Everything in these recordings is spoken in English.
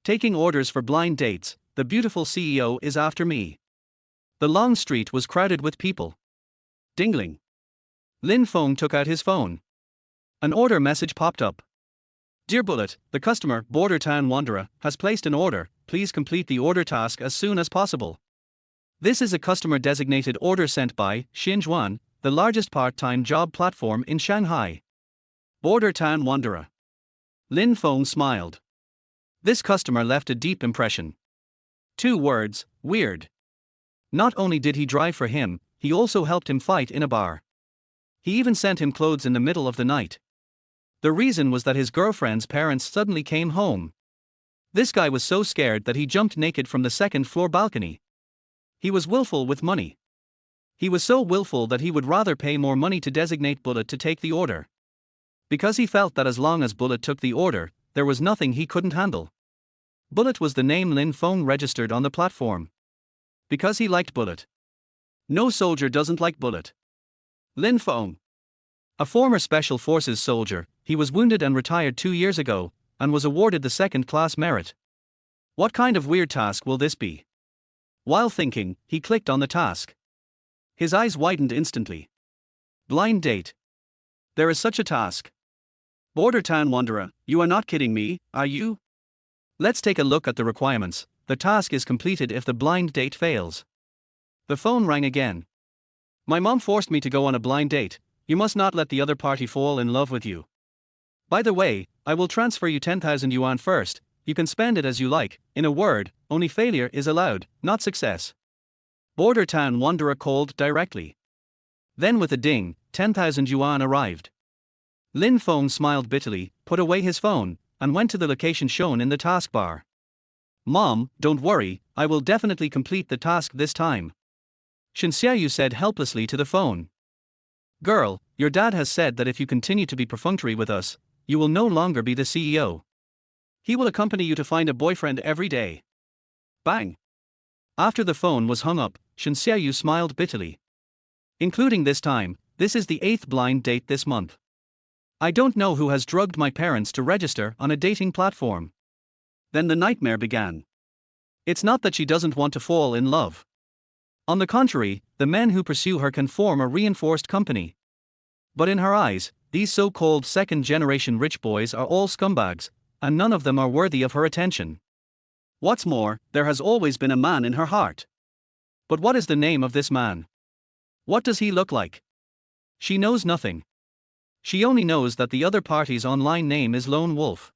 Taking orders for blind dates, the beautiful CEO is after me. The long street was crowded with people. Dingling. Lin Feng took out his phone. An order message popped up. Dear Bullet, the customer, Border Town Wanderer, has placed an order. Please complete the order task as soon as possible. This is a customer-designated order sent by Xianzhuan, the largest part-time job platform in Shanghai. Border Town Wanderer. Lin Feng smiled. This customer left a deep impression. 2 words, weird. Not only did he drive for him, he also helped him fight in a bar. He even sent him clothes in the middle of the night. The reason was that his girlfriend's parents suddenly came home. This guy was so scared that he jumped naked from the 2nd floor balcony. He was willful with money. He was so willful that he would rather pay more money to designate Bullet to take the order. Because he felt that as long as Bullet took the order, there was nothing he couldn't handle. Bullet was the name Lin Feng registered on the platform. Because he liked Bullet. No soldier doesn't like Bullet. Lin Feng. A former Special Forces soldier, he was wounded and retired 2 years ago, and was awarded the 2nd-class merit. What kind of weird task will this be? While thinking, he clicked on the task. His eyes widened instantly. Blind date. There is such a task. Border Town Wanderer, you are not kidding me, are you? Let's take a look at the requirements. The task is completed if the blind date fails. The phone rang again. My mom forced me to go on a blind date. You must not let the other party fall in love with you. By the way, I will transfer you 10,000 yuan first. You can spend it as you like. In a word, only failure is allowed, not success. Border Town Wanderer called directly. Then with a ding, 10,000 yuan arrived. Lin Feng smiled bitterly, put away his phone, and went to the location shown in the taskbar. Mom, don't worry, I will definitely complete the task this time. Xianzhuan said helplessly to the phone. Girl, your dad has said that if you continue to be perfunctory with us, you will no longer be the CEO. He will accompany you to find a boyfriend every day. Bang! After the phone was hung up, Xianzhuan smiled bitterly. Including this time, this is the 8th blind date this month. I don't know who has drugged my parents to register on a dating platform. Then the nightmare began. It's not that she doesn't want to fall in love. On the contrary, the men who pursue her can form a reinforced company. But in her eyes, these so-called second-generation rich boys are all scumbags, and none of them are worthy of her attention. What's more, there has always been a man in her heart. But what is the name of this man? What does he look like? She knows nothing. She only knows that the other party's online name is Lone Wolf.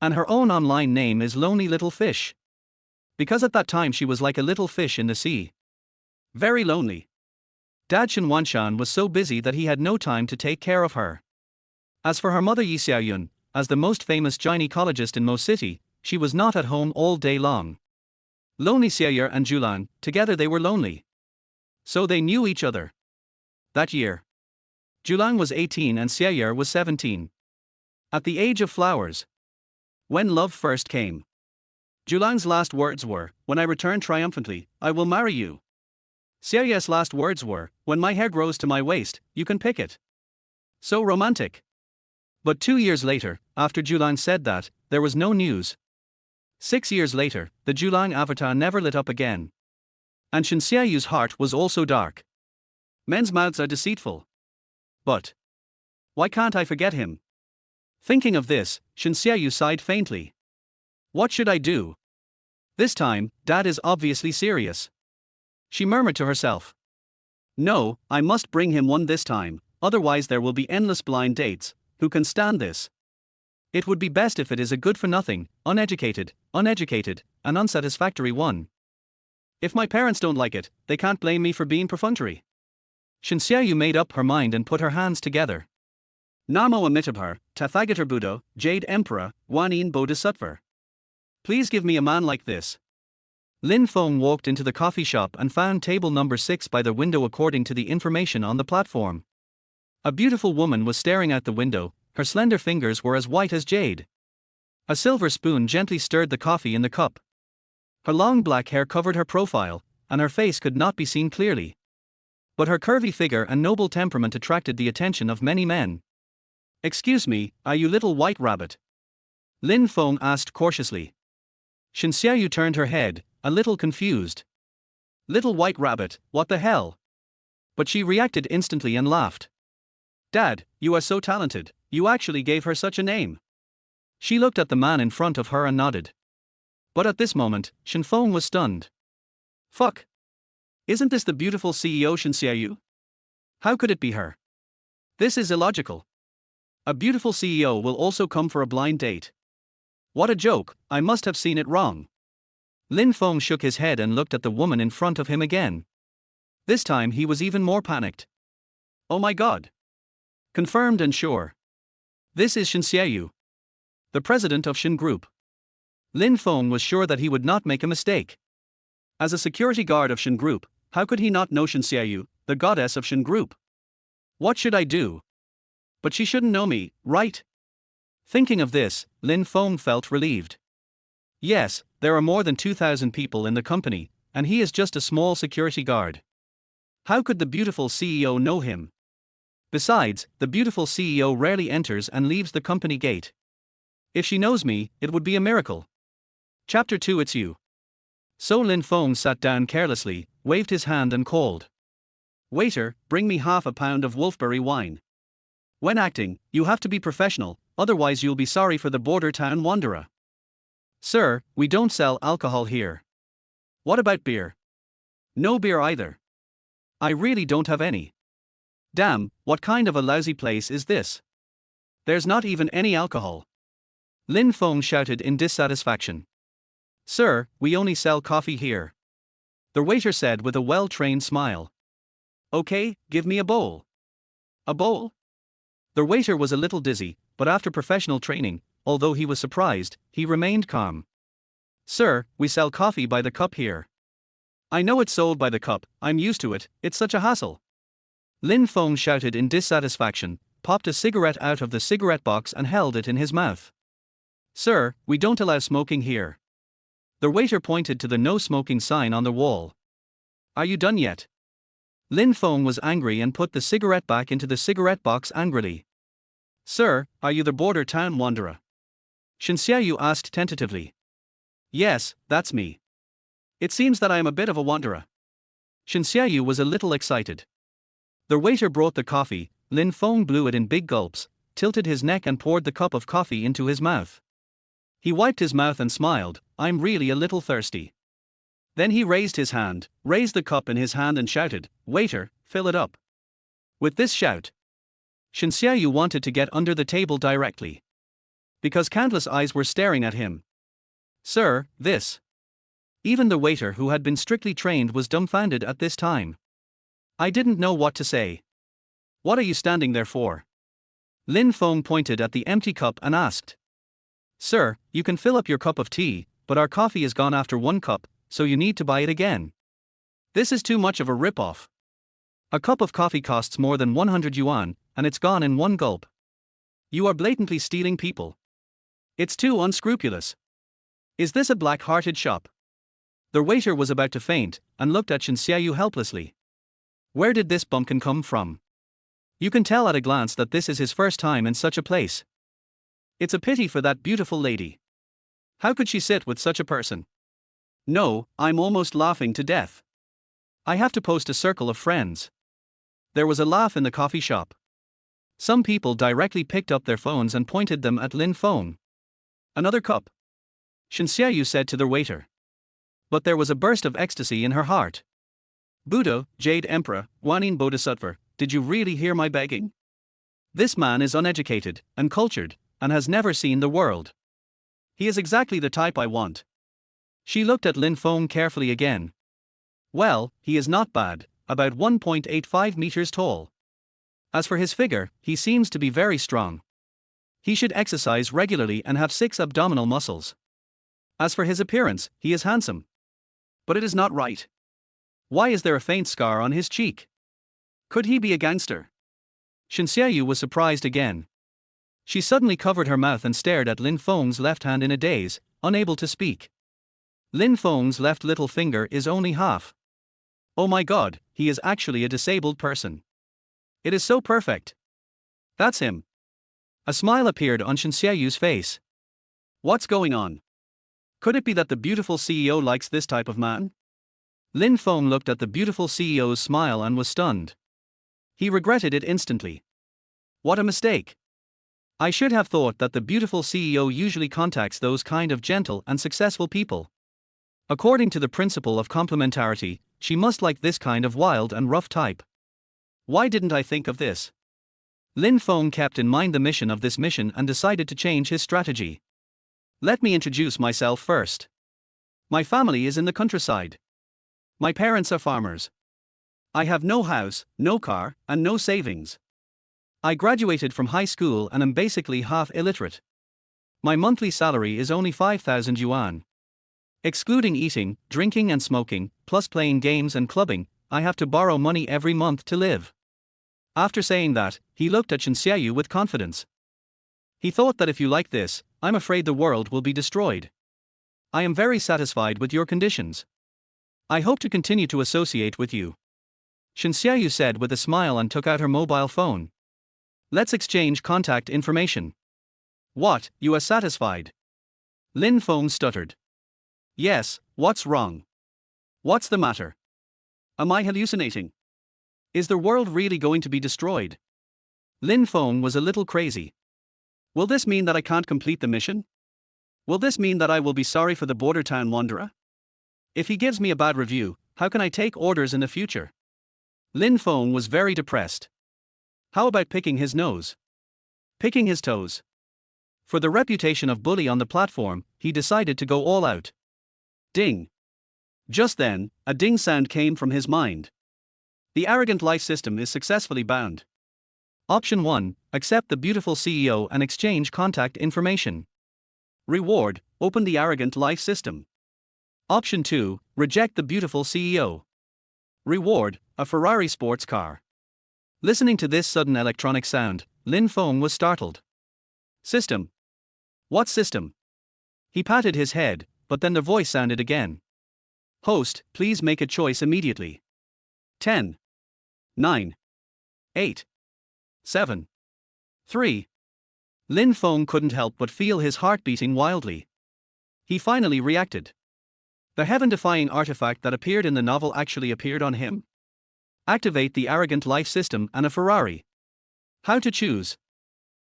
And her own online name is Lonely Little Fish. Because at that time she was like a little fish in the sea. Very lonely. Dad Xianzhuan was so busy that he had no time to take care of her. As for her mother Xiaoyun, as the most famous gynecologist in Mo City, she was not at home all day long. Lonely Xiaoyun and Julan, together they were lonely. So they knew each other. That year, Julan was 18 and Xiaoyun was 17. At the age of flowers. When love first came. Julan's last words were, when I return triumphantly, I will marry you. Xiaoyun's last words were, when my hair grows to my waist, you can pick it. So romantic. But 2 years later, after Julan said that, there was no news. 6 years later, the Julan avatar never lit up again. And Xianzhuan's heart was also dark. Men's mouths are deceitful. But why can't I forget him? Thinking of this, Xianzhuan sighed faintly. What should I do? This time, Dad is obviously serious. She murmured to herself. No, I must bring him one this time, otherwise there will be endless blind dates. Who can stand this? It would be best if it is a good-for-nothing, uneducated, and unsatisfactory one. If my parents don't like it, they can't blame me for being perfunctory. Xianzhuan made up her mind and put her hands together. Namo Amitabha, Tathagata Buddha, Jade Emperor, Guanyin Bodhisattva. Please give me a man like this. Lin Feng walked into the coffee shop and found table number 6 by the window according to the information on the platform. A beautiful woman was staring out the window, her slender fingers were as white as jade. A silver spoon gently stirred the coffee in the cup. Her long black hair covered her profile, and her face could not be seen clearly. But her curvy figure and noble temperament attracted the attention of many men. Excuse me, are you little white rabbit? Lin Feng asked cautiously. Shin Xiaoyu turned her head, a little confused. Little white rabbit, what the hell? But she reacted instantly and laughed. Dad, you are so talented, you actually gave her such a name. She looked at the man in front of her and nodded. But at this moment, Shin Feng was stunned. Fuck. Isn't this the beautiful CEO Shin Xiaoyu? How could it be her? This is illogical. A beautiful CEO will also come for a blind date. What a joke, I must have seen it wrong. Lin Feng shook his head and looked at the woman in front of him again. This time he was even more panicked. Oh my god. Confirmed and sure. This is Shin Xiaoyu, the president of Shin Group. Lin Feng was sure that he would not make a mistake. As a security guard of Shin Group, how could he not know Shin Xiaoyu, the goddess of Shin Group? What should I do? But she shouldn't know me, right? Thinking of this, Lin Feng felt relieved. Yes, there are more than 2,000 people in the company, and he is just a small security guard. How could the beautiful CEO know him? Besides, the beautiful CEO rarely enters and leaves the company gate. If she knows me, it would be a miracle. Chapter 2. It's you. So Lin Feng sat down carelessly, waved his hand and called. Waiter, bring me half a pound of wolfberry wine. When acting, you have to be professional, otherwise you'll be sorry for the border town wanderer. Sir, we don't sell alcohol here. What about beer? No beer either. I really don't have any. Damn, what kind of a lousy place is this? There's not even any alcohol. Lin Feng shouted in dissatisfaction. Sir, we only sell coffee here. The waiter said with a well-trained smile. Okay, give me a bowl. A bowl? The waiter was a little dizzy, but after professional training, although he was surprised, he remained calm. Sir, we sell coffee by the cup here. I know it's sold by the cup, I'm used to it, it's such a hassle. Lin Feng shouted in dissatisfaction, popped a cigarette out of the cigarette box and held it in his mouth. Sir, we don't allow smoking here. The waiter pointed to the no smoking sign on the wall. Are you done yet? Lin Feng was angry and put the cigarette back into the cigarette box angrily. Sir, are you the border town wanderer? Shin Xiaoyu asked tentatively. Yes, that's me. It seems that I am a bit of a wanderer. Shin Xiaoyu was a little excited. The waiter brought the coffee. Lin Feng blew it in big gulps, tilted his neck and poured the cup of coffee into his mouth. He wiped his mouth and smiled, I'm really a little thirsty. Then he raised his hand, raised the cup in his hand and shouted, Waiter, fill it up. With this shout, Shin Xiaoyu wanted to get under the table directly. Because countless eyes were staring at him. Sir, this. Even the waiter who had been strictly trained was dumbfounded at this time. I didn't know what to say. What are you standing there for? Lin Feng pointed at the empty cup and asked. Sir, you can fill up your cup of tea, but our coffee is gone after one cup, so you need to buy it again. This is too much of a rip-off. A cup of coffee costs more than 100 yuan, and it's gone in one gulp. You are blatantly stealing people. It's too unscrupulous. Is this a black-hearted shop? The waiter was about to faint, and looked at Shin Xiaoyu helplessly. Where did this bumpkin come from? You can tell at a glance that this is his first time in such a place. It's a pity for that beautiful lady. How could she sit with such a person? No, I'm almost laughing to death. I have to post a circle of friends. There was a laugh in the coffee shop. Some people directly picked up their phones and pointed them at Lin Feng. Another cup. Shin Xiaoyu said to the waiter. But there was a burst of ecstasy in her heart. Buddha, Jade Emperor, Guanyin Bodhisattva, did you really hear my begging? This man is uneducated, uncultured, and has never seen the world. He is exactly the type I want. She looked at Lin Feng carefully again. Well, he is not bad, about 1.85 meters tall. As for his figure, he seems to be very strong. He should exercise regularly and have 6 abdominal muscles. As for his appearance, he is handsome. But it is not right. Why is there a faint scar on his cheek? Could he be a gangster? Shin Xiaoyu was surprised again. She suddenly covered her mouth and stared at Lin Feng's left hand in a daze, unable to speak. Lin Feng's left little finger is only half. Oh my god, he is actually a disabled person. It is so perfect. That's him. A smile appeared on Shin Xiaoyu's face. What's going on? Could it be that the beautiful CEO likes this type of man? Lin Feng looked at the beautiful CEO's smile and was stunned. He regretted it instantly. What a mistake! I should have thought that the beautiful CEO usually contacts those kind of gentle and successful people. According to the principle of complementarity, she must like this kind of wild and rough type. Why didn't I think of this? Lin Feng kept in mind the mission of this mission and decided to change his strategy. Let me introduce myself first. My family is in the countryside. My parents are farmers. I have no house, no car, and no savings. I graduated from high school and am basically half illiterate. My monthly salary is only 5,000 yuan. Excluding eating, drinking and smoking, plus playing games and clubbing, I have to borrow money every month to live. After saying that, he looked at Xianzhuan with confidence. He thought that if you like this, I'm afraid the world will be destroyed. I am very satisfied with your conditions. I hope to continue to associate with you. Xianzhuan said with a smile and took out her mobile phone. Let's exchange contact information. What, you are satisfied? Lin Feng stuttered. Yes, what's wrong? What's the matter? Am I hallucinating? Is the world really going to be destroyed? Lin Feng was a little crazy. Will this mean that I can't complete the mission? Will this mean that I will be sorry for the border town wanderer? If he gives me a bad review, how can I take orders in the future? Lin Feng was very depressed. How about picking his nose? Picking his toes? For the reputation of bully on the platform, he decided to go all out. Ding. Just then, a ding sound came from his mind. The arrogant life system is successfully bound. Option 1, accept the beautiful CEO and exchange contact information. Reward, open the arrogant life system. Option 2, reject the beautiful CEO. Reward, a Ferrari sports car. Listening to this sudden electronic sound, Lin Feng was startled. System? What system? He patted his head, but then the voice sounded again. Host, please make a choice immediately. 10. 9. 8. 7. 3. Lin Feng couldn't help but feel his heart beating wildly. He finally reacted. The heaven-defying artifact that appeared in the novel actually appeared on him. Activate the arrogant life system and a Ferrari. How to choose?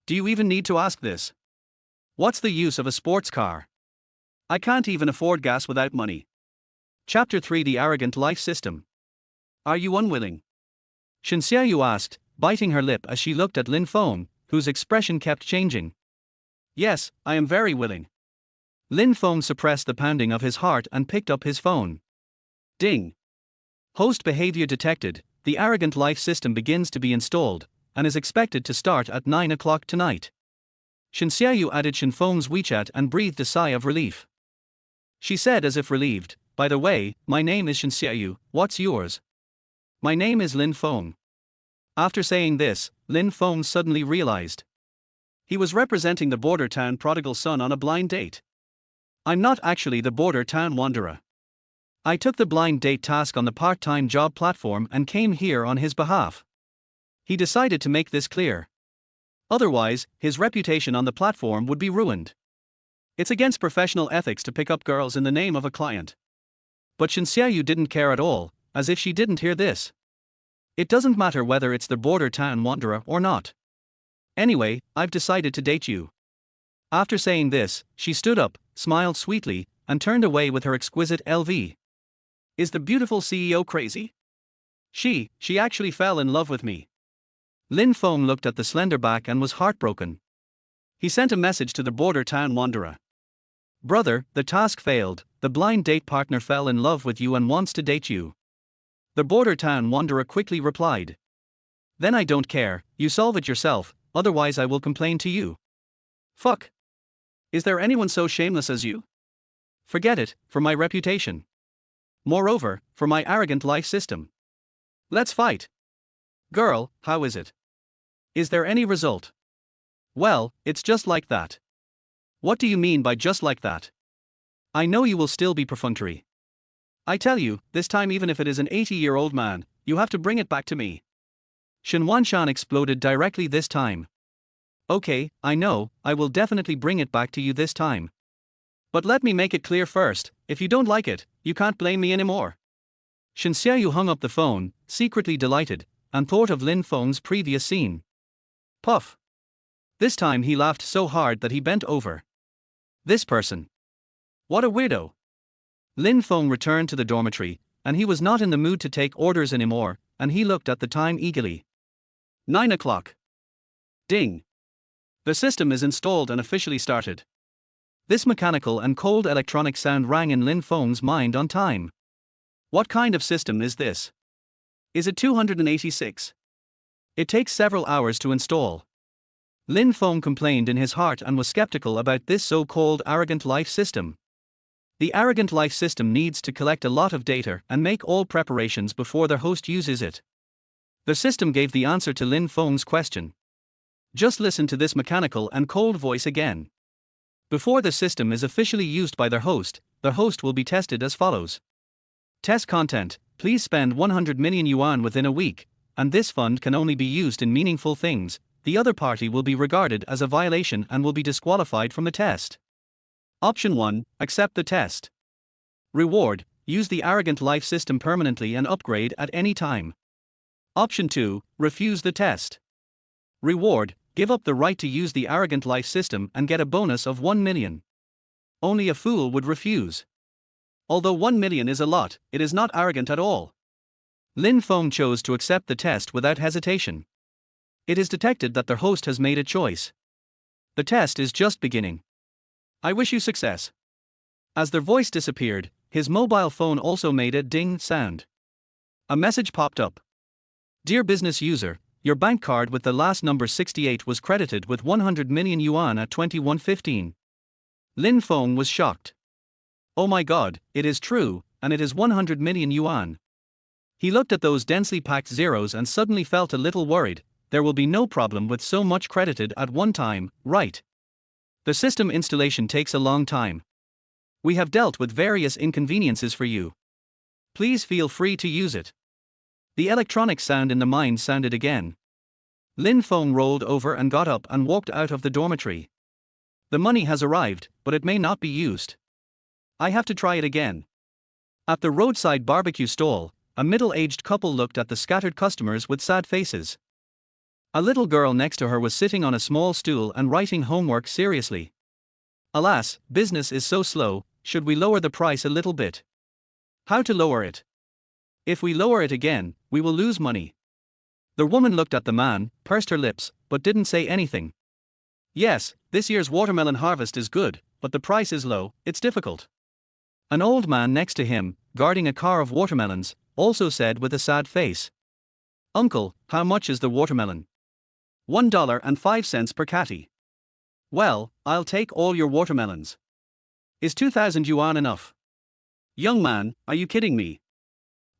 Do you even need to ask this? What's the use of a sports car? I can't even afford gas without money. Chapter 3: The Arrogant Life System. Are you unwilling? Xianzhuan asked, biting her lip as she looked at Lin Feng, whose expression kept changing. Yes, I am very willing. Lin Feng suppressed the pounding of his heart and picked up his phone. Ding. Host behavior detected. The arrogant life system begins to be installed, and is expected to start at 9 o'clock tonight. Xianzhuan added Shan Feng's WeChat and breathed a sigh of relief. She said as if relieved, by the way, my name is Xianzhuan, what's yours? My name is Lin Feng. After saying this, Lin Feng suddenly realized. He was representing the border town prodigal son on a blind date. I'm not actually the border town wanderer. I took the blind date task on the part-time job platform and came here on his behalf. He decided to make this clear. Otherwise, his reputation on the platform would be ruined. It's against professional ethics to pick up girls in the name of a client. But Xianzhuan didn't care at all, as if she didn't hear this. It doesn't matter whether it's the border town wanderer or not. Anyway, I've decided to date you. After saying this, she stood up, smiled sweetly, and turned away with her exquisite LV. Is the beautiful CEO crazy? She actually fell in love with me. Lin Feng looked at the slender back and was heartbroken. He sent a message to the border town wanderer. Brother, the task failed, the blind date partner fell in love with you and wants to date you. The border town wanderer quickly replied. Then I don't care, you solve it yourself, otherwise I will complain to you. Fuck. Is there anyone so shameless as you? Forget it, for my reputation. Moreover, for my arrogant life system. Let's fight. Girl, how is it? Is there any result? Well, it's just like that. What do you mean by just like that? I know you will still be perfunctory. I tell you, this time even if it is an 80-year-old man, you have to bring it back to me. Xianzhuan exploded directly this time. Okay, I know, I will definitely bring it back to you this time. But let me make it clear first, if you don't like it, you can't blame me anymore. Xianzhuan hung up the phone, secretly delighted, and thought of Lin Feng's previous scene. Puff. This time he laughed so hard that he bent over. This person. What a weirdo. Lin Feng returned to the dormitory, and he was not in the mood to take orders anymore, and he looked at the time eagerly. 9 o'clock. Ding. The system is installed and officially started. This mechanical and cold electronic sound rang in Lin Feng's mind on time. What kind of system is this? Is it 286? It takes several hours to install. Lin Feng complained in his heart and was skeptical about this so-called arrogant life system. The arrogant life system needs to collect a lot of data and make all preparations before their host uses it. The system gave the answer to Lin Feng's question. Just listen to this mechanical and cold voice again. Before the system is officially used by their host will be tested as follows. Test content: please spend 100 million yuan within a week, and this fund can only be used in meaningful things. The other party will be regarded as a violation and will be disqualified from the test. Option 1, accept the test. Reward: use the arrogant life system permanently and upgrade at any time. Option 2, refuse the test. Reward: give up the right to use the arrogant life system and get a bonus of 1 million. Only a fool would refuse. Although 1 million is a lot, it is not arrogant at all. Lin Feng chose to accept the test without hesitation. It is detected that their host has made a choice. The test is just beginning. I wish you success. As their voice disappeared, his mobile phone also made a ding sound. A message popped up. Dear business user, your bank card with the last number 68 was credited with 100 million yuan at 21:15. Lin Feng was shocked. Oh my god, it is true, and it is 100 million yuan. He looked at those densely packed zeros and suddenly felt a little worried. There will be no problem with so much credited at one time, right? The system installation takes a long time. We have dealt with various inconveniences for you. Please feel free to use it. The electronic sound in the mind sounded again. Lin Feng rolled over and got up and walked out of the dormitory. The money has arrived, but it may not be used. I have to try it again. At the roadside barbecue stall, a middle-aged couple looked at the scattered customers with sad faces. A little girl next to her was sitting on a small stool and writing homework seriously. Alas, business is so slow, should we lower the price a little bit? How to lower it? If we lower it again, we will lose money. The woman looked at the man, pursed her lips, but didn't say anything. Yes, this year's watermelon harvest is good, but the price is low, it's difficult. An old man next to him, guarding a car of watermelons, also said with a sad face. Uncle, how much is the watermelon? $1.05 per catty. Well, I'll take all your watermelons. Is 2,000 yuan enough? Young man, are you kidding me?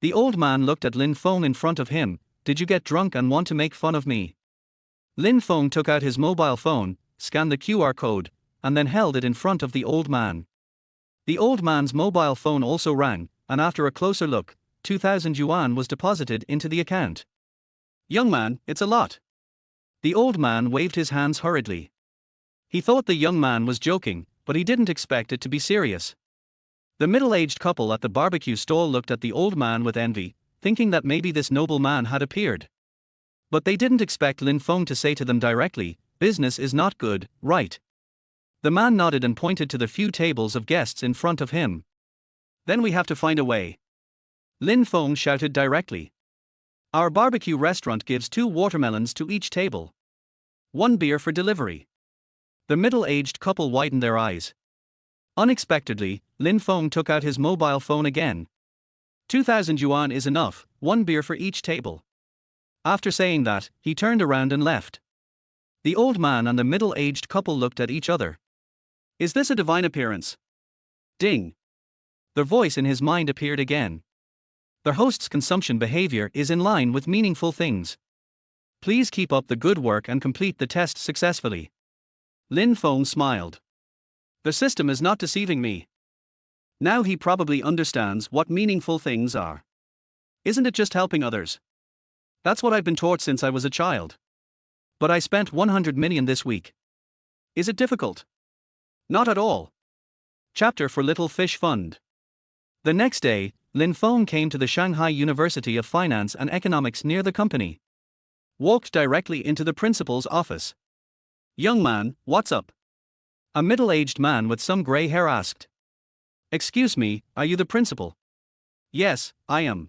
The old man looked at Lin Feng in front of him. Did you get drunk and want to make fun of me? Lin Feng took out his mobile phone, scanned the QR code, and then held it in front of the old man. The old man's mobile phone also rang, and after a closer look, 2,000 yuan was deposited into the account. Young man, it's a lot. The old man waved his hands hurriedly. He thought the young man was joking, but he didn't expect it to be serious. The middle-aged couple at the barbecue stall looked at the old man with envy, thinking that maybe this noble man had appeared. But they didn't expect Lin Feng to say to them directly, business is not good, right? The man nodded and pointed to the few tables of guests in front of him. Then we have to find a way. Lin Feng shouted directly. Our barbecue restaurant gives 2 watermelons to each table. 1 beer for delivery. The middle-aged couple widened their eyes. Unexpectedly, Lin Feng took out his mobile phone again. 2,000 yuan is enough, 1 beer for each table. After saying that, he turned around and left. The old man and the middle-aged couple looked at each other. Is this a divine appearance? Ding. The voice in his mind appeared again. The host's consumption behavior is in line with meaningful things. Please keep up the good work and complete the test successfully. Lin Feng smiled. The system is not deceiving me. Now he probably understands what meaningful things are. Isn't it just helping others? That's what I've been taught since I was a child. But I spent 100 million this week. Is it difficult? Not at all. Chapter for Little Fish Fund. The next day, Lin Feng came to the Shanghai University of Finance and Economics near the company. Walked directly into the principal's office. "Young man, what's up?" A middle-aged man with some gray hair asked. "Excuse me, are you the principal?" "Yes, I am.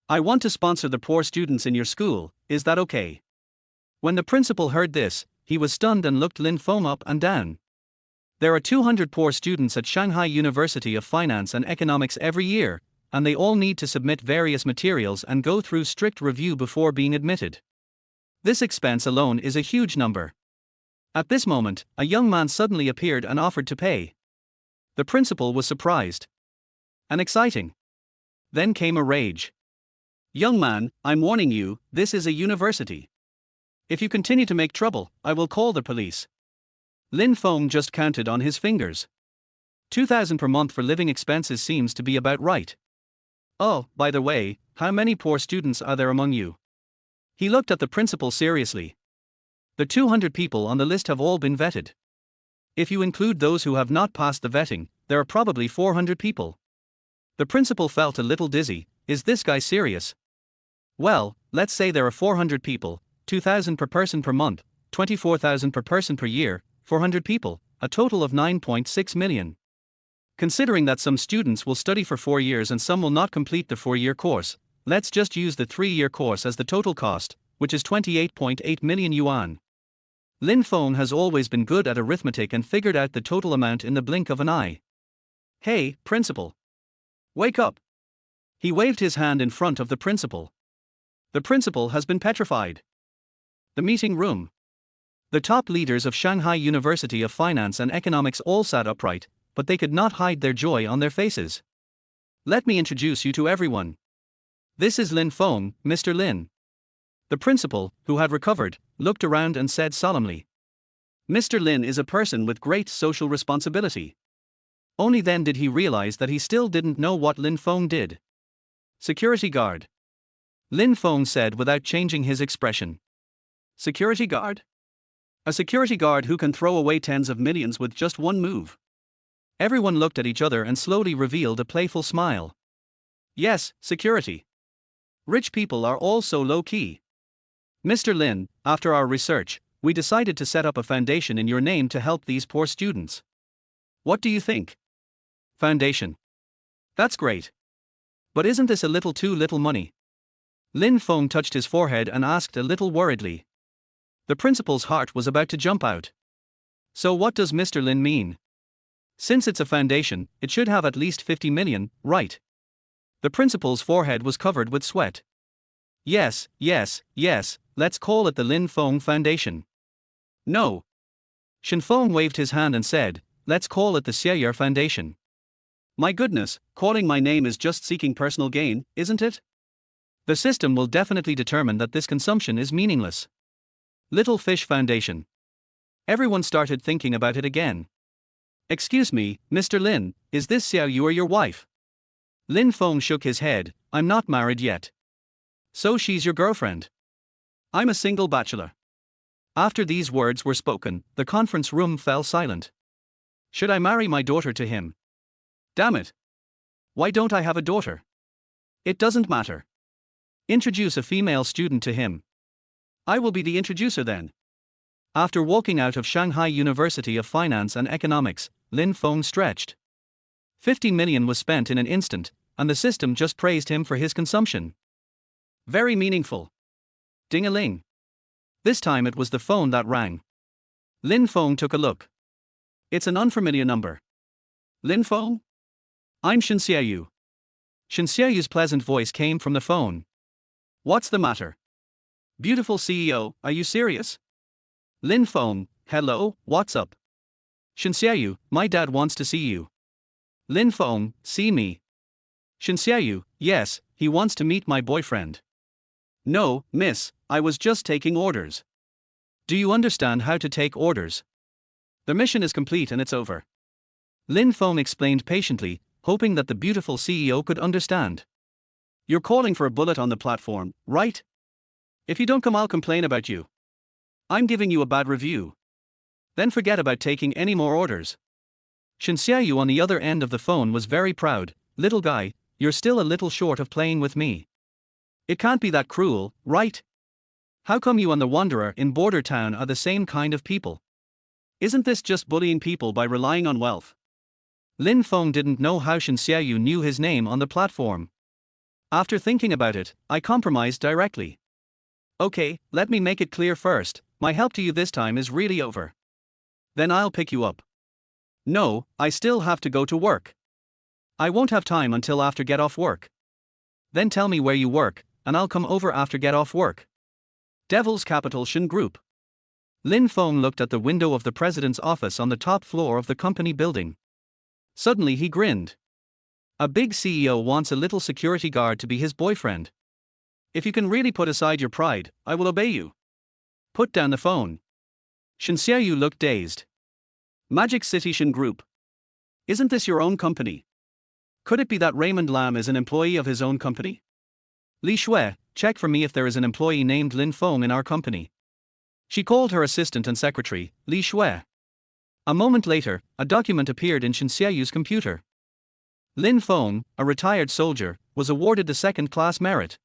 I want to sponsor the poor students in your school, is that okay?" When the principal heard this, he was stunned and looked Lin Feng up and down. There are 200 poor students at Shanghai University of Finance and Economics every year, and they all need to submit various materials and go through strict review before being admitted. This expense alone is a huge number. At this moment, a young man suddenly appeared and offered to pay. The principal was surprised and exciting. Then came a rage. "Young man, I'm warning you, this is a university. If you continue to make trouble, I will call the police." Lin Feng just counted on his fingers. 2,000 per month for living expenses seems to be about right. "Oh, by the way, how many poor students are there among you?" He looked at the principal seriously. "The 200 people on the list have all been vetted. If you include those who have not passed the vetting, there are probably 400 people." The principal felt a little dizzy. Is this guy serious? "Well, let's say there are 400 people, 2,000 per person per month, 24,000 per person per year, 400 people, a total of 9.6 million. Considering that some students will study for 4 years and some will not complete the 4-year course, let's just use the 3-year course as the total cost, which is 28.8 million yuan. Lin Feng has always been good at arithmetic and figured out the total amount in the blink of an eye. "Hey, principal. Wake up." He waved his hand in front of the principal. The principal has been petrified. The meeting room. The top leaders of Shanghai University of Finance and Economics all sat upright, but they could not hide their joy on their faces. "Let me introduce you to everyone. This is Lin Feng, Mr. Lin." The principal, who had recovered, looked around and said solemnly, "Mr. Lin is a person with great social responsibility." Only then did he realize that he still didn't know what Lin Feng did. "Security guard," Lin Feng said without changing his expression. "Security guard? A security guard who can throw away tens of millions with just one move." Everyone looked at each other and slowly revealed a playful smile. "Yes, security. Rich people are all so low-key. Mr. Lin, after our research, we decided to set up a foundation in your name to help these poor students. What do you think?" "Foundation. That's great. But isn't this a little too little money?" Lin Feng touched his forehead and asked a little worriedly. The principal's heart was about to jump out. "So what does Mr. Lin mean? Since it's a foundation, it should have at least 50 million, right?" The principal's forehead was covered with sweat. Yes, let's call it the Lin Feng Foundation." "No." Shen Feng waved his hand and said, "Let's call it the Xiaoyuan Foundation." "My goodness, calling my name is just seeking personal gain, isn't it? The system will definitely determine that this consumption is meaningless. Little Fish Foundation." Everyone started thinking about it again. "Excuse me, Mr. Lin, is this Xiaoyu or your wife?" Lin Feng shook his head. "I'm not married yet." "So she's your girlfriend?" "I'm a single bachelor." After these words were spoken, the conference room fell silent. "Should I marry my daughter to him? Damn it. Why don't I have a daughter?" "It doesn't matter. Introduce a female student to him." "I will be the introducer then." After walking out of Shanghai University of Finance and Economics, Lin Feng stretched. 50 million was spent in an instant, and the system just praised him for his consumption. Very meaningful. Ding-a-ling. This time it was the phone that rang. Lin Feng took a look. It's an unfamiliar number. "Lin Feng? I'm Shen Xiaoyu." Shen Xiaoyu's pleasant voice came from the phone. "What's the matter? Beautiful CEO, are you serious?" Lin Feng, "Hello, what's up?" Shen Xiaoyu, "My dad wants to see you." Lin Feng, "See me?" Shen Xiaoyu, "Yes, he wants to meet my boyfriend." "No, miss, I was just taking orders." "Do you understand how to take orders? The mission is complete and it's over." Lin Feng explained patiently, hoping that the beautiful CEO could understand. "You're calling for a bullet on the platform, right? If you don't come, I'll complain about you. I'm giving you a bad review. Then forget about taking any more orders." Xianzhuan on the other end of the phone was very proud. Little guy, you're still a little short of playing with me. It can't be that cruel, right? How come you and the wanderer in border town are the same kind of people? Isn't this just bullying people by relying on wealth? Lin Feng didn't know how Xianzhuan knew his name on the platform. After thinking about it, I compromised directly. Okay, let me make it clear first, my help to you this time is really over. Then I'll pick you up. No, I still have to go to work. I won't have time until after get off work. Then tell me where you work, and I'll come over after get off work. Devil's Capital Shan Group. Lin Feng looked at the window of the president's office on the top floor of the company building. Suddenly he grinned. A big CEO wants a little security guard to be his boyfriend. If you can really put aside your pride, I will obey you. Put down the phone. Xianzhuan looked dazed. Magic City Shan Group. Isn't this your own company? Could it be that Raymond Lam is an employee of his own company? Li Shui, check for me if there is an employee named Lin Feng in our company. She called her assistant and secretary, Li Shui. A moment later, a document appeared in Xianzhuan's computer. Lin Feng, a retired soldier, was awarded the second-class merit.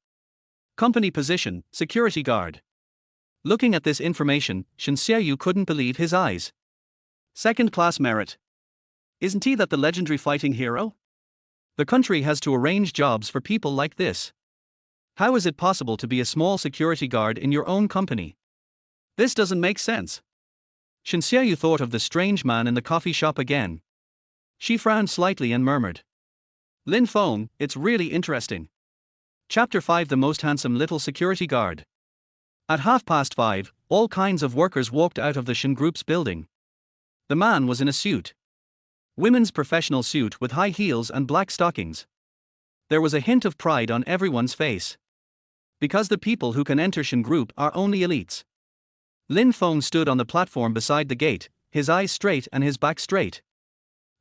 Company position, security guard. Looking at this information, Xianzhuan couldn't believe his eyes. Second-class merit. Isn't he that the legendary fighting hero? The country has to arrange jobs for people like this. How is it possible to be a small security guard in your own company? This doesn't make sense. Xianzhuan thought of the strange man in the coffee shop again. She frowned slightly and murmured. Lin Feng, it's really interesting. Chapter 5 The Most Handsome Little Security Guard. At 5:30, all kinds of workers walked out of the Shan Group's building. The man was in a suit. Women's professional suit with high heels and black stockings. There was a hint of pride on everyone's face. Because the people who can enter Shan Group are only elites. Lin Feng stood on the platform beside the gate, his eyes straight and his back straight.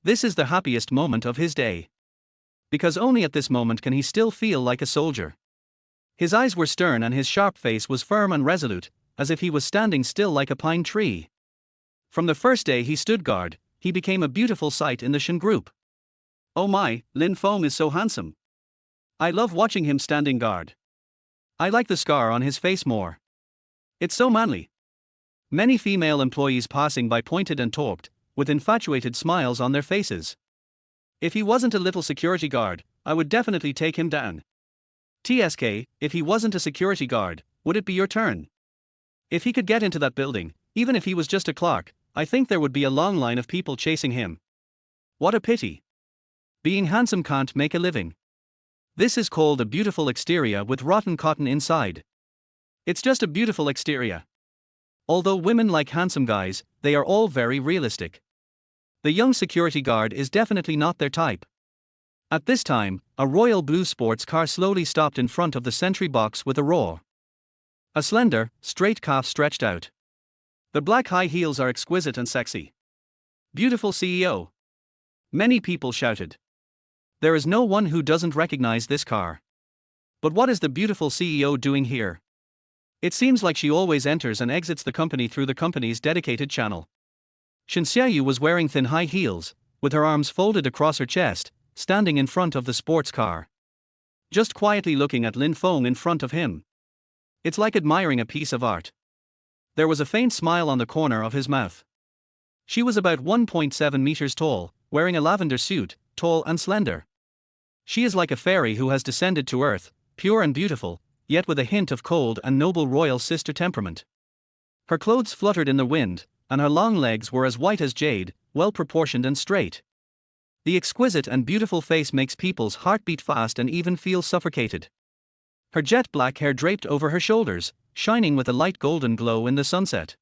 This is the happiest moment of his day. Because only at this moment can he still feel like a soldier. His eyes were stern and his sharp face was firm and resolute, as if he was standing still like a pine tree. From the first day he stood guard, he became a beautiful sight in the Shan Group. Oh my, Lin Feng is so handsome. I love watching him standing guard. I like the scar on his face more. It's so manly. Many female employees passing by pointed and talked, with infatuated smiles on their faces. If he wasn't a little security guard, I would definitely take him down. TSK, if he wasn't a security guard, would it be your turn? If he could get into that building, even if he was just a clerk, I think there would be a long line of people chasing him. What a pity. Being handsome can't make a living. This is called a beautiful exterior with rotten cotton inside. It's just a beautiful exterior. Although women like handsome guys, they are all very realistic. The young security guard is definitely not their type. At this time, a royal blue sports car slowly stopped in front of the sentry box with a roar. A slender, straight calf stretched out. The black high heels are exquisite and sexy. Beautiful CEO. Many people shouted. There is no one who doesn't recognize this car. But what is the beautiful CEO doing here? It seems like she always enters and exits the company through the company's dedicated channel. Xianzhuan was wearing thin high heels, with her arms folded across her chest, standing in front of the sports car. Just quietly looking at Lin Feng in front of him. It's like admiring a piece of art. There was a faint smile on the corner of his mouth. She was about 1.7 meters tall, wearing a lavender suit, tall and slender. She is like a fairy who has descended to earth, pure and beautiful, yet with a hint of cold and noble royal sister temperament. Her clothes fluttered in the wind, and her long legs were as white as jade, well proportioned and straight. The exquisite and beautiful face makes people's heart beat fast and even feel suffocated. Her jet black hair draped over her shoulders, shining with a light golden glow in the sunset.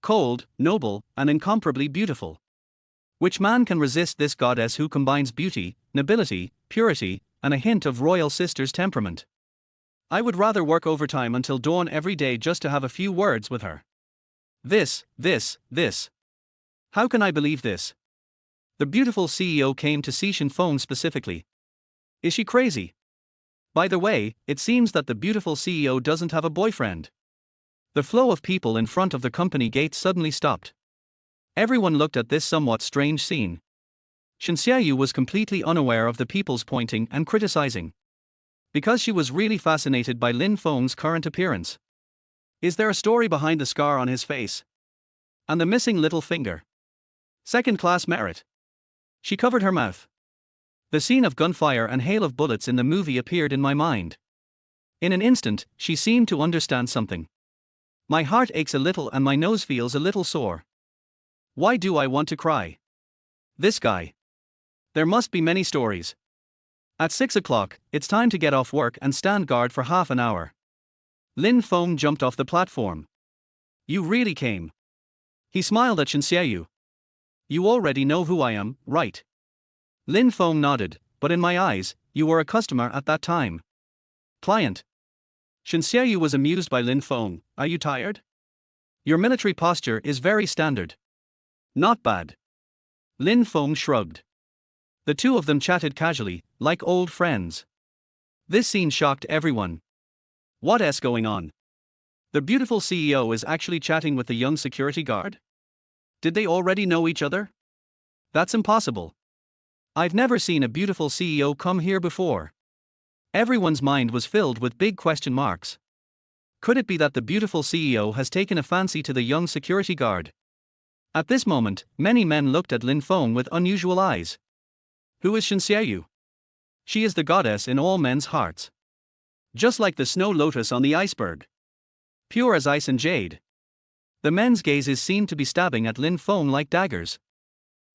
Cold, noble, and incomparably beautiful. Which man can resist this goddess who combines beauty, nobility, purity, and a hint of royal sister's temperament? I would rather work overtime until dawn every day just to have a few words with her. This. How can I believe this? The beautiful CEO came to see Shan Feng specifically. Is she crazy? By the way, it seems that the beautiful CEO doesn't have a boyfriend. The flow of people in front of the company gate suddenly stopped. Everyone looked at this somewhat strange scene. Xianzhuan was completely unaware of the people's pointing and criticizing. Because she was really fascinated by Lin Feng's current appearance. Is there a story behind the scar on his face? And the missing little finger? Second-class merit. She covered her mouth. The scene of gunfire and hail of bullets in the movie appeared in my mind. In an instant, she seemed to understand something. My heart aches a little and my nose feels a little sore. Why do I want to cry? This guy. There must be many stories. At 6 o'clock, it's time to get off work and stand guard for half an hour. Lin Feng jumped off the platform. You really came. He smiled at Xianzhuan. You already know who I am, right? Lin Feng nodded, but in my eyes, you were a customer at that time. Client. Xianzhuan was amused by Lin Feng. Are you tired? Your military posture is very standard. Not bad. Lin Feng shrugged. The two of them chatted casually, like old friends. This scene shocked everyone. What's going on? The beautiful CEO is actually chatting with the young security guard? Did they already know each other? That's impossible. I've never seen a beautiful CEO come here before. Everyone's mind was filled with big question marks. Could it be that the beautiful CEO has taken a fancy to the young security guard? At this moment, many men looked at Lin Feng with unusual eyes. Who is Xianzhuan? She is the goddess in all men's hearts. Just like the snow lotus on the iceberg. Pure as ice and jade. The men's gazes seemed to be stabbing at Lin Feng like daggers.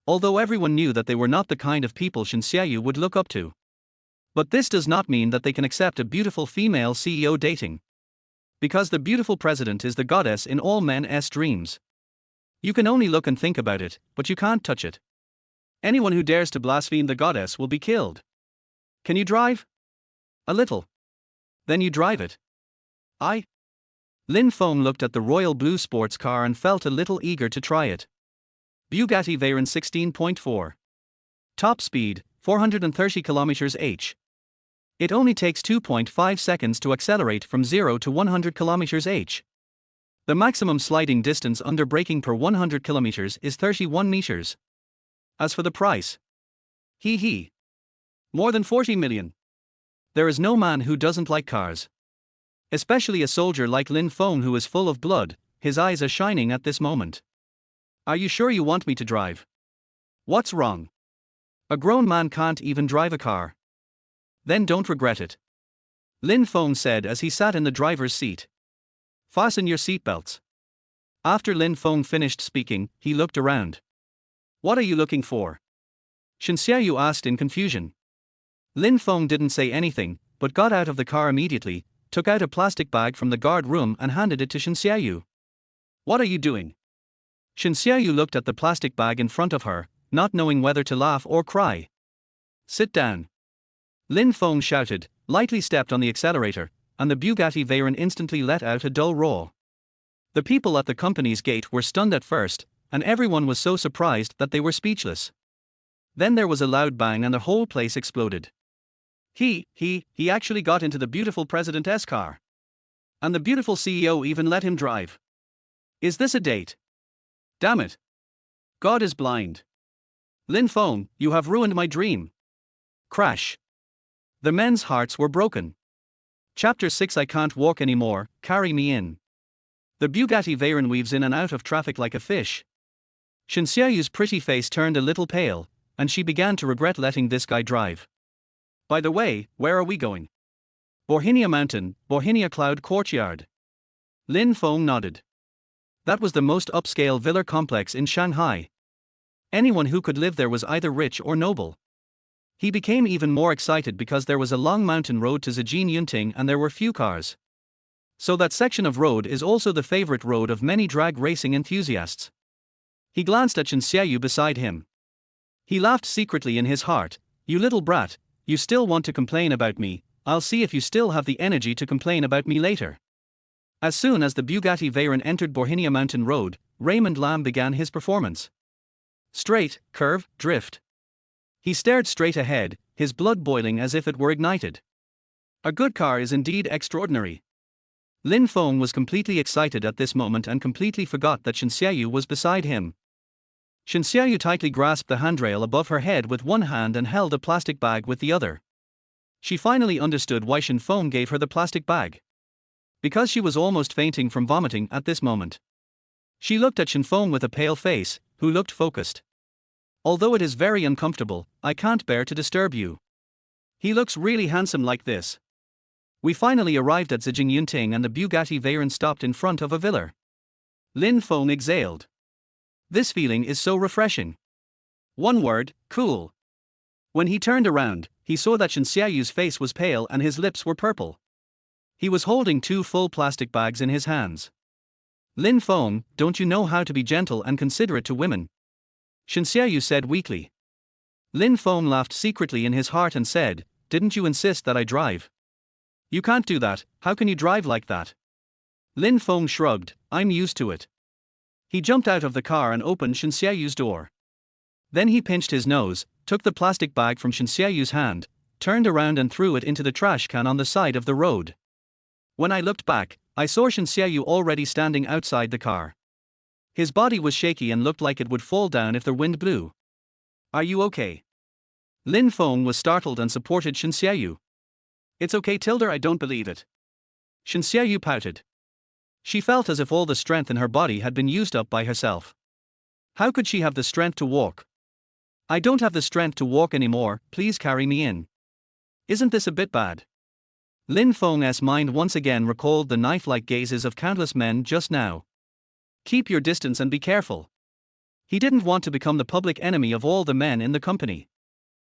Although everyone knew that they were not the kind of people Xianzhuan would look up to. But this does not mean that they can accept a beautiful female CEO dating. Because the beautiful president is the goddess in all men's dreams. You can only look and think about it, but you can't touch it. Anyone who dares to blaspheme the goddess will be killed. Can you drive? A little. Then you drive it. Lin Feng looked at the royal blue sports car and felt a little eager to try it. Bugatti Veyron 16.4. Top speed, 430 km/h. It only takes 2.5 seconds to accelerate from 0 to 100 km/h. The maximum sliding distance under braking per 100 km is 31 meters. As for the price, more than 40 million. There is no man who doesn't like cars. Especially a soldier like Lin Feng who is full of blood, his eyes are shining at this moment. Are you sure you want me to drive? What's wrong? A grown man can't even drive a car. Then don't regret it. Lin Feng said as he sat in the driver's seat. Fasten your seatbelts. After Lin Feng finished speaking, he looked around. What are you looking for? Xianzhuan asked in confusion. Lin Feng didn't say anything, but got out of the car immediately, took out a plastic bag from the guard room and handed it to Xianzhuan. What are you doing? Xianzhuan looked at the plastic bag in front of her, not knowing whether to laugh or cry. Sit down. Lin Feng shouted, lightly stepped on the accelerator, and the Bugatti Veyron instantly let out a dull roar. The people at the company's gate were stunned at first, and everyone was so surprised that they were speechless. Then there was a loud bang and the whole place exploded. He actually got into the beautiful president's car. And the beautiful CEO even let him drive. Is this a date? Damn it. God is blind. Lin Feng, you have ruined my dream. Crash. The men's hearts were broken. Chapter 6. I can't walk anymore, carry me in. The Bugatti Veyron weaves in and out of traffic like a fish. Xianzhuan's pretty face turned a little pale, and she began to regret letting this guy drive. By the way, where are we going? Bohinia Mountain, Bohinia Cloud Courtyard. Lin Feng nodded. That was the most upscale villa complex in Shanghai. Anyone who could live there was either rich or noble. He became even more excited because there was a long mountain road to Zijin Yunting and there were few cars. So that section of road is also the favorite road of many drag racing enthusiasts. He glanced at Xianzhuan beside him. He laughed secretly in his heart. You little brat, you still want to complain about me, I'll see if you still have the energy to complain about me later. As soon as the Bugatti Veyron entered Bohinia Mountain Road, Raymond Lam began his performance. Straight, curve, drift. He stared straight ahead, his blood boiling as if it were ignited. A good car is indeed extraordinary. Lin Feng was completely excited at this moment and completely forgot that Xianzhuan was beside him. Shen Xiaoyu tightly grasped the handrail above her head with one hand and held a plastic bag with the other. She finally understood why Lin Feng gave her the plastic bag. Because she was almost fainting from vomiting at this moment. She looked at Lin Feng with a pale face, who looked focused. Although it is very uncomfortable, I can't bear to disturb you. He looks really handsome like this. We finally arrived at Zijing Yunting and the Bugatti Veyron stopped in front of a villa. Lin Feng exhaled. This feeling is so refreshing. One word, cool. When he turned around, he saw that Shen Xiaoyu's face was pale and his lips were purple. He was holding 2 full plastic bags in his hands. Lin Feng, don't you know how to be gentle and considerate to women? Shen Xiaoyu said weakly. Lin Feng laughed secretly in his heart and said, didn't you insist that I drive? You can't do that, how can you drive like that? Lin Feng shrugged, I'm used to it. He jumped out of the car and opened Shen Xiaoyu's door. Then he pinched his nose, took the plastic bag from Shen Xiaoyu's hand, turned around and threw it into the trash can on the side of the road. When I looked back, I saw Shen Xiaoyu already standing outside the car. His body was shaky and looked like it would fall down if the wind blew. Are you okay? Lin Feng was startled and supported Shen Xiaoyu. It's okay, Tilda, I don't believe it. Shen Xiaoyu pouted. She felt as if all the strength in her body had been used up by herself. How could she have the strength to walk? I don't have the strength to walk anymore, please carry me in. Isn't this a bit bad? Lin Feng's mind once again recalled the knife-like gazes of countless men just now. Keep your distance and be careful. He didn't want to become the public enemy of all the men in the company.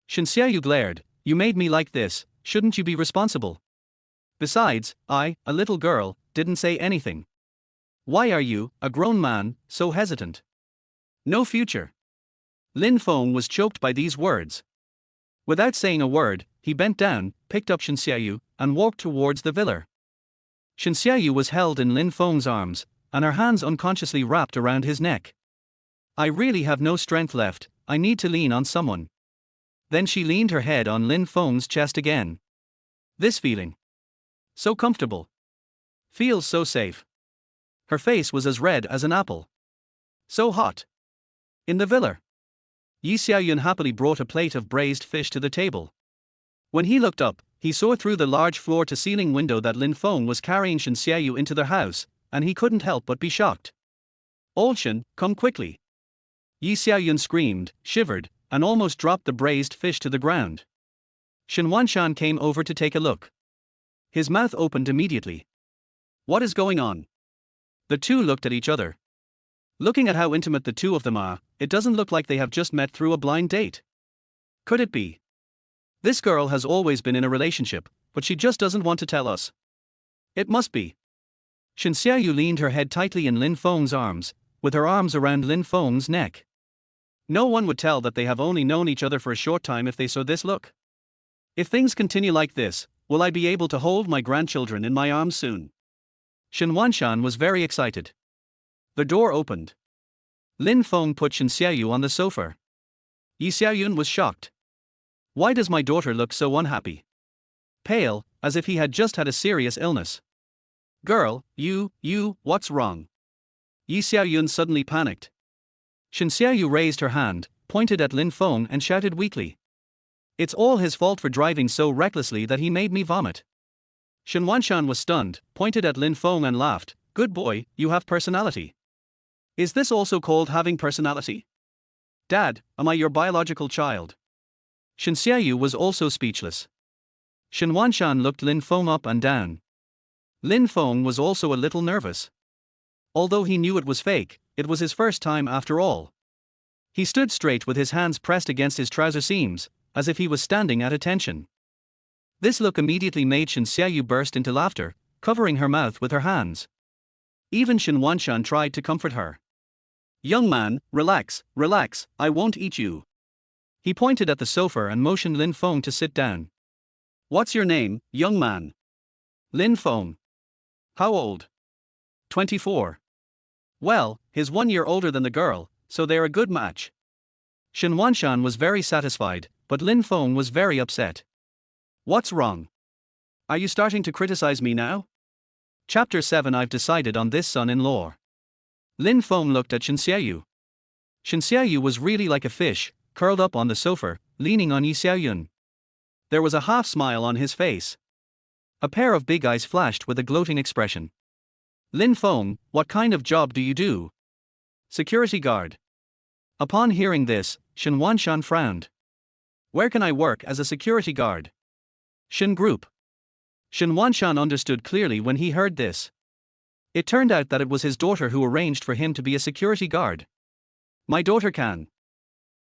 Shen Xiaoyu glared, you made me like this, shouldn't you be responsible? Besides, I, a little girl, didn't say anything. Why are you, a grown man, so hesitant? No future. Lin Feng was choked by these words. Without saying a word, he bent down, picked up Shen Xiaoyu, and walked towards the villa. Shen Xiaoyu was held in Lin Feng's arms, and her hands unconsciously wrapped around his neck. I really have no strength left, I need to lean on someone. Then she leaned her head on Lin Feng's chest again. This feeling. So comfortable. Feels so safe. Her face was as red as an apple. So hot. In the villa. Yi Xiaoyun happily brought a plate of braised fish to the table. When he looked up, he saw through the large floor-to-ceiling window that Lin Feng was carrying Shen Xiaoyu into their house, and he couldn't help but be shocked. Old Shen, come quickly. Yi Xiaoyun screamed, shivered, and almost dropped the braised fish to the ground. Xianzhuan came over to take a look. His mouth opened immediately. What is going on? The two looked at each other. Looking at how intimate the two of them are, it doesn't look like they have just met through a blind date. Could it be? This girl has always been in a relationship, but she just doesn't want to tell us. It must be. Shen Xiaoyu leaned her head tightly in Lin Feng's arms, with her arms around Lin Feng's neck. No one would tell that they have only known each other for a short time if they saw this look. If things continue like this, will I be able to hold my grandchildren in my arms soon? Xianzhuan was very excited. The door opened. Lin Feng put Shen Xiaoyu on the sofa. Yi Xiaoyun was shocked. Why does my daughter look so unhappy? Pale, as if he had just had a serious illness. Girl, you, what's wrong? Yi Xiaoyun suddenly panicked. Shen Xiaoyu raised her hand, pointed at Lin Feng and shouted weakly. It's all his fault for driving so recklessly that he made me vomit. Xianzhuan was stunned, pointed at Lin Feng and laughed, good boy, you have personality. Is this also called having personality? Dad, am I your biological child? Shen Xiaoyu was also speechless. Xianzhuan looked Lin Feng up and down. Lin Feng was also a little nervous. Although he knew it was fake, it was his first time after all. He stood straight with his hands pressed against his trouser seams, as if he was standing at attention. This look immediately made Shen Xiaoyu burst into laughter, covering her mouth with her hands. Even Xianzhuan tried to comfort her. Young man, relax, I won't eat you. He pointed at the sofa and motioned Lin Feng to sit down. What's your name, young man? Lin Feng. How old? 24. Well, he's 1 year older than the girl, so they're a good match. Xianzhuan was very satisfied, but Lin Feng was very upset. What's wrong? Are you starting to criticize me now? Chapter 7. I've decided on this son-in-law. Lin Feng looked at Shen Xiaoyu. Shen Xiaoyu was really like a fish, curled up on the sofa, leaning on Yi Xiaoyun. There was a half smile on his face. A pair of big eyes flashed with a gloating expression. Lin Feng, what kind of job do you do? Security guard. Upon hearing this, Shen Wanshan frowned. Where can I work as a security guard? Shen Group. Shen Wanshan understood clearly when he heard this. It turned out that it was his daughter who arranged for him to be a security guard. My daughter can.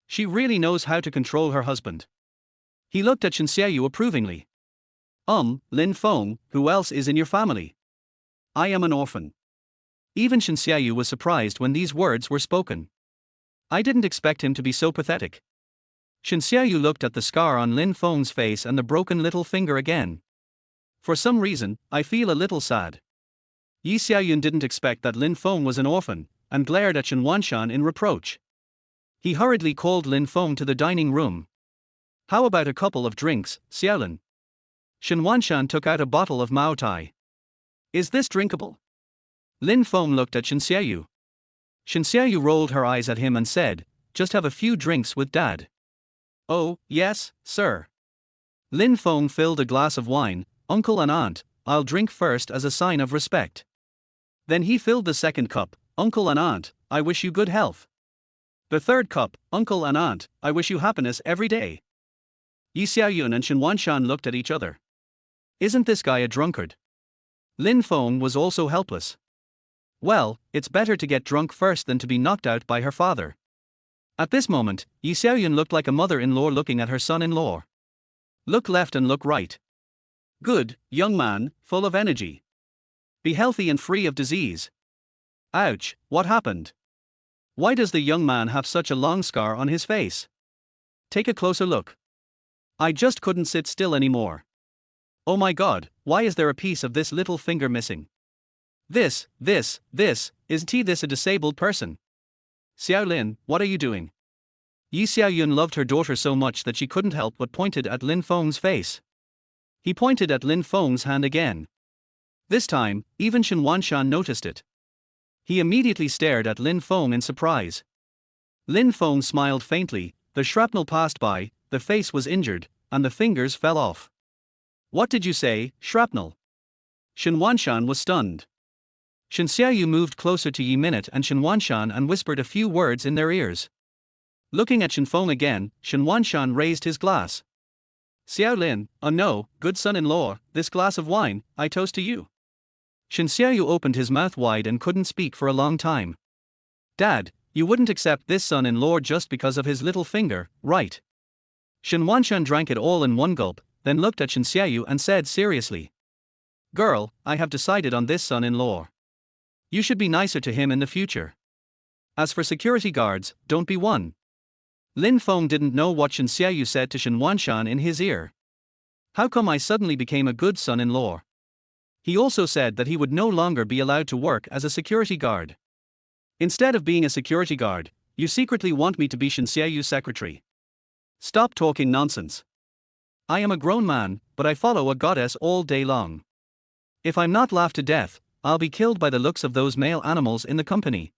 She really knows how to control her husband. He looked at Shen Xiaoyu approvingly. Lin Feng, who else is in your family? I am an orphan. Even Shen Xiaoyu was surprised when these words were spoken. I didn't expect him to be so pathetic. Shen Xiaoyu looked at the scar on Lin Feng's face and the broken little finger again. For some reason, I feel a little sad. Yi Xiaoyun didn't expect that Lin Feng was an orphan, and glared at Shen Wanshan in reproach. He hurriedly called Lin Feng to the dining room. How about a couple of drinks, Xiaolin? Shen Wanshan took out a bottle of Mao Tai. Is this drinkable? Lin Feng looked at Shen Xiaoyu. Shen Xiaoyu rolled her eyes at him and said, just have a few drinks with Dad. Oh, yes, sir. Lin Feng filled a glass of wine. Uncle and Aunt, I'll drink first as a sign of respect. Then he filled the second cup. Uncle and Aunt, I wish you good health. The third cup. Uncle and Aunt, I wish you happiness every day. Yi Xiaoyun and Shen Wanshan looked at each other. Isn't this guy a drunkard? Lin Feng was also helpless. Well, it's better to get drunk first than to be knocked out by her father. At this moment, Yi Xiaoyun looked like a mother-in-law looking at her son-in-law. Look left and look right. Good, young man, full of energy. Be healthy and free of disease. Ouch, what happened? Why does the young man have such a long scar on his face? Take a closer look. I just couldn't sit still anymore. Oh my god, why is there a piece of this little finger missing? Isn't this a disabled person? Xiaolin, what are you doing? Yi Xiaoyun loved her daughter so much that she couldn't help but pointed at Lin Feng's face. He pointed at Lin Feng's hand again. This time, even Shen Wanshan noticed it. He immediately stared at Lin Feng in surprise. Lin Feng smiled faintly, the shrapnel passed by, the face was injured, and the fingers fell off. What did you say, shrapnel? Shen Wanshan was stunned. Shen Xiaoyu moved closer to Yi Minute and Shen Wanshan and whispered a few words in their ears. Looking at Shen Feng again, Shen Wanshan raised his glass. Xiaolin, oh no, good son-in-law, this glass of wine, I toast to you. Shen Xiaoyu opened his mouth wide and couldn't speak for a long time. Dad, you wouldn't accept this son-in-law just because of his little finger, right? Shen Wanshan drank it all in one gulp, then looked at Shen Xiaoyu and said seriously. Girl, I have decided on this son-in-law. You should be nicer to him in the future. As for security guards, don't be one. Lin Feng didn't know what Shen Xiaoyu said to Shen Wanshan in his ear. How come I suddenly became a good son-in-law? He also said that he would no longer be allowed to work as a security guard. Instead of being a security guard, you secretly want me to be Shen Xiaoyu's secretary. Stop talking nonsense. I am a grown man, but I follow a goddess all day long. If I'm not laughed to death, I'll be killed by the looks of those male animals in the company.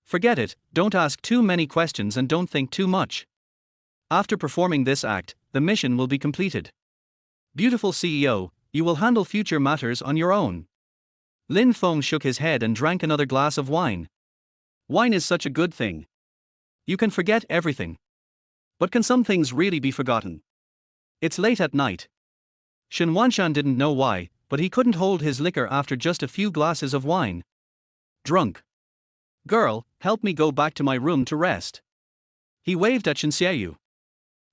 Forget it, don't ask too many questions and don't think too much. After performing this act, the mission will be completed. Beautiful CEO, you will handle future matters on your own. Lin Feng shook his head and drank another glass of wine. Wine is such a good thing. You can forget everything. But can some things really be forgotten? It's late at night. Shen Wanshan didn't know why, but he couldn't hold his liquor after just a few glasses of wine. Drunk. Girl, help me go back to my room to rest. He waved at Shen Xiaoyu.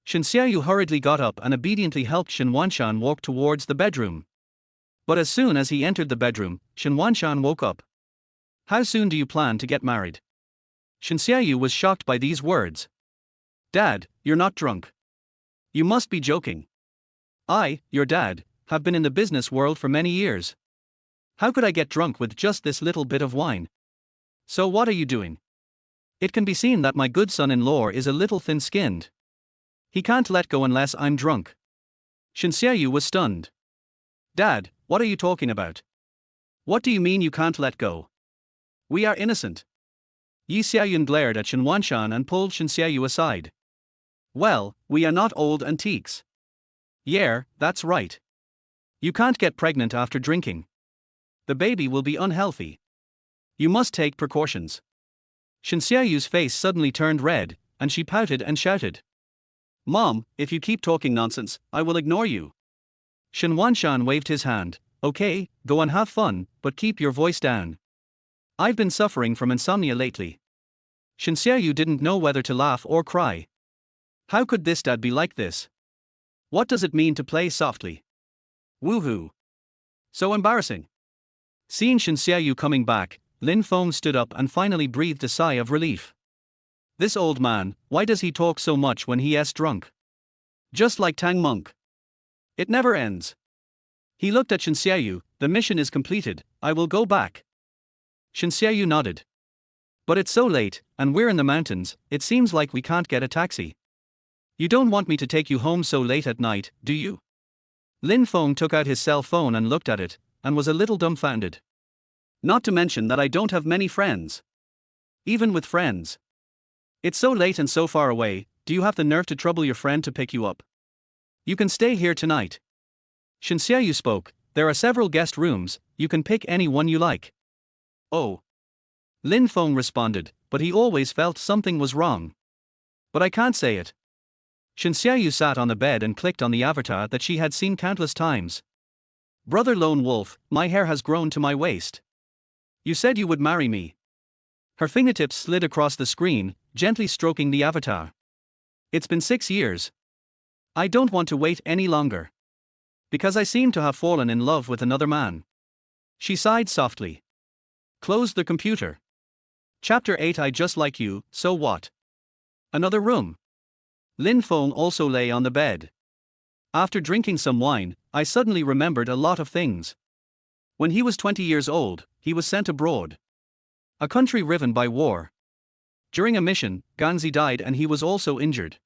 Shen Xiaoyu hurriedly got up and obediently helped Shen Wanshan walk towards the bedroom. But as soon as he entered the bedroom, Shen Wanshan woke up. How soon do you plan to get married? Shen Xiaoyu was shocked by these words. Dad, you're not drunk. You must be joking. I, your dad, have been in the business world for many years. How could I get drunk with just this little bit of wine? So what are you doing? It can be seen that my good son-in-law is a little thin-skinned. He can't let go unless I'm drunk. Shen Xiaoyu was stunned. Dad, what are you talking about? What do you mean you can't let go? We are innocent. Yi Xiaoyun glared at Xianzhuan and pulled Xianxiaoyu aside. Well, we are not old antiques. Yeah, that's right. You can't get pregnant after drinking. The baby will be unhealthy. You must take precautions. Xianxiaoyu's face suddenly turned red, and she pouted and shouted. Mom, if you keep talking nonsense, I will ignore you. Xianzhuan waved his hand. Okay, go and have fun, but keep your voice down. I've been suffering from insomnia lately. Xianxiaoyu didn't know whether to laugh or cry. How could this dad be like this? What does it mean to play softly? Woohoo. So embarrassing. Seeing Xianxiaoyu coming back, Lin Feng stood up and finally breathed a sigh of relief. This old man, why does he talk so much when he's drunk? Just like Tang Monk. It never ends. He looked at Xianxiaoyu. The mission is completed, I will go back. Xianxiaoyu nodded. But it's so late, and we're in the mountains, it seems like we can't get a taxi. You don't want me to take you home so late at night, do you? Lin Feng took out his cell phone and looked at it, and was a little dumbfounded. Not to mention that I don't have many friends. Even with friends. It's so late and so far away, do you have the nerve to trouble your friend to pick you up? You can stay here tonight. Xianxiaoyu spoke, there are several guest rooms, you can pick any one you like. Oh. Lin Feng responded, but he always felt something was wrong. But I can't say it. Xianxiaoyu sat on the bed and clicked on the avatar that she had seen countless times. Brother Lone Wolf, my hair has grown to my waist. You said you would marry me. Her fingertips slid across the screen, gently stroking the avatar. It's been 6 years. I don't want to wait any longer. Because I seem to have fallen in love with another man. She sighed softly. Closed the computer. Chapter 8. I just like you, so what? Another room. Lin Feng also lay on the bed. After drinking some wine, I suddenly remembered a lot of things. When he was 20 years old, he was sent abroad. A country riven by war. During a mission, Ganzi died and he was also injured.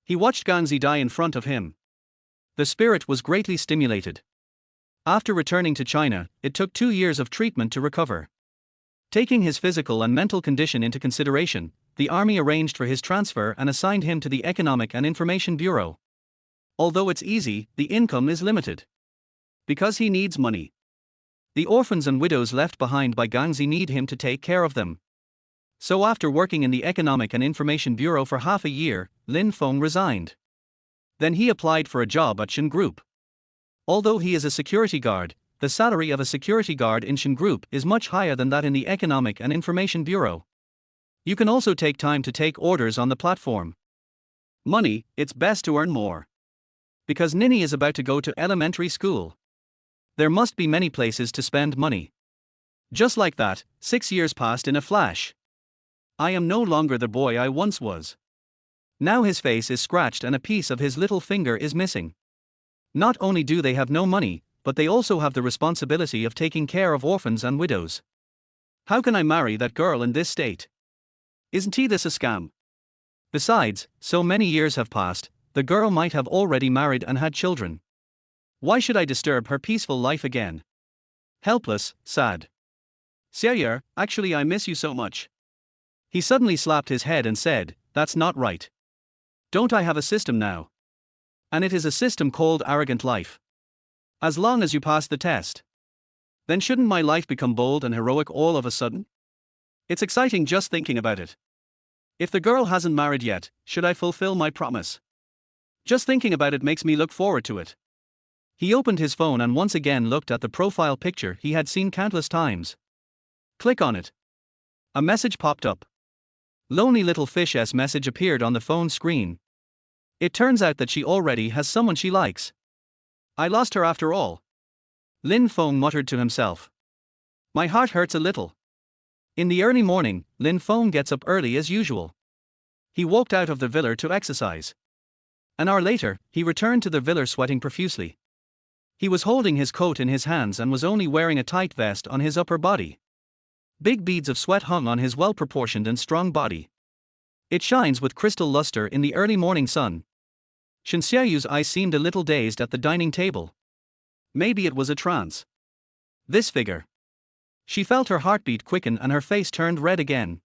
He watched Ganzi die in front of him. The spirit was greatly stimulated. After returning to China, it took 2 years of treatment to recover. Taking his physical and mental condition into consideration, the army arranged for his transfer and assigned him to the Economic and Information Bureau. Although it's easy, the income is limited. Because he needs money. The orphans and widows left behind by Ganzi need him to take care of them. So after working in the Economic and Information Bureau for half a year, Lin Feng resigned. Then he applied for a job at Shan Group. Although he is a security guard, the salary of a security guard in Shan Group is much higher than that in the Economic and Information Bureau. You can also take time to take orders on the platform. Money, it's best to earn more. Because Nini is about to go to elementary school. There must be many places to spend money. Just like that, 6 years passed in a flash. I am no longer the boy I once was. Now his face is scratched and a piece of his little finger is missing. Not only do they have no money, but they also have the responsibility of taking care of orphans and widows. How can I marry that girl in this state? Isn't this a scam? Besides, so many years have passed, the girl might have already married and had children. Why should I disturb her peaceful life again? Helpless, sad. Xiaoyu, actually I miss you so much. He suddenly slapped his head and said, that's not right. Don't I have a system now? And it is a system called arrogant life. As long as you pass the test. Then shouldn't my life become bold and heroic all of a sudden? It's exciting just thinking about it. If the girl hasn't married yet, should I fulfill my promise? Just thinking about it makes me look forward to it. He opened his phone and once again looked at the profile picture he had seen countless times. Click on it. A message popped up. Lonely little fish's message appeared on the phone screen. It turns out that she already has someone she likes. I lost her after all. Lin Feng muttered to himself. My heart hurts a little. In the early morning, Lin Feng gets up early as usual. He walked out of the villa to exercise. An hour later, he returned to the villa sweating profusely. He was holding his coat in his hands and was only wearing a tight vest on his upper body. Big beads of sweat hung on his well-proportioned and strong body. It shines with crystal luster in the early morning sun. Xianxiaoyu's eyes seemed a little dazed at the dining table. Maybe it was a trance. This figure. She felt her heartbeat quicken and her face turned red again.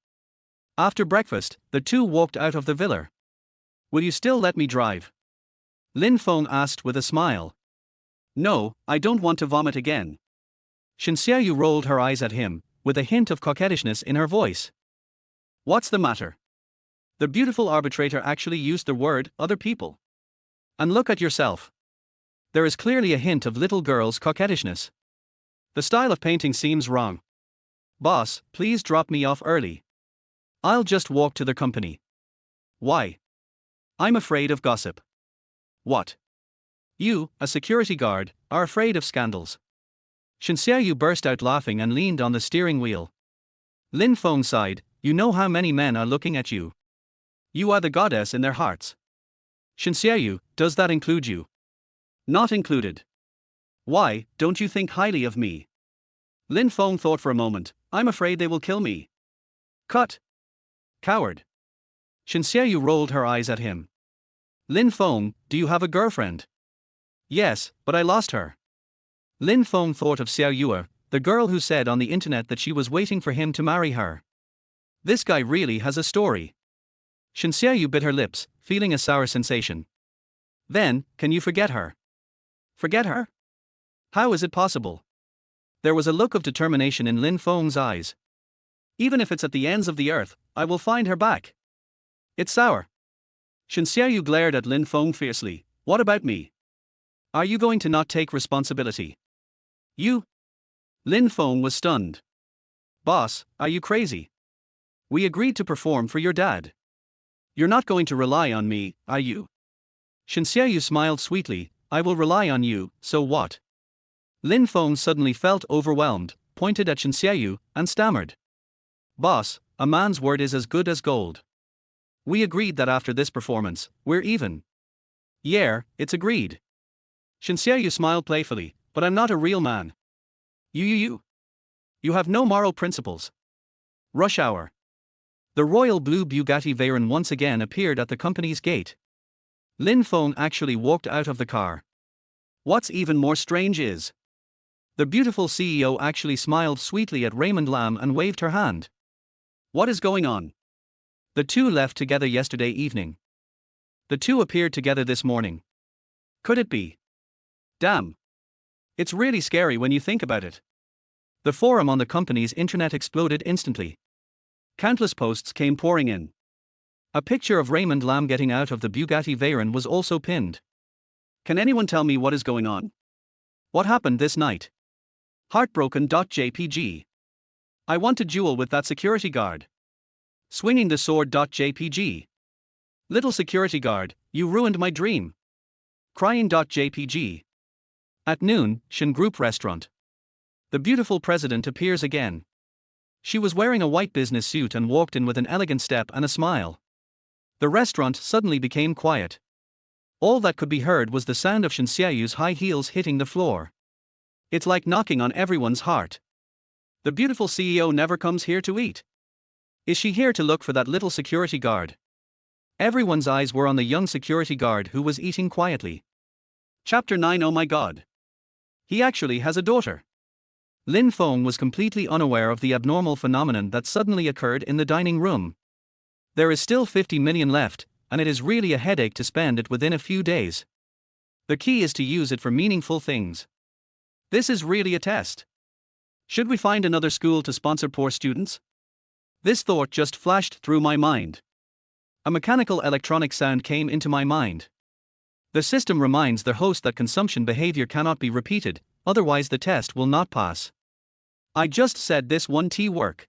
After breakfast, the two walked out of the villa. Will you still let me drive? Lin Feng asked with a smile. No, I don't want to vomit again. Xianzhuan rolled her eyes at him, with a hint of coquettishness in her voice. What's the matter? The beautiful arbitrator actually used the word other people. And look at yourself. There is clearly a hint of little girl's coquettishness. The style of painting seems wrong. Boss, please drop me off early. I'll just walk to the company. Why? I'm afraid of gossip. What? You, a security guard, are afraid of scandals. Xianzhuan burst out laughing and leaned on the steering wheel. Lin Feng sighed, you know how many men are looking at you. You are the goddess in their hearts. Xianzhuan, does that include you? Not included. Why, don't you think highly of me? Lin Feng thought for a moment, I'm afraid they will kill me. Cut. Coward. Xianzhuan rolled her eyes at him. Lin Feng, do you have a girlfriend? Yes, but I lost her. Lin Feng thought of Xiao Yue, the girl who said on the internet that she was waiting for him to marry her. This guy really has a story. Xianzhuan bit her lips, feeling a sour sensation. Then, can you forget her? Forget her? How is it possible? There was a look of determination in Lin Feng's eyes. Even if it's at the ends of the earth, I will find her back. It's sour. Xianzhuan glared at Lin Feng fiercely. What about me? Are you going to not take responsibility? You? Lin Feng was stunned. Boss, are you crazy? We agreed to perform for your dad. You're not going to rely on me, are you? Xianzhuan smiled sweetly. I will rely on you, so what? Lin Feng suddenly felt overwhelmed, pointed at Xianzhuan, and stammered. Boss, a man's word is as good as gold. We agreed that after this performance, we're even. Yeah, it's agreed. Xianzhuan smiled playfully, but I'm not a real man. You have no moral principles. Rush hour. The royal blue Bugatti Veyron once again appeared at the company's gate. Lin Feng actually walked out of the car. What's even more strange is, the beautiful CEO actually smiled sweetly at Raymond Lam and waved her hand. What is going on? The two left together yesterday evening. The two appeared together this morning. Could it be? Damn. It's really scary when you think about it. The forum on the company's internet exploded instantly. Countless posts came pouring in. A picture of Raymond Lam getting out of the Bugatti Veyron was also pinned. Can anyone tell me what is going on? What happened this night? Heartbroken.jpg. I want to duel with that security guard. Swinging the sword.jpg. Little security guard, you ruined my dream. Crying.jpg. At noon, Shan Group restaurant. The beautiful president appears again. She was wearing a white business suit and walked in with an elegant step and a smile. The restaurant suddenly became quiet. All that could be heard was the sound of Xianzhuan's high heels hitting the floor. It's like knocking on everyone's heart. The beautiful CEO never comes here to eat. Is she here to look for that little security guard? Everyone's eyes were on the young security guard who was eating quietly. Chapter 9. Oh my god. He actually has a daughter. Lin Feng was completely unaware of the abnormal phenomenon that suddenly occurred in the dining room. There is still 50 million left, and it is really a headache to spend it within a few days. The key is to use it for meaningful things. This is really a test. Should we find another school to sponsor poor students? This thought just flashed through my mind. A mechanical electronic sound came into my mind. The system reminds the host that consumption behavior cannot be repeated, otherwise the test will not pass. I just said this one work.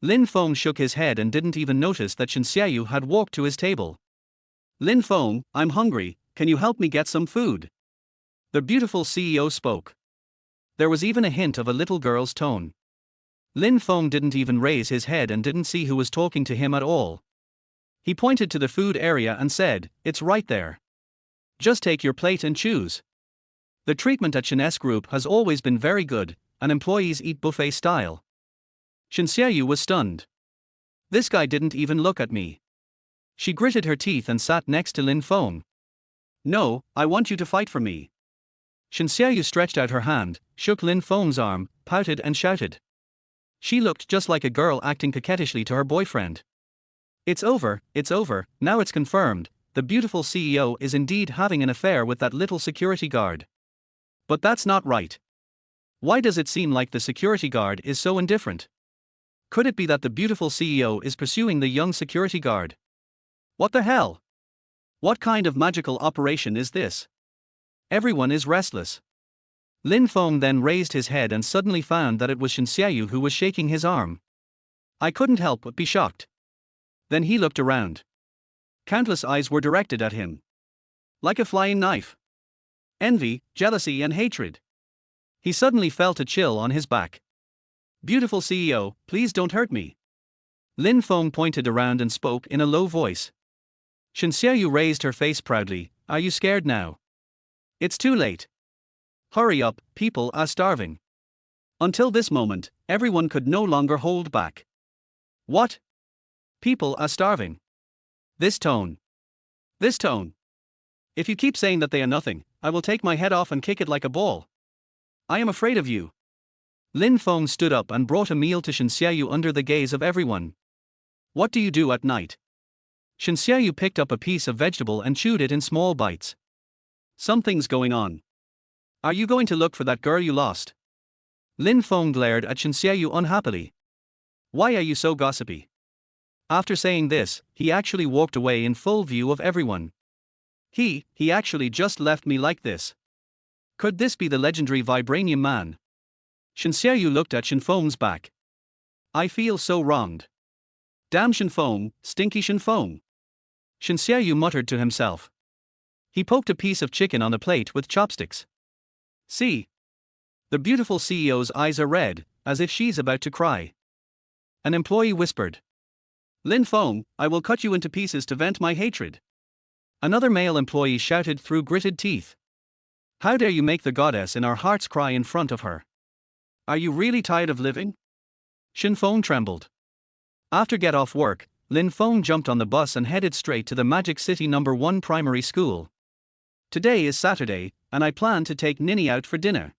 Lin Feng shook his head and didn't even notice that Xianzhuan had walked to his table. Lin Feng, I'm hungry, can you help me get some food? The beautiful CEO spoke. There was even a hint of a little girl's tone. Lin Feng didn't even raise his head and didn't see who was talking to him at all. He pointed to the food area and said, it's right there. Just take your plate and choose. The treatment at Shanghai Group has always been very good, and employees eat buffet style. Xianzhuan was stunned. This guy didn't even look at me. She gritted her teeth and sat next to Lin Feng. No, I want you to fight for me. Xianzhuan stretched out her hand, shook Lin Feng's arm, pouted and shouted. She looked just like a girl acting coquettishly to her boyfriend. It's over, now it's confirmed, the beautiful CEO is indeed having an affair with that little security guard. But that's not right. Why does it seem like the security guard is so indifferent? Could it be that the beautiful CEO is pursuing the young security guard? What the hell? What kind of magical operation is this? Everyone is restless. Lin Feng then raised his head and suddenly found that it was Xianzhuan who was shaking his arm. I couldn't help but be shocked. Then he looked around. Countless eyes were directed at him. Like a flying knife. Envy, jealousy and hatred. He suddenly felt a chill on his back. Beautiful CEO, please don't hurt me. Lin Feng pointed around and spoke in a low voice. Xianzhuan raised her face proudly. Are you scared now? It's too late. Hurry up, people are starving. Until this moment, everyone could no longer hold back. What? People are starving. This tone. This tone. If you keep saying that they are nothing, I will take my head off and kick it like a ball. I am afraid of you. Lin Feng stood up and brought a meal to Xianzhuan under the gaze of everyone. What do you do at night? Xianzhuan picked up a piece of vegetable and chewed it in small bites. Something's going on. Are you going to look for that girl you lost? Lin Feng glared at Xianzhuan unhappily. Why are you so gossipy? After saying this, he actually walked away in full view of everyone. He actually just left me like this. Could this be the legendary Vibranium man? Xianzhuan looked at Shan Feng's back. I feel so wronged. Damn Shan Feng, stinky Shan Feng. Xianzhuan muttered to himself. He poked a piece of chicken on the plate with chopsticks. See? The beautiful CEO's eyes are red, as if she's about to cry. An employee whispered. Lin Feng, I will cut you into pieces to vent my hatred. Another male employee shouted through gritted teeth. How dare you make the goddess in our hearts cry in front of her? Are you really tired of living? Shan Feng trembled. After get off work, Lin Feng jumped on the bus and headed straight to the Magic City No. 1 primary school. Today is Saturday, and I plan to take Nini out for dinner.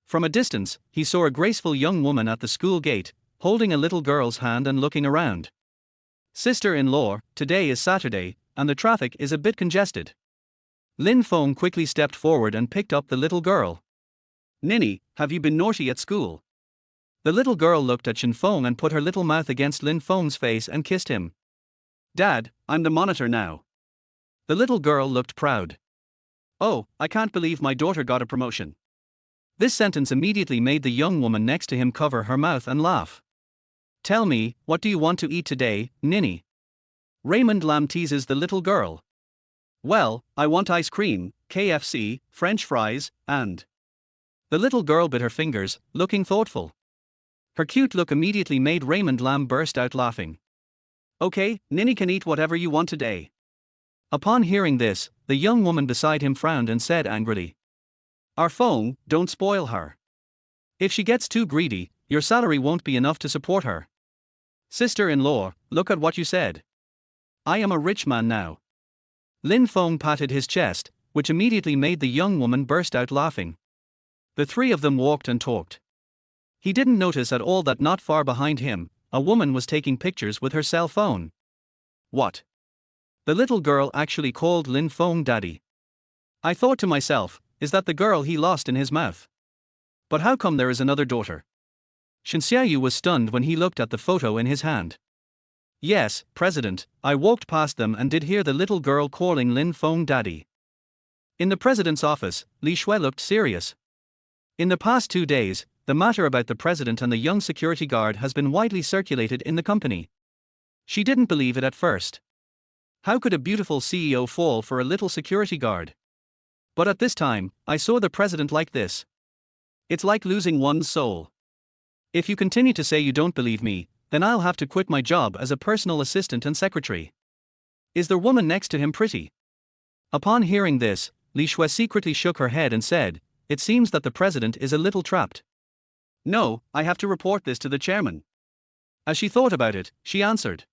From a distance, he saw a graceful young woman at the school gate, holding a little girl's hand and looking around. Sister-in-law, today is Saturday, and the traffic is a bit congested. Lin Feng quickly stepped forward and picked up the little girl. Nini, have you been naughty at school? The little girl looked at Shan Feng and put her little mouth against Lin Feng's face and kissed him. Dad, I'm the monitor now. The little girl looked proud. Oh, I can't believe my daughter got a promotion. This sentence immediately made the young woman next to him cover her mouth and laugh. Tell me, what do you want to eat today, Nini? Raymond Lam teases the little girl. Well, I want ice cream, KFC, French fries, and... The little girl bit her fingers, looking thoughtful. Her cute look immediately made Raymond Lam burst out laughing. Okay, Nini can eat whatever you want today. Upon hearing this, the young woman beside him frowned and said angrily. Our Feng, don't spoil her. If she gets too greedy, your salary won't be enough to support her. Sister-in-law, look at what you said. I am a rich man now. Lin Feng patted his chest, which immediately made the young woman burst out laughing. The three of them walked and talked. He didn't notice at all that not far behind him, a woman was taking pictures with her cell phone. What? The little girl actually called Lin Feng daddy. I thought to myself, is that the girl he lost in his mouth? But how come there is another daughter? Xianzhuan was stunned when he looked at the photo in his hand. Yes, President, I walked past them and did hear the little girl calling Lin Feng daddy. In the president's office, Li Shui looked serious. In the past 2 days, the matter about the president and the young security guard has been widely circulated in the company. She didn't believe it at first. How could a beautiful CEO fall for a little security guard? But at this time, I saw the president like this. It's like losing one's soul. If you continue to say you don't believe me, then I'll have to quit my job as a personal assistant and secretary. Is the woman next to him pretty? Upon hearing this, Li Shui secretly shook her head and said, it seems that the president is a little trapped. No, I have to report this to the chairman. As she thought about it, she answered.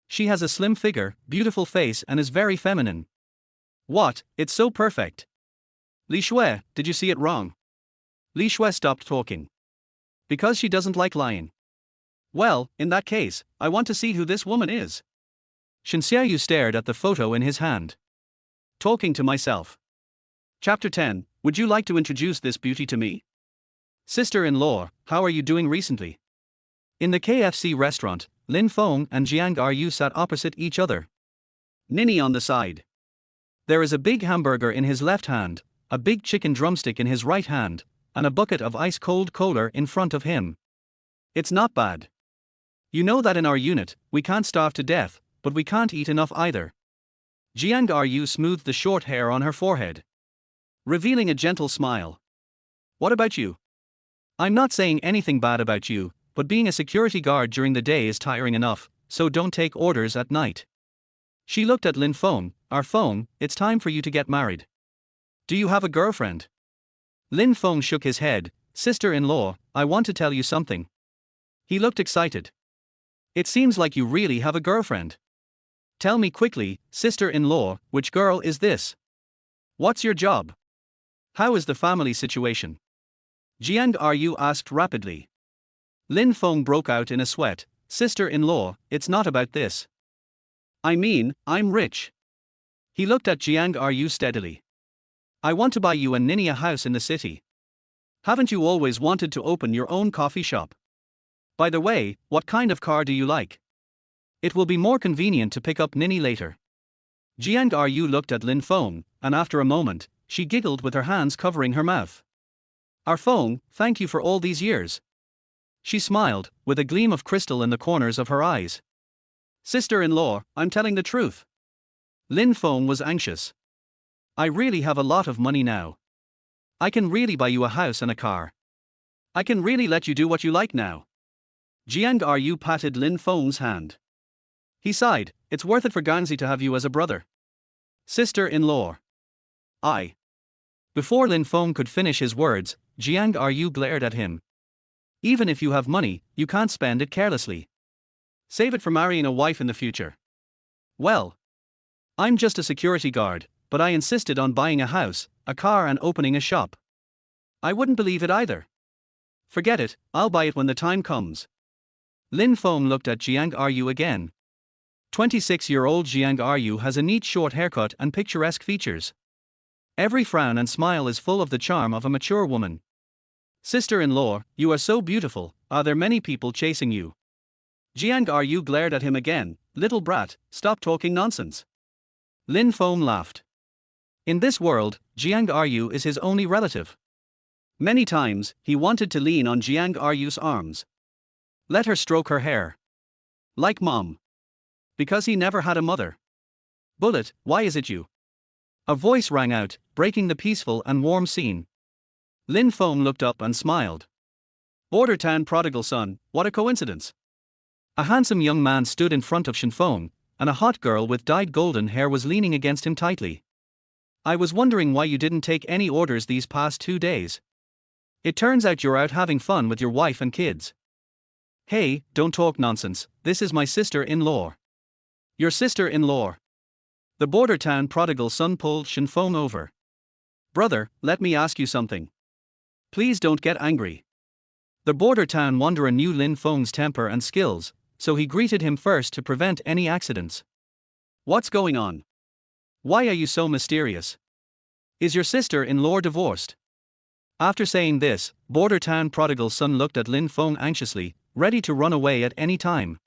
She has a slim figure, beautiful face and is very feminine. What, it's so perfect. Li Shui, did you see it wrong? Li Shui stopped talking. Because she doesn't like lying. Well, in that case, I want to see who this woman is. Xianzhuan stared at the photo in his hand. Talking to myself. Chapter 10. Would you like to introduce this beauty to me? Sister-in-law, how are you doing recently? In the KFC restaurant, Lin Feng and Jiang Ryu sat opposite each other. Nini on the side. There is a big hamburger in his left hand, a big chicken drumstick in his right hand, and a bucket of ice-cold cola in front of him. It's not bad. You know that in our unit, we can't starve to death, but we can't eat enough either. Jiang Ryu smoothed the short hair on her forehead, revealing a gentle smile. What about you? I'm not saying anything bad about you, but being a security guard during the day is tiring enough, so don't take orders at night. She looked at Lin Feng. Our Feng, it's time for you to get married. Do you have a girlfriend? Lin Feng shook his head. Sister-in-law, I want to tell you something. He looked excited. It seems like you really have a girlfriend. Tell me quickly, sister-in-law, which girl is this? What's your job? How is the family situation? Jiang Ryu asked rapidly. Lin Feng broke out in a sweat. Sister-in-law, it's not about this. I mean, I'm rich. He looked at Jiang Ryu steadily. I want to buy you and Nini a house in the city. Haven't you always wanted to open your own coffee shop? By the way, what kind of car do you like? It will be more convenient to pick up Nini later. Jiang Ryu looked at Lin Feng, and after a moment, she giggled with her hands covering her mouth. Our Feng, thank you for all these years. She smiled, with a gleam of crystal in the corners of her eyes. Sister-in-law, I'm telling the truth. Lin Feng was anxious. I really have a lot of money now. I can really buy you a house and a car. I can really let you do what you like now. Jiang Ryu patted Lin Feng's hand. He sighed, it's worth it for Ganzi to have you as a brother. Sister-in-law. Before Lin Feng could finish his words, Jiang Ryu glared at him. Even if you have money, you can't spend it carelessly. Save it for marrying a wife in the future. Well, I'm just a security guard, but I insisted on buying a house, a car and opening a shop. I wouldn't believe it either. Forget it, I'll buy it when the time comes. Lin Feng looked at Jiang Ryu again. 26-year-old Jiang Ryu has a neat short haircut and picturesque features. Every frown and smile is full of the charm of a mature woman. Sister-in-law, you are so beautiful, are there many people chasing you? Jiang Ryu glared at him again. Little brat, stop talking nonsense. Lin Feng laughed. In this world, Jiang Ryu is his only relative. Many times, he wanted to lean on Jiang Ryu's arms. Let her stroke her hair. Like mom. Because he never had a mother. Bullet, why is it you? A voice rang out, breaking the peaceful and warm scene. Lin Feng looked up and smiled. Border town prodigal son, what a coincidence. A handsome young man stood in front of Xianzhuan, and a hot girl with dyed golden hair was leaning against him tightly. I was wondering why you didn't take any orders these past 2 days. It turns out you're out having fun with your wife and kids. Hey, don't talk nonsense, this is my sister-in-law. Your sister-in-law. The border town prodigal son pulled Xianzhuan over. Brother, let me ask you something. Please don't get angry. The border town wanderer knew Lin Feng's temper and skills, so he greeted him first to prevent any accidents. What's going on? Why are you so mysterious? Is your sister-in-law divorced? After saying this, border town prodigal son looked at Lin Feng anxiously, ready to run away at any time.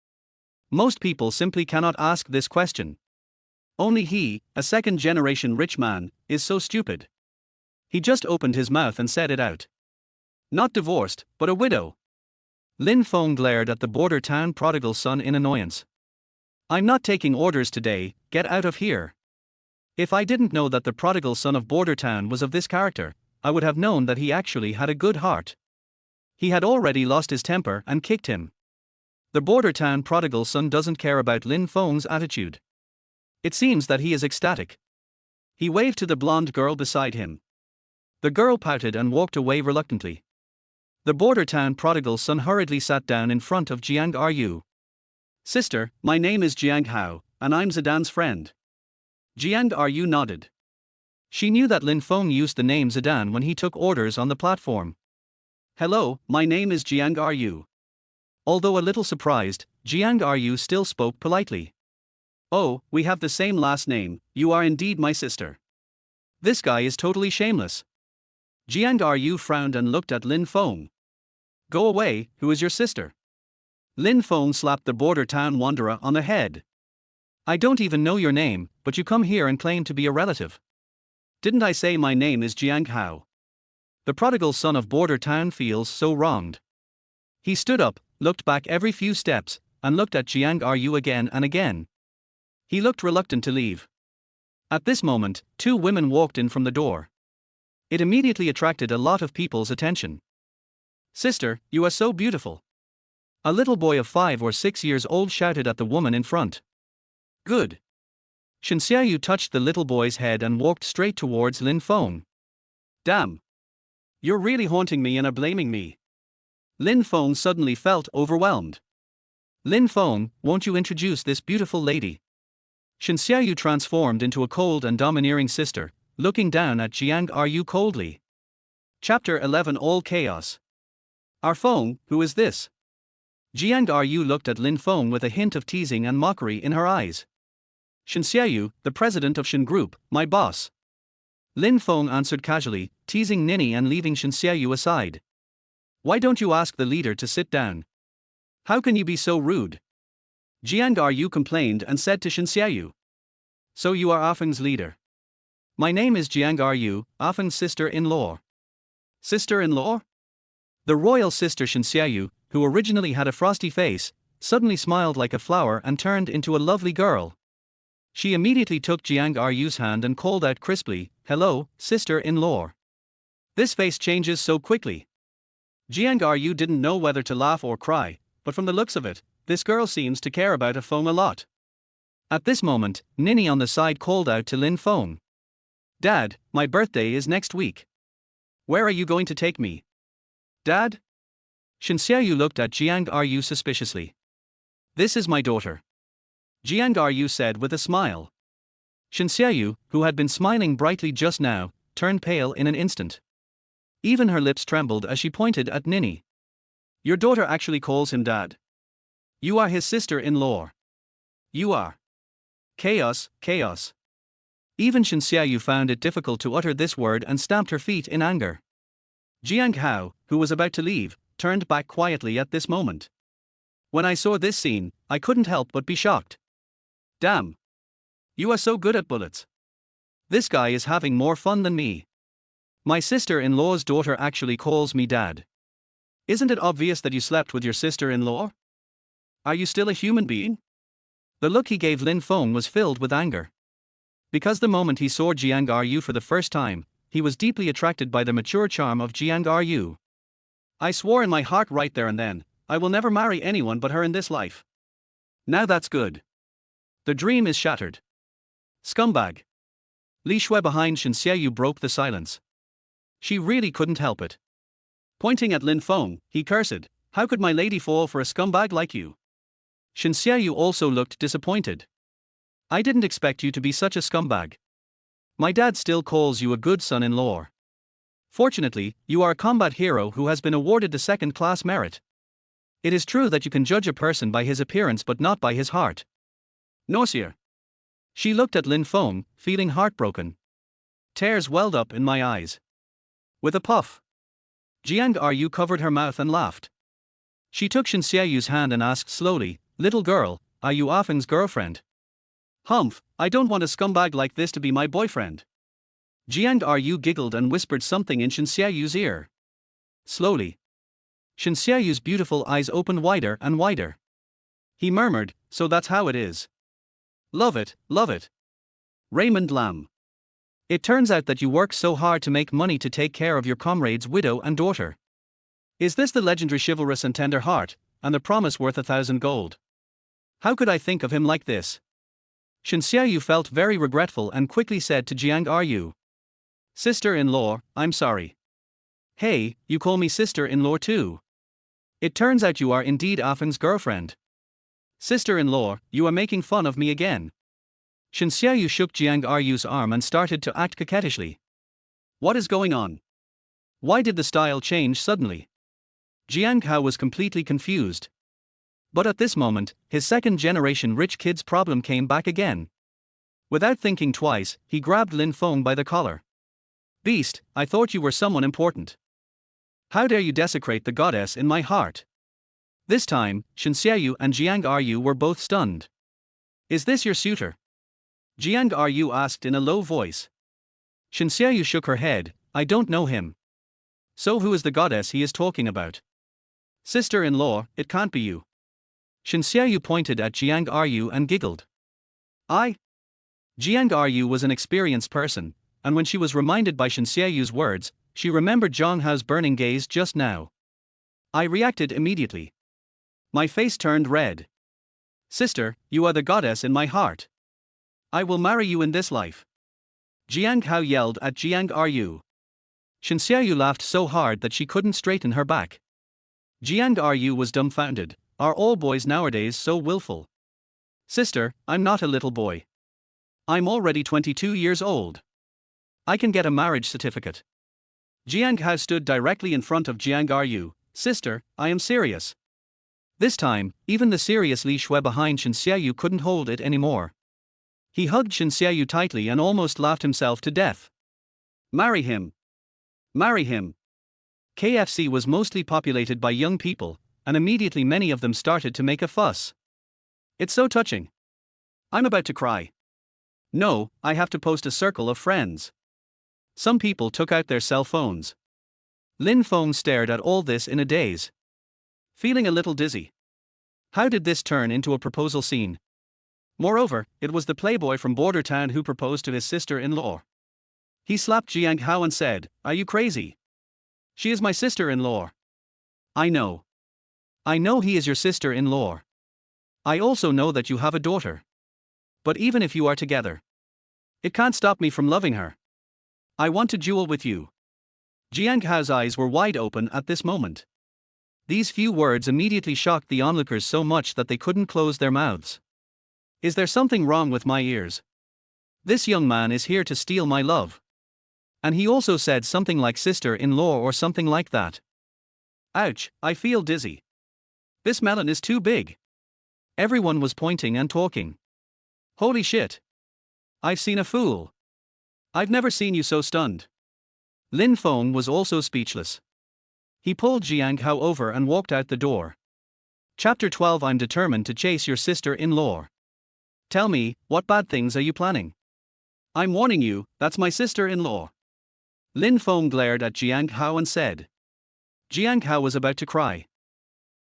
Most people simply cannot ask this question. Only he, a second-generation rich man, is so stupid. He just opened his mouth and said it out. Not divorced, but a widow. Lin Feng glared at the border town prodigal son in annoyance. I'm not taking orders today, get out of here. If I didn't know that the prodigal son of border town was of this character, I would have known that he actually had a good heart. He had already lost his temper and kicked him. The border town prodigal son doesn't care about Lin Feng's attitude. It seems that he is ecstatic. He waved to the blonde girl beside him. The girl pouted and walked away reluctantly. The border town prodigal son hurriedly sat down in front of Jiang Ryu. Sister, my name is Jiang Hao, and I'm Zidane's friend. Jiang Ryu nodded. She knew that Lin Feng used the name Zidane when he took orders on the platform. Hello, my name is Jiang Ryu. Although a little surprised, Jiang Ryu still spoke politely. Oh, we have the same last name, you are indeed my sister. This guy is totally shameless. Jiang Ryu frowned and looked at Lin Feng. Go away, who is your sister? Lin Feng slapped the border town wanderer on the head. I don't even know your name, but you come here and claim to be a relative. Didn't I say my name is Jiang Hao? The prodigal son of border town feels so wronged. He stood up, looked back every few steps, and looked at Jiang Ryu again and again. He looked reluctant to leave. At this moment, two women walked in from the door. It immediately attracted a lot of people's attention. Sister, you are so beautiful. A little boy of 5 or 6 years old shouted at the woman in front. Good. Xianzhuan touched the little boy's head and walked straight towards Lin Feng. Damn. You're really haunting me and are blaming me. Lin Feng suddenly felt overwhelmed. Lin Feng, won't you introduce this beautiful lady? Xianzhuan transformed into a cold and domineering sister, looking down at Jiang Ryu coldly. Chapter 11 All Chaos. Our Feng, who is this? Jiang Ryu looked at Lin Feng with a hint of teasing and mockery in her eyes. Xianzhuan, the president of Shan Group, my boss. Lin Feng answered casually, teasing Nini and leaving Xianzhuan aside. Why don't you ask the leader to sit down? How can you be so rude? Jiang Ryu complained and said to Xianzhuan. So you are Afeng's leader. My name is Jiang Ryu, Afeng's sister-in-law. Sister-in-law? The royal sister Xianzhuan, who originally had a frosty face, suddenly smiled like a flower and turned into a lovely girl. She immediately took Jiang Ryu's hand and called out crisply, Hello, sister-in-law. This face changes so quickly. Jiang Ryu didn't know whether to laugh or cry, but from the looks of it, this girl seems to care about a Feng a lot. At this moment, Nini on the side called out to Lin Feng. Dad, my birthday is next week. Where are you going to take me? Dad? Xianzhuan looked at Jiang Ryu suspiciously. This is my daughter. Jiang Ryu said with a smile. Xianzhuan, who had been smiling brightly just now, turned pale in an instant. Even her lips trembled as she pointed at Nini. Your daughter actually calls him dad. You are his sister-in-law. You are. Chaos, chaos. Even Xianzhuan found it difficult to utter this word and stamped her feet in anger. Jiang Hao, who was about to leave, turned back quietly at this moment. When I saw this scene, I couldn't help but be shocked. Damn. You are so good at bullets. This guy is having more fun than me. My sister-in-law's daughter actually calls me dad. Isn't it obvious that you slept with your sister-in-law? Are you still a human being? The look he gave Lin Feng was filled with anger. Because the moment he saw Jiang Ryu for the first time, he was deeply attracted by the mature charm of Jiang Ryu. I swore in my heart right there and then, I will never marry anyone but her in this life. Now that's good. The dream is shattered. Scumbag. Li Shui behind Xianzhuan broke the silence. She really couldn't help it. Pointing at Lin Feng, he cursed, How could my lady fall for a scumbag like you? Xianzhuan also looked disappointed. I didn't expect you to be such a scumbag. My dad still calls you a good son-in-law. Fortunately, you are a combat hero who has been awarded the second-class merit. It is true that you can judge a person by his appearance but not by his heart. Nausea. She looked at Lin Feng, feeling heartbroken. Tears welled up in my eyes. With a puff. Jiang Ryu covered her mouth and laughed. She took Xianzhuan's hand and asked slowly, Little girl, are you Afeng's girlfriend? Humph, I don't want a scumbag like this to be my boyfriend. Jiang Ryu giggled and whispered something in Xianzhuan's ear. Slowly. Xianzhuan's beautiful eyes opened wider and wider. He murmured, So that's how it is. Love it, love it. Raymond Lam. It turns out that you work so hard to make money to take care of your comrade's widow and daughter. Is this the legendary chivalrous and tender heart, and the promise worth 1,000 gold? How could I think of him like this? Xianzhuan felt very regretful and quickly said to Jiang Ryu. Sister-in-law, I'm sorry. Hey, you call me sister-in-law too. It turns out you are indeed Afen's girlfriend. Sister-in-law, you are making fun of me again. Xianzhuan shook Jiang Ryu's arm and started to act coquettishly. What is going on? Why did the style change suddenly? Jiang Hao was completely confused. But at this moment, his second-generation rich kid's problem came back again. Without thinking twice, he grabbed Lin Feng by the collar. "Beast, I thought you were someone important. How dare you desecrate the goddess in my heart?" This time, Shanxiayu and Jiang Ryu were both stunned. "Is this your suitor?" Jiang Ryu asked in a low voice. Shanxiayu shook her head. "I don't know him." "So who is the goddess he is talking about?" "Sister-in-law, it can't be you." Shanxiayu pointed at Jiang Ryu and giggled. "I?" Jiang Ryu was an experienced person, and when she was reminded by Shanxiayu's words, she remembered Zhang Hao's burning gaze just now. I reacted immediately. My face turned red. "Sister, you are the goddess in my heart. I will marry you in this life." Jiang Hao yelled at Jiang Ryu. Shanxiayu laughed so hard that she couldn't straighten her back. Jiang Ryu was dumbfounded. Are all boys nowadays so willful? "Sister, I'm not a little boy. I'm already 22 years old. I can get a marriage certificate." Jiang Hao stood directly in front of Jiang Ryu. "Sister, I am serious." This time, even the serious Li Shui behind Shanxiayu couldn't hold it anymore. He hugged Shanxiayu tightly and almost laughed himself to death. "Marry him! Marry him!" KFC was mostly populated by young people, and immediately many of them started to make a fuss. "It's so touching. I'm about to cry. No, I have to post a circle of friends." Some people took out their cell phones. Lin Feng stared at all this in a daze. Feeling a little dizzy. How did this turn into a proposal scene? Moreover, it was the playboy from border town who proposed to his sister-in-law. He slapped Jiang Hao and said, "Are you crazy? She is my sister-in-law." "I know. I know he is your sister-in-law. I also know that you have a daughter. But even if you are together, it can't stop me from loving her. I want to duel with you." Jiang Hao's eyes were wide open at this moment. These few words immediately shocked the onlookers so much that they couldn't close their mouths. Is there something wrong with my ears? This young man is here to steal my love. And he also said something like sister-in-law or something like that. Ouch, I feel dizzy. This melon is too big. Everyone was pointing and talking. Holy shit. I've seen a fool. I've never seen you so stunned. Lin Feng was also speechless. He pulled Jiang Hao over and walked out the door. Chapter 12. I'm determined to chase your sister-in-law. Tell me, what bad things are you planning? I'm warning you, that's my sister-in-law. Lin Feng glared at Jiang Hao and said. Jiang Hao was about to cry.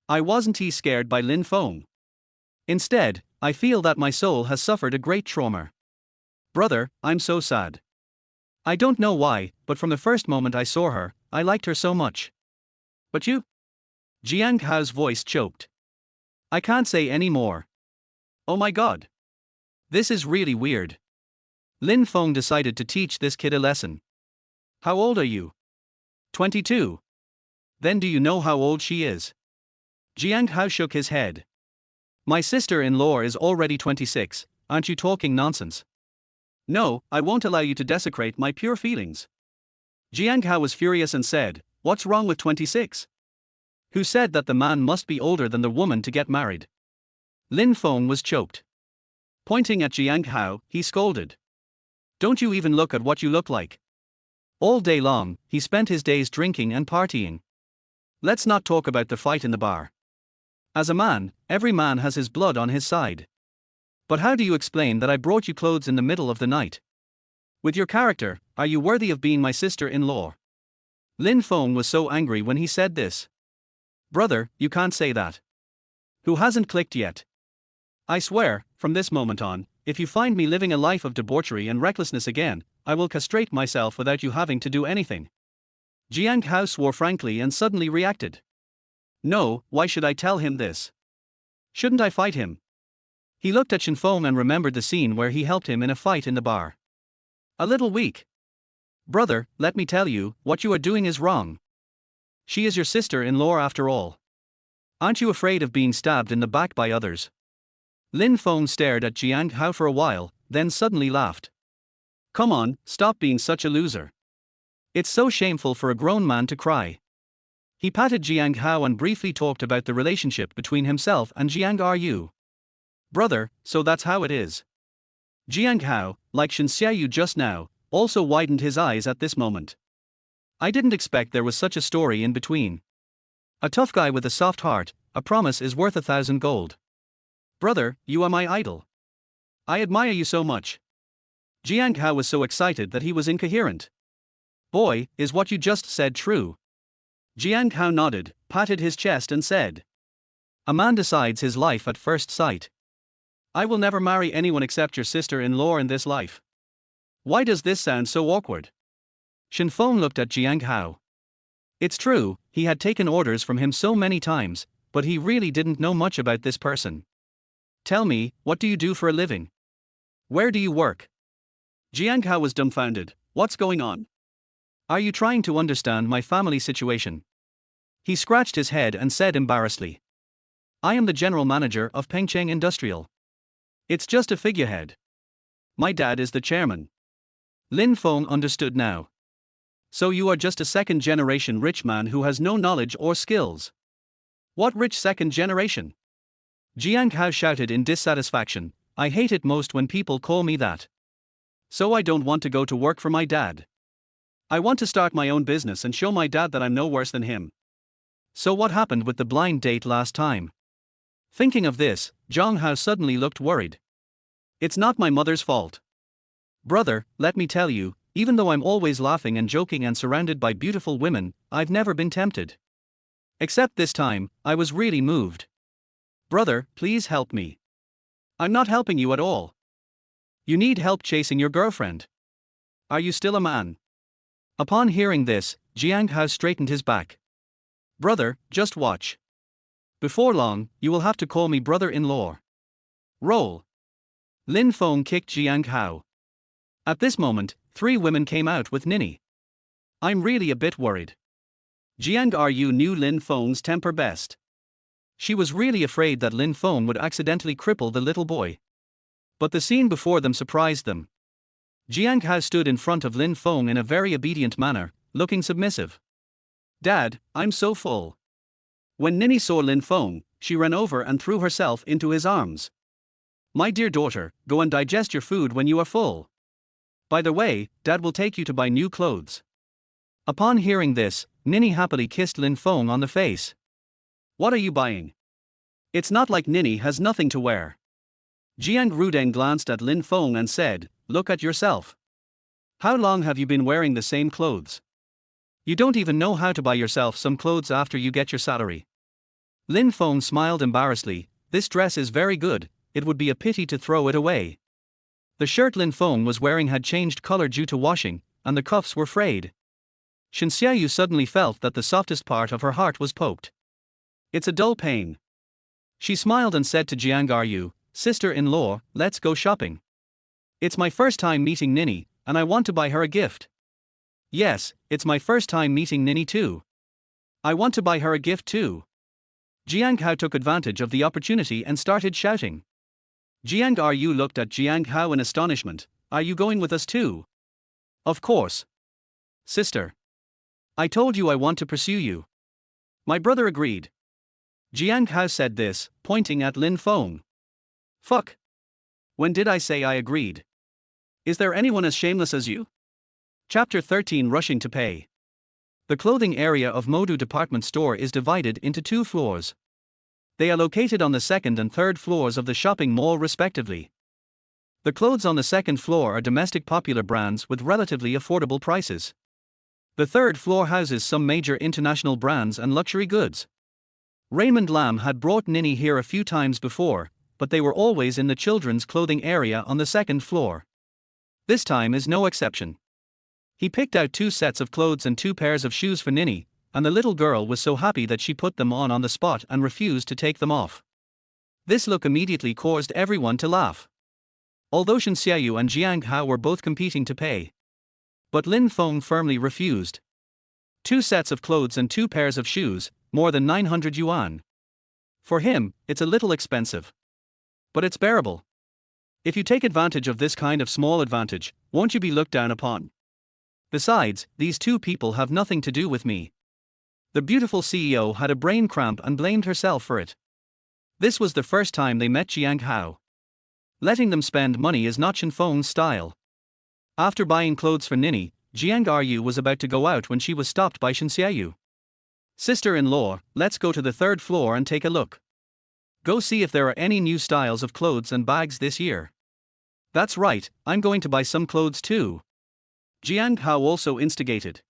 I wasn't scared by Lin Feng. Instead, I feel that my soul has suffered a great trauma. Brother, I'm so sad. I don't know why, but from the first moment I saw her, I liked her so much. But you? Jiang Hao's voice choked. I can't say any more. Oh my god. This is really weird. Lin Feng decided to teach this kid a lesson. How old are you? 22. Then do you know how old she is? Jiang Hao shook his head. My sister-in-law is already 26, aren't you talking nonsense? No, I won't allow you to desecrate my pure feelings. Jiang Hao was furious and said, what's wrong with 26? Who said that the man must be older than the woman to get married? Lin Feng was choked. Pointing at Jiang Hao, he scolded. Don't you even look at what you look like. All day long, he spent his days drinking and partying. Let's not talk about the fight in the bar. As a man, every man has his blood on his side. But how do you explain that I brought you clothes in the middle of the night? With your character, are you worthy of being my sister-in-law? Lin Feng was so angry when he said this. Brother, you can't say that. Who hasn't clicked yet? I swear, from this moment on, if you find me living a life of debauchery and recklessness again, I will castrate myself without you having to do anything. Jiang Hao swore frankly and suddenly reacted. No, why should I tell him this? Shouldn't I fight him? He looked at Shen Feng and remembered the scene where he helped him in a fight in the bar. A little weak. Brother, let me tell you, what you are doing is wrong. She is your sister-in-law after all. Aren't you afraid of being stabbed in the back by others? Lin Feng stared at Jiang Hao for a while, then suddenly laughed. Come on, stop being such a loser. It's so shameful for a grown man to cry. He patted Jiang Hao and briefly talked about the relationship between himself and Jiang Ryu. Brother, so that's how it is. Jiang Hao, like Shen Xiaoyu just now, also widened his eyes at this moment. I didn't expect there was such a story in between. A tough guy with a soft heart, a promise is worth 1,000 gold. Brother, you are my idol. I admire you so much. Jiang Hao was so excited that he was incoherent. Boy, is what you just said true? Jiang Hao nodded, patted his chest and said. A man decides his life at first sight. I will never marry anyone except your sister-in-law in this life. Why does this sound so awkward? Shen Feng looked at Jiang Hao. It's true, he had taken orders from him so many times, but he really didn't know much about this person. Tell me, what do you do for a living? Where do you work? Jiang Hao was dumbfounded. What's going on? Are you trying to understand my family situation? He scratched his head and said embarrassedly. I am the general manager of Pengcheng Industrial. It's just a figurehead. My dad is the chairman. Lin Feng understood now. So you are just a second-generation rich man who has no knowledge or skills. What rich second generation? Jiang Hao shouted in dissatisfaction. I hate it most when people call me that. So I don't want to go to work for my dad. I want to start my own business and show my dad that I'm no worse than him. So what happened with the blind date last time? Thinking of this, Jiang Hao suddenly looked worried. It's not my mother's fault. Brother, let me tell you, even though I'm always laughing and joking and surrounded by beautiful women, I've never been tempted. Except this time, I was really moved. Brother, please help me. I'm not helping you at all. You need help chasing your girlfriend. Are you still a man? Upon hearing this, Jiang Hao straightened his back. Brother, just watch. Before long, you will have to call me brother-in-law. Roll. Lin Feng kicked Jiang Hao. At this moment, 3 women came out with Nini. I'm really a bit worried. Jiang Ryu knew Lin Feng's temper best. She was really afraid that Lin Feng would accidentally cripple the little boy. But the scene before them surprised them. Jiang Hao stood in front of Lin Feng in a very obedient manner, looking submissive. Dad, I'm so full. When Nini saw Lin Feng, she ran over and threw herself into his arms. My dear daughter, go and digest your food when you are full. By the way, Dad will take you to buy new clothes. Upon hearing this, Nini happily kissed Lin Feng on the face. What are you buying? It's not like Nini has nothing to wear. Jiang Rudeng glanced at Lin Feng and said, look at yourself. How long have you been wearing the same clothes? You don't even know how to buy yourself some clothes after you get your salary. Lin Feng smiled embarrassedly. This dress is very good, it would be a pity to throw it away. The shirt Lin Feng was wearing had changed color due to washing, and the cuffs were frayed. Shen Xiaoyu suddenly felt that the softest part of her heart was poked. It's a dull pain. She smiled and said to Jiang Ryu, sister-in-law, let's go shopping. It's my first time meeting Nini, and I want to buy her a gift. Yes, it's my first time meeting Nini too. I want to buy her a gift too. Jiang Hao took advantage of the opportunity and started shouting. Jiang Ryu looked at Jiang Hao in astonishment. Are you going with us too? Of course. Sister. I told you I want to pursue you. My brother agreed. Jiang Hao said this, pointing at Lin Feng. Fuck. When did I say I agreed? Is there anyone as shameless as you? Chapter 13 Rushing to Pay. The clothing area of Modu department store is divided into 2 floors. They are located on the 2nd and 3rd floors of the shopping mall respectively. The clothes on the 2nd floor are domestic popular brands with relatively affordable prices. The 3rd floor houses some major international brands and luxury goods. Raymond Lam had brought Nini here a few times before, but they were always in the children's clothing area on the 2nd floor. This time is no exception. He picked out 2 sets of clothes and 2 pairs of shoes for Nini, and the little girl was so happy that she put them on the spot and refused to take them off. This look immediately caused everyone to laugh. Although Shen Xiaoyu and Jiang Hao were both competing to pay. But Lin Feng firmly refused. 2 sets of clothes and 2 pairs of shoes, more than 900 yuan. For him, it's a little expensive. But it's bearable. If you take advantage of this kind of small advantage, won't you be looked down upon? Besides, these 2 people have nothing to do with me. The beautiful CEO had a brain cramp and blamed herself for it. This was the first time they met Jiang Hao. Letting them spend money is not Shen Feng's style. After buying clothes for Nini, Jiang Ryu was about to go out when she was stopped by Shen Xiaoyu. Sister-in-law, let's go to the third floor and take a look. Go see if there are any new styles of clothes and bags this year. That's right, I'm going to buy some clothes too. Jiang Hao also instigated.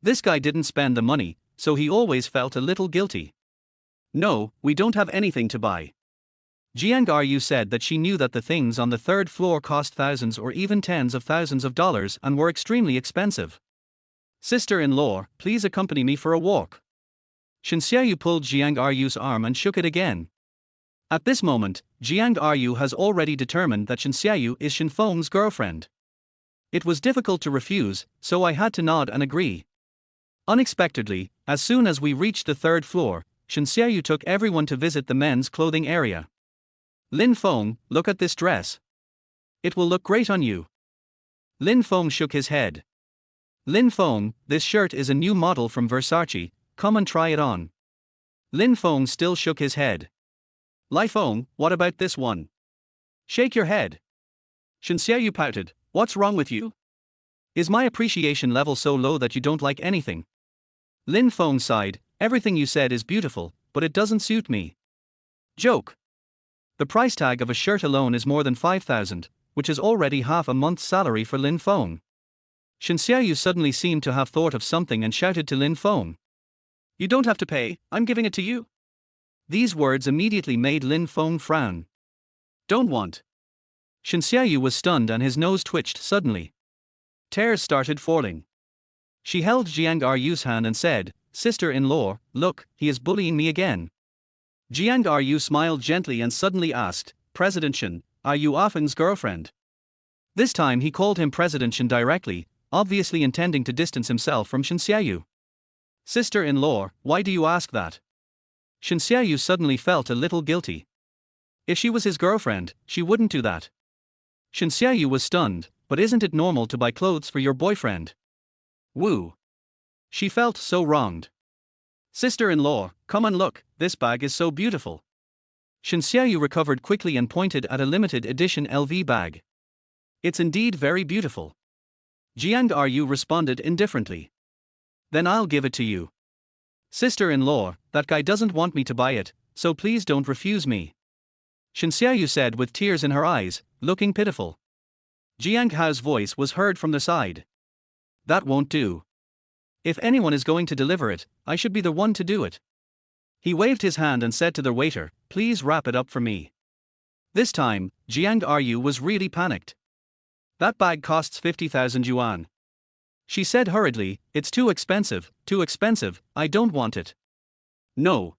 This guy didn't spend the money, so he always felt a little guilty. No, we don't have anything to buy. Jiang Ryu said that she knew that the things on the third floor cost thousands or even tens of thousands of dollars and were extremely expensive. Sister-in-law, please accompany me for a walk. Shen Xiaoyu pulled Jiang Ryu's arm and shook it again. At this moment, Jiang Ryu has already determined that Shen Xiaoyu is Shen Feng's girlfriend. It was difficult to refuse, so I had to nod and agree. Unexpectedly, as soon as we reached the third floor, Shen Xiaoyu took everyone to visit the men's clothing area. Lin Feng, look at this dress. It will look great on you. Lin Feng shook his head. Lin Feng, this shirt is a new model from Versace, come and try it on. Lin Feng still shook his head. Li Feng, what about this one? Shake your head. Shen Xiaoyu pouted, what's wrong with you? Is my appreciation level so low that you don't like anything? Lin Feng sighed, everything you said is beautiful, but it doesn't suit me. Joke. The price tag of a shirt alone is more than 5,000, which is already half a month's salary for Lin Feng. Shen Xiaoyu suddenly seemed to have thought of something and shouted to Lin Feng. You don't have to pay, I'm giving it to you. These words immediately made Lin Feng frown. Don't want. Shen Xiaoyu was stunned and his nose twitched suddenly. Tears started falling. She held Jiang Ryu's hand and said, Sister-in-law, look, he is bullying me again. Jiang Ryu smiled gently and suddenly asked, President Shen, are you Afen's girlfriend? This time he called him President Shen directly, obviously intending to distance himself from Shen Xiaoyu. Sister-in-law, why do you ask that? Shen Xiaoyu suddenly felt a little guilty. If she was his girlfriend, she wouldn't do that. Shen Xiaoyu was stunned, but isn't it normal to buy clothes for your boyfriend? Woo. She felt so wronged. Sister-in-law, come and look, this bag is so beautiful. Shen Xiaoyu recovered quickly and pointed at a limited edition LV bag. It's indeed very beautiful. Jiang Ryu responded indifferently. Then I'll give it to you. Sister-in-law, that guy doesn't want me to buy it, so please don't refuse me. Shen Xiaoyu said with tears in her eyes, looking pitiful. Jiang Hao's voice was heard from the side. That won't do. If anyone is going to deliver it, I should be the one to do it. He waved his hand and said to the waiter, please wrap it up for me. This time, Jiang Ryu was really panicked. That bag costs 50,000 yuan. She said hurriedly, it's too expensive, I don't want it. No.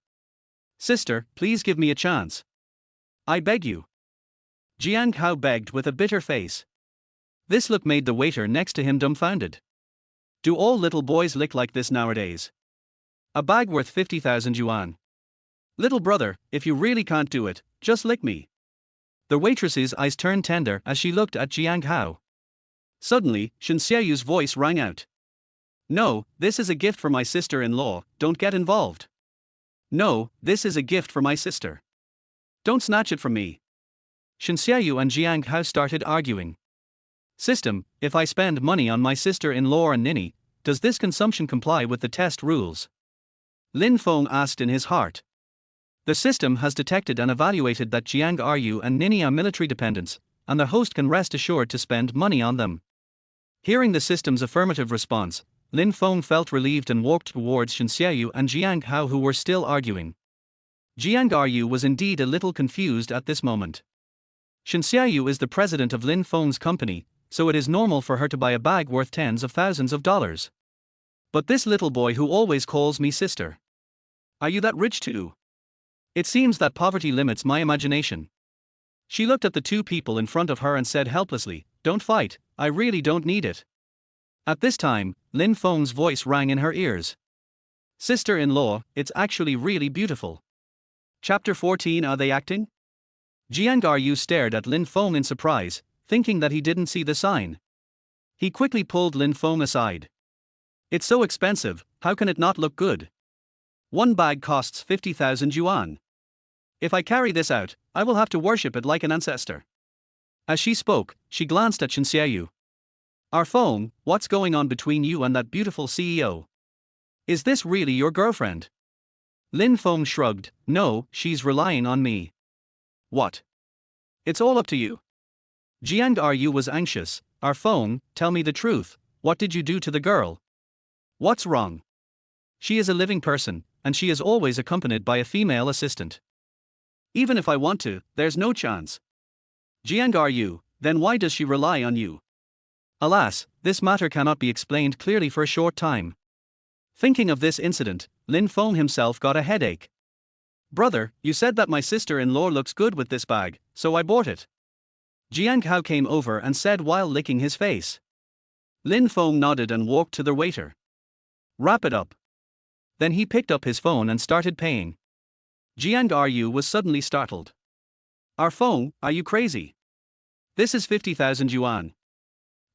Sister, please give me a chance. I beg you. Jiang Hao begged with a bitter face. This look made the waiter next to him dumbfounded. Do all little boys lick like this nowadays? A bag worth 50,000 yuan. Little brother, if you really can't do it, just lick me. The waitress's eyes turned tender as she looked at Jiang Hao. Suddenly, Shen Xiaoyu's voice rang out. No, this is a gift for my sister-in-law, don't get involved. No, this is a gift for my sister. Don't snatch it from me. Shen Xiaoyu and Jiang Hao started arguing. System, if I spend money on my sister-in-law and Nini, does this consumption comply with the test rules? Lin Feng asked in his heart. The system has detected and evaluated that Jiang Ryu and Nini are military dependents, and the host can rest assured to spend money on them. Hearing the system's affirmative response, Lin Feng felt relieved and walked towards Shen Xiaoyu and Jiang Hao, who were still arguing. Jiang Ryu was indeed a little confused at this moment. Shen Xiaoyu is the president of Lin Feng's company, so it is normal for her to buy a bag worth tens of thousands of dollars. But this little boy who always calls me sister. Are you that rich too? It seems that poverty limits my imagination. She looked at the two people in front of her and said helplessly, don't fight, I really don't need it. At this time, Lin Feng's voice rang in her ears. Sister-in-law, it's actually really beautiful. Chapter 14. Are they acting? Jiang Ryu stared at Lin Feng in surprise, thinking that he didn't see the sign. He quickly pulled Lin Feng aside. It's so expensive, how can it not look good? One bag costs 50,000 yuan. If I carry this out, I will have to worship it like an ancestor. As she spoke, she glanced at Xianzhuan. Our phone, what's going on between you and that beautiful CEO? Is this really your girlfriend? Lin Feng shrugged, no, she's relying on me. What? It's all up to you. Jiang Ryu was anxious. Our phone, tell me the truth, what did you do to the girl? What's wrong? She is a living person, and she is always accompanied by a female assistant. Even if I want to, there's no chance. Jiang Ryu, then why does she rely on you? Alas, this matter cannot be explained clearly for a short time. Thinking of this incident, Lin Feng himself got a headache. Brother, you said that my sister-in-law looks good with this bag, so I bought it. Jiang Hao came over and said while licking his face. Lin Feng nodded and walked to the waiter. Wrap it up. Then he picked up his phone and started paying. Jiang Ryu was suddenly startled. Our phone, are you crazy? This is 50,000 yuan.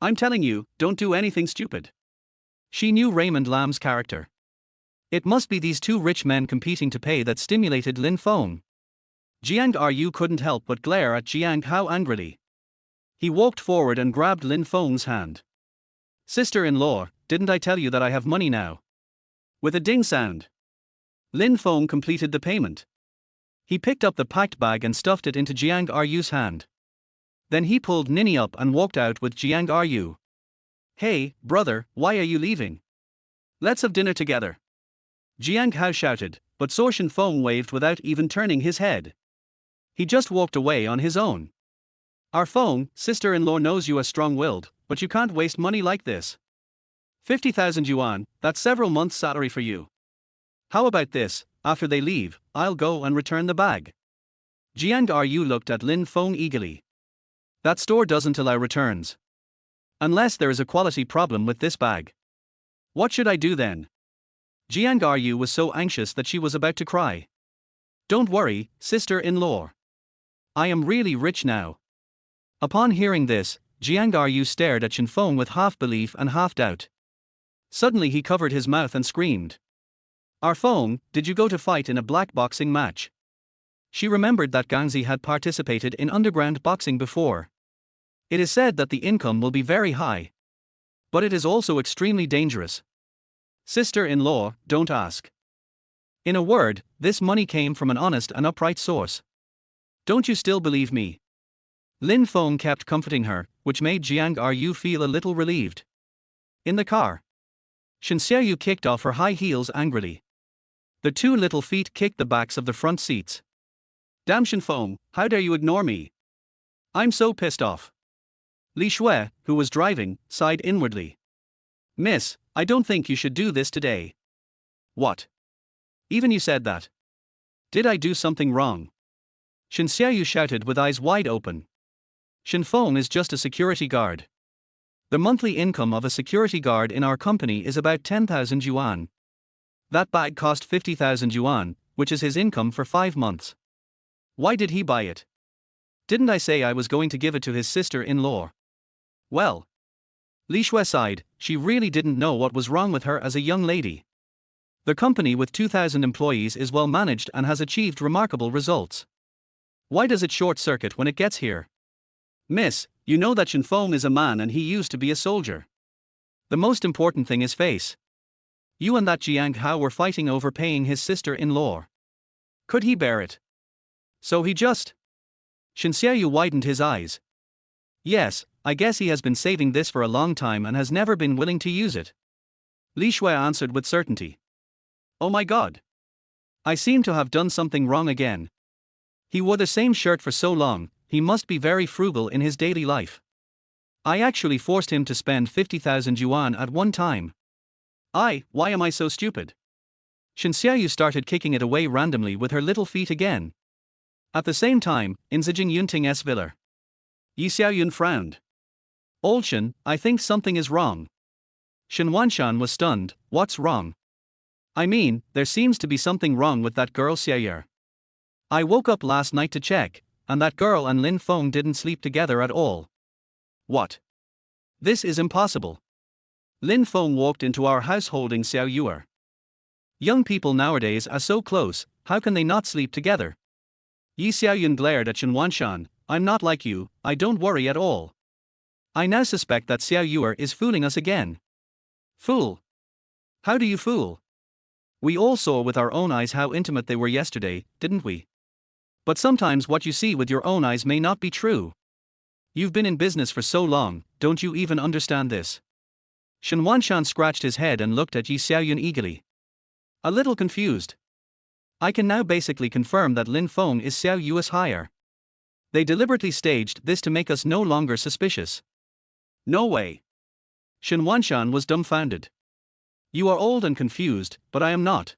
I'm telling you, don't do anything stupid. She knew Raymond Lam's character. It must be these two rich men competing to pay that stimulated Lin Feng. Jiang Ryu couldn't help but glare at Jiang Hao angrily. He walked forward and grabbed Lin Feng's hand. Sister-in-law, didn't I tell you that I have money now? With a ding sound, Lin Feng completed the payment. He picked up the packed bag and stuffed it into Jiang Ryu's hand. Then he pulled Nini up and walked out with Jiang Ryu. Hey, brother, why are you leaving? Let's have dinner together. Jiang Hao shouted, but Shan Feng waved without even turning his head. He just walked away on his own. Our Feng, sister-in-law knows you are strong-willed, but you can't waste money like this. 50,000 yuan, that's several months' salary for you. How about this, after they leave, I'll go and return the bag. Jiang Ryu looked at Lin Feng eagerly. That store doesn't allow returns. Unless there is a quality problem with this bag. What should I do then? Jiang Ryu was so anxious that she was about to cry. Don't worry, sister-in-law. I am really rich now. Upon hearing this, Jiang Ryu stared at Shan Feng with half belief and half doubt. Suddenly he covered his mouth and screamed. Our Feng, did you go to fight in a black boxing match? She remembered that Gangzi had participated in underground boxing before. It is said that the income will be very high. But it is also extremely dangerous. Sister-in-law, don't ask. In a word, this money came from an honest and upright source. Don't you still believe me? Lin Feng kept comforting her, which made Jiang Ryu feel a little relieved. In the car, Xianzhuan kicked off her high heels angrily. The two little feet kicked the backs of the front seats. Damn Shan Feng, how dare you ignore me? I'm so pissed off. Li Shui, who was driving, sighed inwardly. Miss, I don't think you should do this today. What? Even you said that. Did I do something wrong? Xianzhuan shouted with eyes wide open. Shan Feng is just a security guard. The monthly income of a security guard in our company is about 10,000 yuan. That bag cost 50,000 yuan, which is his income for 5 months. Why did he buy it? Didn't I say I was going to give it to his sister-in-law? Well. Li Shui sighed, she really didn't know what was wrong with her as a young lady. The company with 2,000 employees is well managed and has achieved remarkable results. Why does it short-circuit when it gets here? Miss, you know that Shan Feng is a man and he used to be a soldier. The most important thing is face. You and that Jiang Hao were fighting over paying his sister-in-law. Could he bear it? So he just... Xianzhuan widened his eyes. Yes, I guess he has been saving this for a long time and has never been willing to use it. Li Shui answered with certainty. Oh my god. I seem to have done something wrong again. He wore the same shirt for so long, he must be very frugal in his daily life. I actually forced him to spend 50,000 yuan at one time. Why am I so stupid? Xianzhuan started kicking it away randomly with her little feet again. At the same time, in Zijing Yunting's villa, Yi Xiaoyun frowned. Old Shan, I think something is wrong. Shan Wanshan was stunned, what's wrong? I mean, there seems to be something wrong with that girl Xiaoyun. I woke up last night to check, and that girl and Lin Feng didn't sleep together at all. What? This is impossible. Lin Feng walked into our house holding Xiaoyun. Young people nowadays are so close, how can they not sleep together? Yi Xiaoyun glared at Shan. I'm not like you, I don't worry at all. I now suspect that Xiao Yuer is fooling us again. Fool? How do you fool? We all saw with our own eyes how intimate they were yesterday, didn't we? But sometimes what you see with your own eyes may not be true. You've been in business for so long, don't you even understand this? Shan scratched his head and looked at Yi Xiaoyun eagerly. A little confused. I can now basically confirm that Lin Feng is Xiao Yue's hire. They deliberately staged this to make us no longer suspicious. No way. Shan was dumbfounded. You are old and confused, but I am not.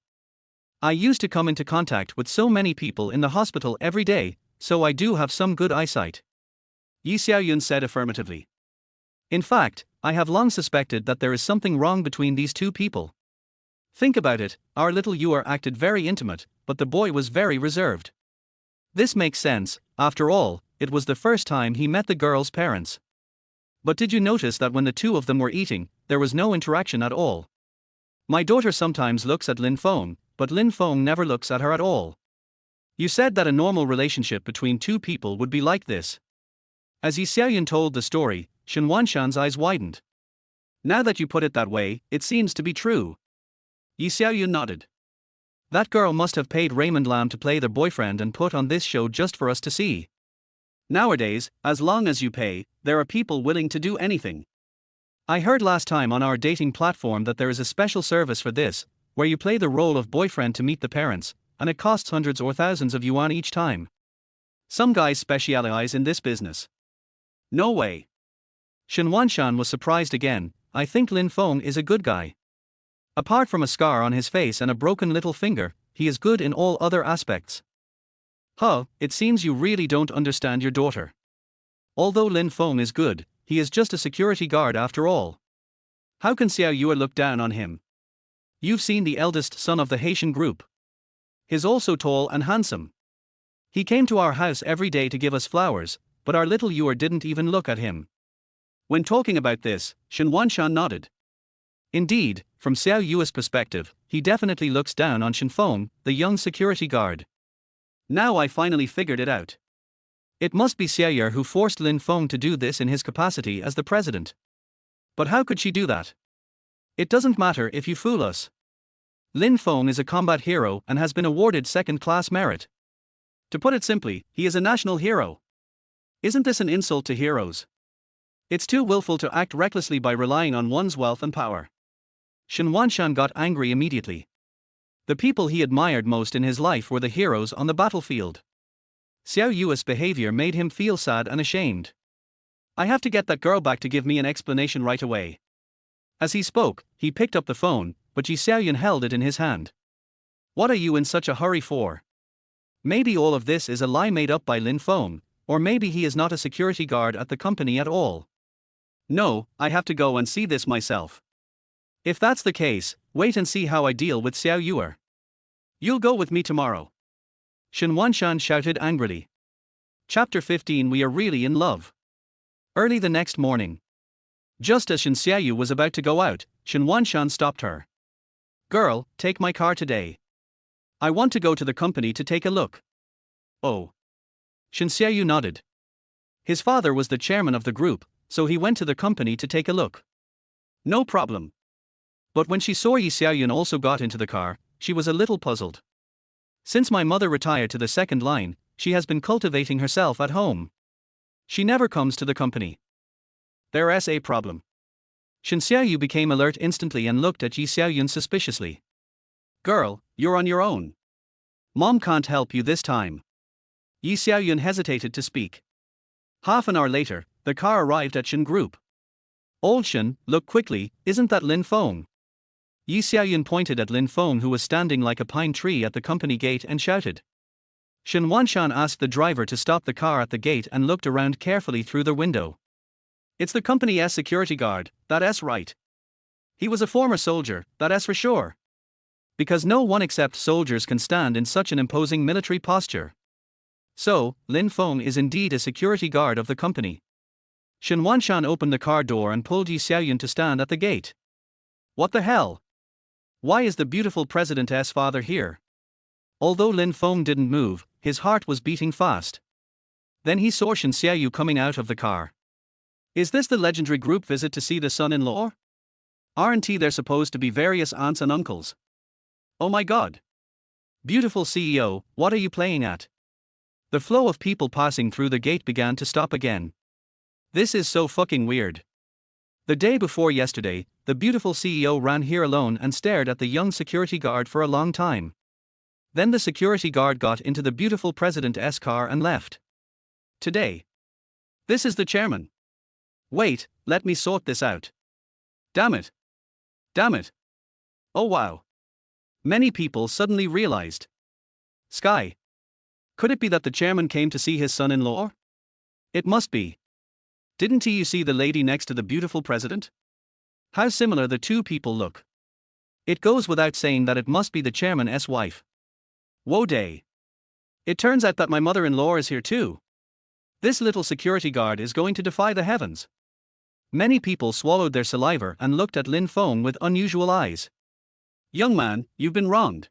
I used to come into contact with so many people in the hospital every day, so I do have some good eyesight. Yi Xiaoyun said affirmatively. In fact, I have long suspected that there is something wrong between these two people. Think about it, our little Yuer acted very intimate, but the boy was very reserved. This makes sense, after all, it was the first time he met the girl's parents. But did you notice that when the two of them were eating, there was no interaction at all? My daughter sometimes looks at Lin Feng, but Lin Feng never looks at her at all. You said that a normal relationship between two people would be like this. As Yi Xiaoyun told the story, Shan's eyes widened. Now that you put it that way, it seems to be true. Yi Xiaoyun nodded. That girl must have paid Raymond Lam to play their boyfriend and put on this show just for us to see. Nowadays, as long as you pay, there are people willing to do anything. I heard last time on our dating platform that there is a special service for this, where you play the role of boyfriend to meet the parents, and it costs hundreds or thousands of yuan each time. Some guys specialize in this business. No way. Shan was surprised again. I think Lin Feng is a good guy. Apart from a scar on his face and a broken little finger, he is good in all other aspects. Huh, it seems you really don't understand your daughter. Although Lin Feng is good, he is just a security guard after all. How can Xiao Yuer look down on him? You've seen the eldest son of the Haitian group. He's also tall and handsome. He came to our house every day to give us flowers, but our little Yuer didn't even look at him. When talking about this, Shan nodded. Indeed, from Xiao Yue's perspective, he definitely looks down on Shan Feng, the young security guard. Now I finally figured it out. It must be Xiao Yuer who forced Lin Feng to do this in his capacity as the president. But how could she do that? It doesn't matter if you fool us. Lin Feng is a combat hero and has been awarded second-class merit. To put it simply, he is a national hero. Isn't this an insult to heroes? It's too willful to act recklessly by relying on one's wealth and power. Shan got angry immediately. The people he admired most in his life were the heroes on the battlefield. Xiao Yue's behavior made him feel sad and ashamed. I have to get that girl back to give me an explanation right away. As he spoke, he picked up the phone, but Yi Xiaoyun held it in his hand. What are you in such a hurry for? Maybe all of this is a lie made up by Lin Feng, or maybe he is not a security guard at the company at all. No, I have to go and see this myself. If that's the case, wait and see how I deal with Xiao Yuer. You'll go with me tomorrow. Shan shouted angrily. Chapter 15. We are really in love. Early the next morning. Just as Shan Xiaoyu was about to go out, Shan stopped her. Girl, take my car today. I want to go to the company to take a look. Oh. Shan Xiaoyu nodded. His father was the chairman of the group, so he went to the company to take a look. No problem. But when she saw Yi Xiaoyun also got into the car, she was a little puzzled. Since my mother retired to the second line, she has been cultivating herself at home. She never comes to the company. There's a problem. Shan Xiaoyu became alert instantly and looked at Yi Xiaoyun suspiciously. Girl, you're on your own. Mom can't help you this time. Yi Xiaoyun hesitated to speak. Half an hour later, the car arrived at Shan Group. Old Shan, look quickly, isn't that Lin Feng? Yi Xiaoyun pointed at Lin Feng, who was standing like a pine tree at the company gate, and shouted. Shan asked the driver to stop the car at the gate and looked around carefully through the window. It's the company's security guard, that's right. He was a former soldier, that's for sure. Because no one except soldiers can stand in such an imposing military posture. So, Lin Feng is indeed a security guard of the company. Shan opened the car door and pulled Yi Xiaoyun to stand at the gate. What the hell? Why is the beautiful president's father here? Although Lin Feng didn't move, his heart was beating fast. Then he saw Shen Xiaoyu coming out of the car. Is this the legendary group visit to see the son-in-law? Aren't there supposed to be various aunts and uncles? Oh my god. Beautiful CEO, what are you playing at? The flow of people passing through the gate began to stop again. This is so fucking weird. The day before yesterday, the beautiful CEO ran here alone and stared at the young security guard for a long time. Then the security guard got into the beautiful president's car and left. Today. This is the chairman. Wait, let me sort this out. Damn it. Damn it. Oh wow. Many people suddenly realized. Sky. Could it be that the chairman came to see his son-in-law? It must be. Didn't you see the lady next to the beautiful president? How similar the two people look. It goes without saying that it must be the chairman's wife. Woe day. It turns out that my mother-in-law is here too. This little security guard is going to defy the heavens. Many people swallowed their saliva and looked at Lin Feng with unusual eyes. Young man, you've been wronged.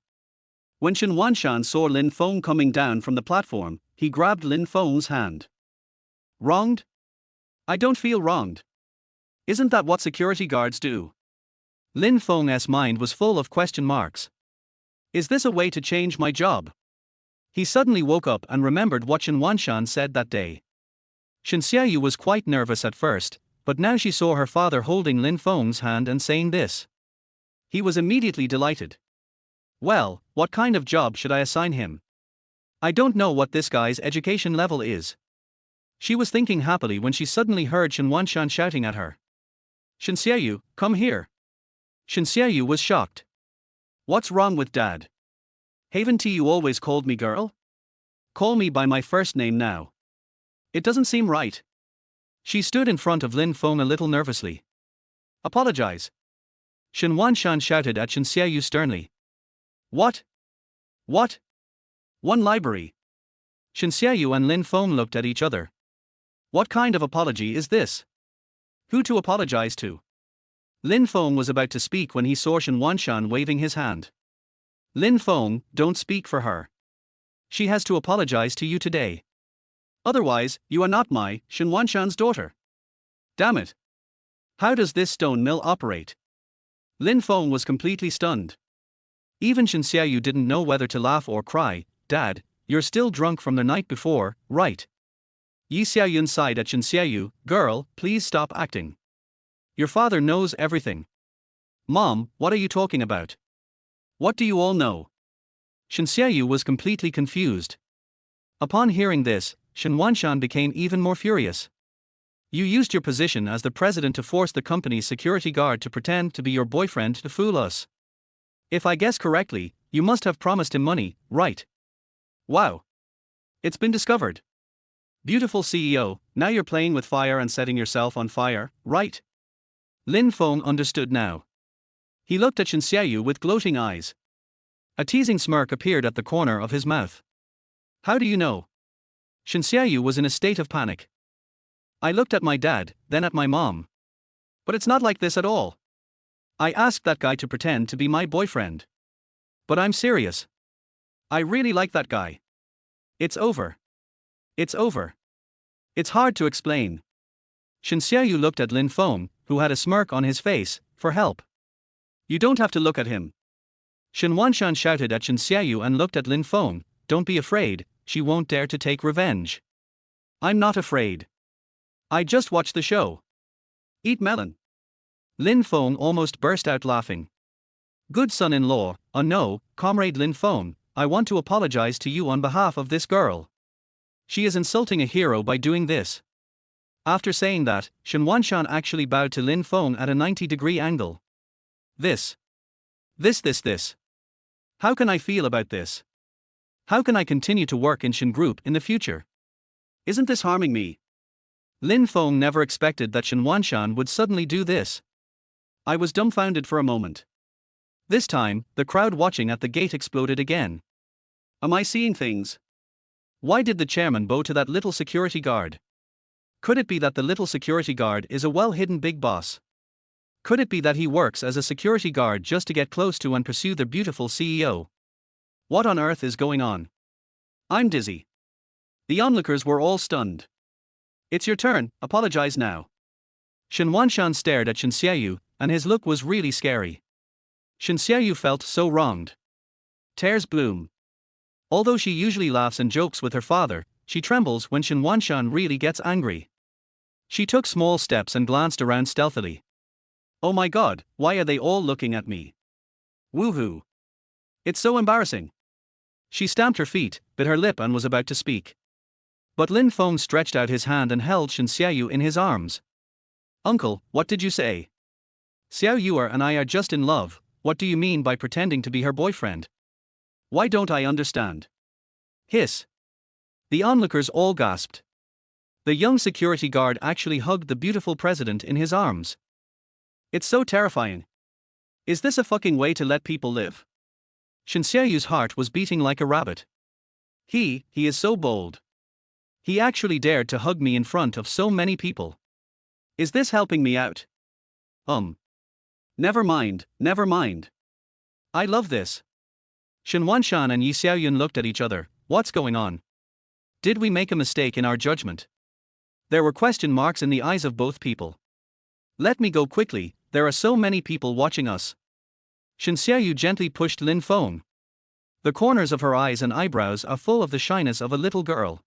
When Xianzhuan saw Lin Feng coming down from the platform, he grabbed Lin Feng's hand. Wronged? I don't feel wronged. Isn't that what security guards do? Lin Feng's mind was full of question marks. Is this a way to change my job? He suddenly woke up and remembered what Xianzhuan said that day. Shen Xiaoyu was quite nervous at first, but now she saw her father holding Lin Feng's hand and saying this. He was immediately delighted. Well, what kind of job should I assign him? I don't know what this guy's education level is. She was thinking happily when she suddenly heard Xianzhuan shouting at her. Shen Xiaoyu, come here. Shen Xiaoyu was shocked. What's wrong with dad? Haven't you always called me girl? Call me by my first name now. It doesn't seem right. She stood in front of Lin Feng a little nervously. Apologize. Xianzhuan shouted at Shen Xiaoyu sternly. What? What? One library. Shen Xiaoyu and Lin Feng looked at each other. What kind of apology is this? Who to apologize to? Lin Feng was about to speak when he saw Xianzhuan waving his hand. Lin Feng, don't speak for her. She has to apologize to you today. Otherwise, you are not my, Xianzhuan's daughter. Damn it. How does this stone mill operate? Lin Feng was completely stunned. Even Shen Xiaoyu didn't know whether to laugh or cry. Dad, you're still drunk from the night before, right? Yi Xiaoyun sighed at Shen Xiaoyu. Girl, please stop acting. Your father knows everything. Mom, what are you talking about? What do you all know? Shen Xiaoyu was completely confused. Upon hearing this, Xianzhuan became even more furious. You used your position as the president to force the company's security guard to pretend to be your boyfriend to fool us. If I guess correctly, you must have promised him money, right? Wow. It's been discovered. Beautiful CEO, now you're playing with fire and setting yourself on fire, right? Lin Feng understood now. He looked at Shen Xiaoyu with gloating eyes. A teasing smirk appeared at the corner of his mouth. How do you know? Shen Xiaoyu was in a state of panic. I looked at my dad, then at my mom. But it's not like this at all. I asked that guy to pretend to be my boyfriend. But I'm serious. I really like that guy. It's over. It's over. It's hard to explain. Shen Xiaoyu looked at Lin Feng, who had a smirk on his face, for help. You don't have to look at him. Xianzhuan shouted at Shen Xiaoyu and looked at Lin Feng. Don't be afraid, she won't dare to take revenge. I'm not afraid. I just watched the show. Eat melon. Lin Feng almost burst out laughing. Good son-in-law, no, comrade Lin Feng, I want to apologize to you on behalf of this girl. She is insulting a hero by doing this. After saying that, Xianzhuan actually bowed to Lin Feng at a 90-degree angle. This. How can I feel about this? How can I continue to work in Shen Group in the future? Isn't this harming me? Lin Feng never expected that Xianzhuan would suddenly do this. I was dumbfounded for a moment. This time, the crowd watching at the gate exploded again. Am I seeing things? Why did the chairman bow to that little security guard? Could it be that the little security guard is a well-hidden big boss? Could it be that he works as a security guard just to get close to and pursue the beautiful CEO? What on earth is going on? I'm dizzy. The onlookers were all stunned. It's your turn, apologize now. Xianzhuan stared at Xianxiaoyu, and his look was really scary. Xianxiaoyu felt so wronged. Tears bloom. Although she usually laughs and jokes with her father, she trembles when Xianzhuan really gets angry. She took small steps and glanced around stealthily. Oh my god, why are they all looking at me? Woohoo! It's so embarrassing. She stamped her feet, bit her lip and was about to speak. But Lin Feng stretched out his hand and held Xianxiaoyu in his arms. Uncle, what did you say? Xiao Yuer and I are just in love. What do you mean by pretending to be her boyfriend? Why don't I understand? Hiss. The onlookers all gasped. The young security guard actually hugged the beautiful president in his arms. It's so terrifying. Is this a fucking way to let people live? Xianxiaoyu's heart was beating like a rabbit. He is so bold. He actually dared to hug me in front of so many people. Is this helping me out? Never mind. I love this. Xianzhuan and Yi Xiaoyun looked at each other. What's going on? Did we make a mistake in our judgment? There were question marks in the eyes of both people. Let me go quickly, there are so many people watching us. Xianxiaoyu gently pushed Lin Feng. The corners of her eyes and eyebrows are full of the shyness of a little girl.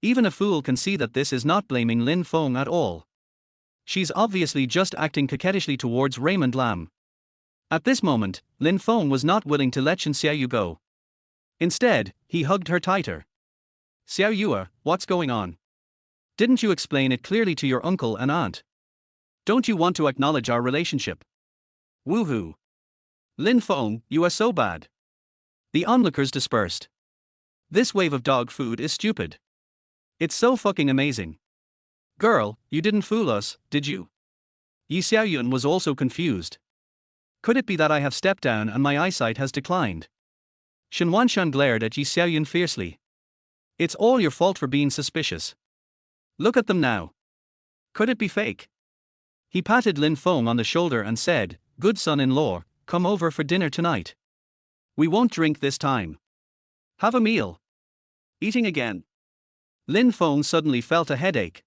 Even a fool can see that this is not blaming Lin Feng at all. She's obviously just acting coquettishly towards Raymond Lam. At this moment, Lin Feng was not willing to let Xianxiaoyu go. Instead, he hugged her tighter. Xiao Yuer, what's going on? Didn't you explain it clearly to your uncle and aunt? Don't you want to acknowledge our relationship? Woohoo! Lin Feng, you are so bad. The onlookers dispersed. This wave of dog food is stupid. It's so fucking amazing. Girl, you didn't fool us, did you? Yi Xiaoyun was also confused. Could it be that I have stepped down and my eyesight has declined? Xianzhuan glared at Yi Xiaoyun fiercely. It's all your fault for being suspicious. Look at them now. Could it be fake? He patted Lin Feng on the shoulder and said, good son-in-law, come over for dinner tonight. We won't drink this time. Have a meal. Eating again. Lin Feng suddenly felt a headache.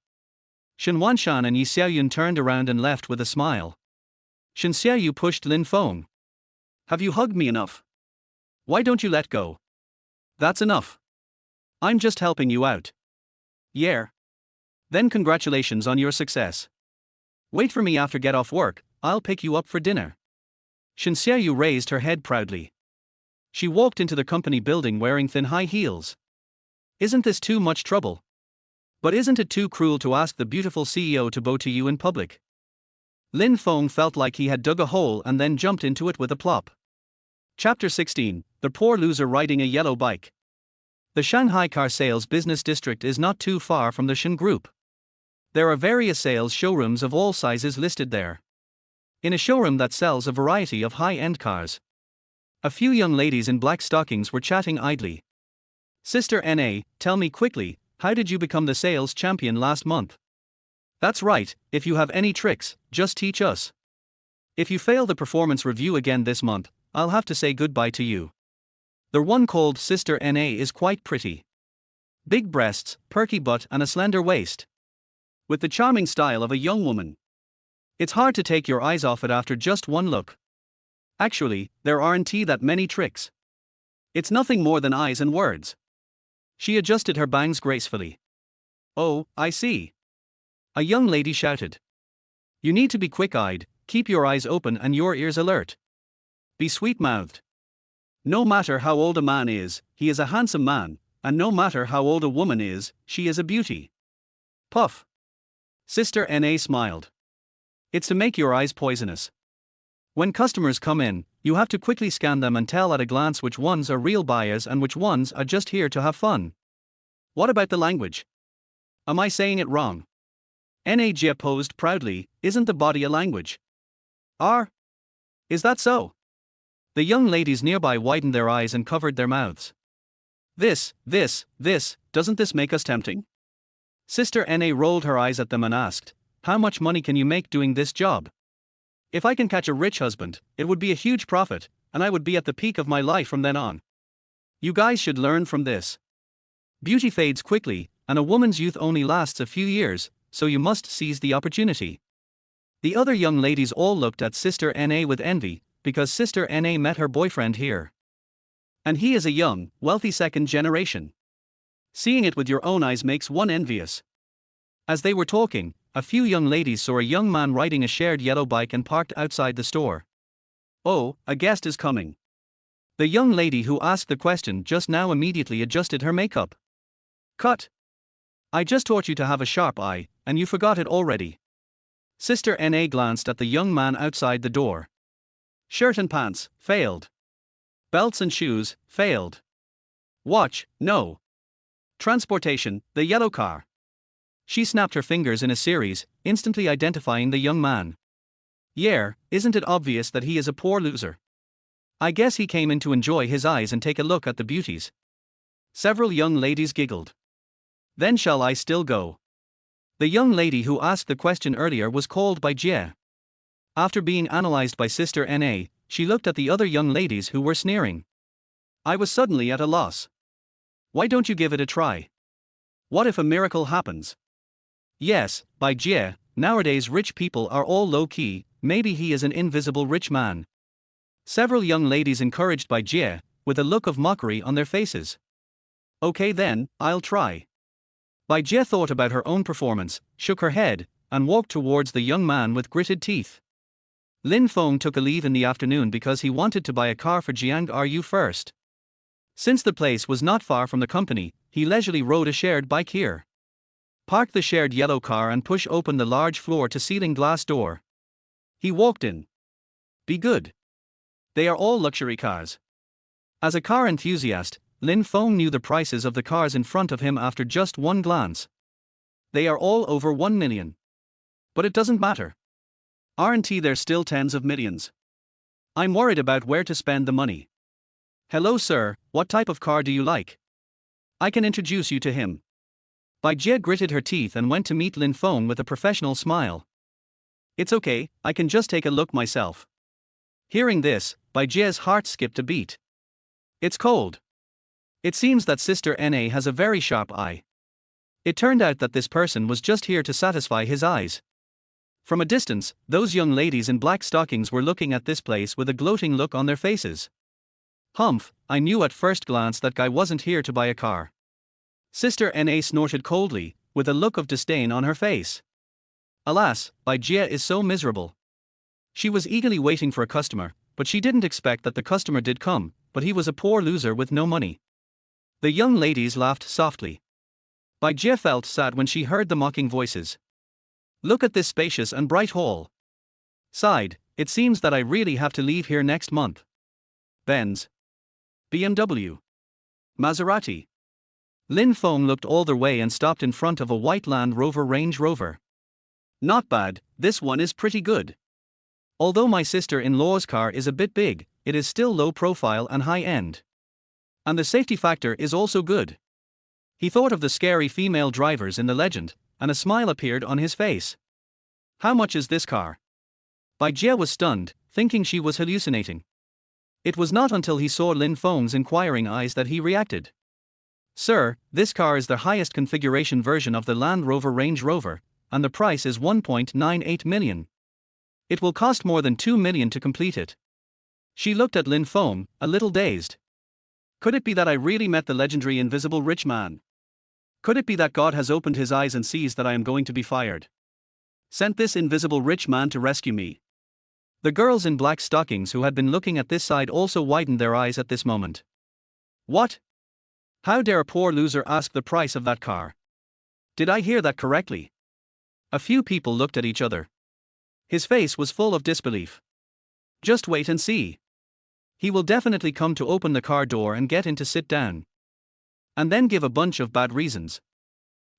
Xianzhuan and Yi Xiaoyun turned around and left with a smile. Xianxiaoyu pushed Lin Feng. Have you hugged me enough? Why don't you let go? That's enough. I'm just helping you out. Yeah. Then congratulations on your success. Wait for me after get off work, I'll pick you up for dinner. Xianxiaoyu raised her head proudly. She walked into the company building wearing thin high heels. Isn't this too much trouble? But isn't it too cruel to ask the beautiful CEO to bow to you in public? Lin Feng felt like he had dug a hole and then jumped into it with a plop. Chapter 16, The Poor Loser Riding a Yellow Bike. The Shanghai car sales business district is not too far from the Shen Group. There are various sales showrooms of all sizes listed there. In a showroom that sells a variety of high-end cars, a few young ladies in black stockings were chatting idly. Sister N.A., tell me quickly, how did you become the sales champion last month? That's right, if you have any tricks, just teach us. If you fail the performance review again this month, I'll have to say goodbye to you. The one called Sister N.A. is quite pretty. Big breasts, perky butt and a slender waist. With the charming style of a young woman. It's hard to take your eyes off it after just one look. Actually, there aren't that many tricks. It's nothing more than eyes and words. She adjusted her bangs gracefully. Oh, I see. A young lady shouted. You need to be quick-eyed, keep your eyes open and your ears alert. Be sweet-mouthed. No matter how old a man is, he is a handsome man, and no matter how old a woman is, she is a beauty. Puff. Sister N.A. smiled. It's to make your eyes poisonous. When customers come in, you have to quickly scan them and tell at a glance which ones are real buyers and which ones are just here to have fun. What about the language? Am I saying it wrong? N.A. posed proudly, isn't the body a language? Is that so? The young ladies nearby widened their eyes and covered their mouths. This, doesn't this make us tempting? Sister N.A. rolled her eyes at them and asked, how much money can you make doing this job? If I can catch a rich husband, it would be a huge profit, and I would be at the peak of my life from then on. You guys should learn from this. Beauty fades quickly, and a woman's youth only lasts a few years, so you must seize the opportunity. The other young ladies all looked at Sister Na with envy, because Sister Na met her boyfriend here. And he is a young, wealthy second generation. Seeing it with your own eyes makes one envious. As they were talking, a few young ladies saw a young man riding a shared yellow bike and parked outside the store. Oh, a guest is coming. The young lady who asked the question just now immediately adjusted her makeup. Cut. I just taught you to have a sharp eye, and you forgot it already. Sister Na glanced at the young man outside the door. Shirt and pants, failed. Belts and shoes, failed. Watch, no. Transportation, the yellow car. She snapped her fingers in a series, instantly identifying the young man. Yeah, isn't it obvious that he is a poor loser? I guess he came in to enjoy his eyes and take a look at the beauties. Several young ladies giggled. Then shall I still go? The young lady who asked the question earlier was called by Jie. After being analyzed by Sister Na, she looked at the other young ladies who were sneering. I was suddenly at a loss. Why don't you give it a try? What if a miracle happens? Yes, by Jie, nowadays rich people are all low-key, maybe he is an invisible rich man. Several young ladies encouraged by Jie, with a look of mockery on their faces. Okay then, I'll try. Bai Jie thought about her own performance, shook her head, and walked towards the young man with gritted teeth. Lin Feng took a leave in the afternoon because he wanted to buy a car for Jiang Ru first. Since the place was not far from the company, he leisurely rode a shared bike here. Park the shared yellow car and push open the large floor-to-ceiling glass door. He walked in. Be good. They are all luxury cars. As a car enthusiast, Lin Feng knew the prices of the cars in front of him after just one glance. They are all over 1 million. But it doesn't matter. Aren't there still tens of millions? I'm worried about where to spend the money. Hello sir, what type of car do you like? I can introduce you to him. Bai Jie gritted her teeth and went to meet Lin Feng with a professional smile. It's okay, I can just take a look myself. Hearing this, Bai Jie's heart skipped a beat. It's cold. It seems that Sister Na has a very sharp eye. It turned out that this person was just here to satisfy his eyes. From a distance, those young ladies in black stockings were looking at this place with a gloating look on their faces. Humph, I knew at first glance that guy wasn't here to buy a car. Sister Na snorted coldly, with a look of disdain on her face. Alas, Bai Jie is so miserable. She was eagerly waiting for a customer, but she didn't expect that the customer did come, but he was a poor loser with no money. The young ladies laughed softly. Bai Jie felt sad when she heard the mocking voices. Look at this spacious and bright hall. Sighed, it seems that I really have to leave here next month. Benz. BMW. Maserati. Lin Feng looked all the way and stopped in front of a white Land Rover Range Rover. Not bad, this one is pretty good. Although my sister-in-law's car is a bit big, it is still low profile and high-end. And the safety factor is also good. He thought of the scary female drivers in the legend, and a smile appeared on his face. How much is this car? Bai Jie was stunned, thinking she was hallucinating. It was not until he saw Lin Feng's inquiring eyes that he reacted. Sir, this car is the highest configuration version of the Land Rover Range Rover, and the price is 1.98 million. It will cost more than 2 million to complete it. She looked at Lin Feng, a little dazed. Could it be that I really met the legendary invisible rich man? Could it be that God has opened his eyes and sees that I am going to be fired? Sent this invisible rich man to rescue me. The girls in black stockings who had been looking at this side also widened their eyes at this moment. What? How dare a poor loser ask the price of that car? Did I hear that correctly? A few people looked at each other. His face was full of disbelief. Just wait and see. He will definitely come to open the car door and get in to sit down. And then give a bunch of bad reasons.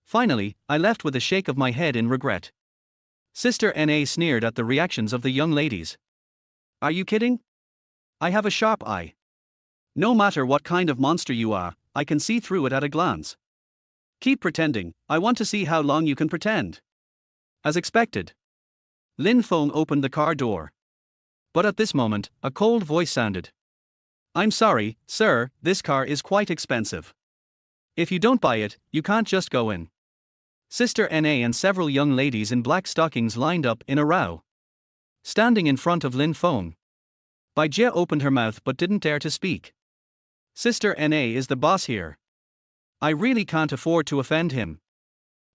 Finally, I left with a shake of my head in regret. Sister Na sneered at the reactions of the young ladies. Are you kidding? I have a sharp eye. No matter what kind of monster you are, I can see through it at a glance. Keep pretending, I want to see how long you can pretend. As expected. Lin Feng opened the car door. But at this moment, a cold voice sounded. I'm sorry, sir, this car is quite expensive. If you don't buy it, you can't just go in. Sister Na and several young ladies in black stockings lined up in a row. Standing in front of Lin Feng. Bai Jie opened her mouth but didn't dare to speak. Sister Na is the boss here. I really can't afford to offend him.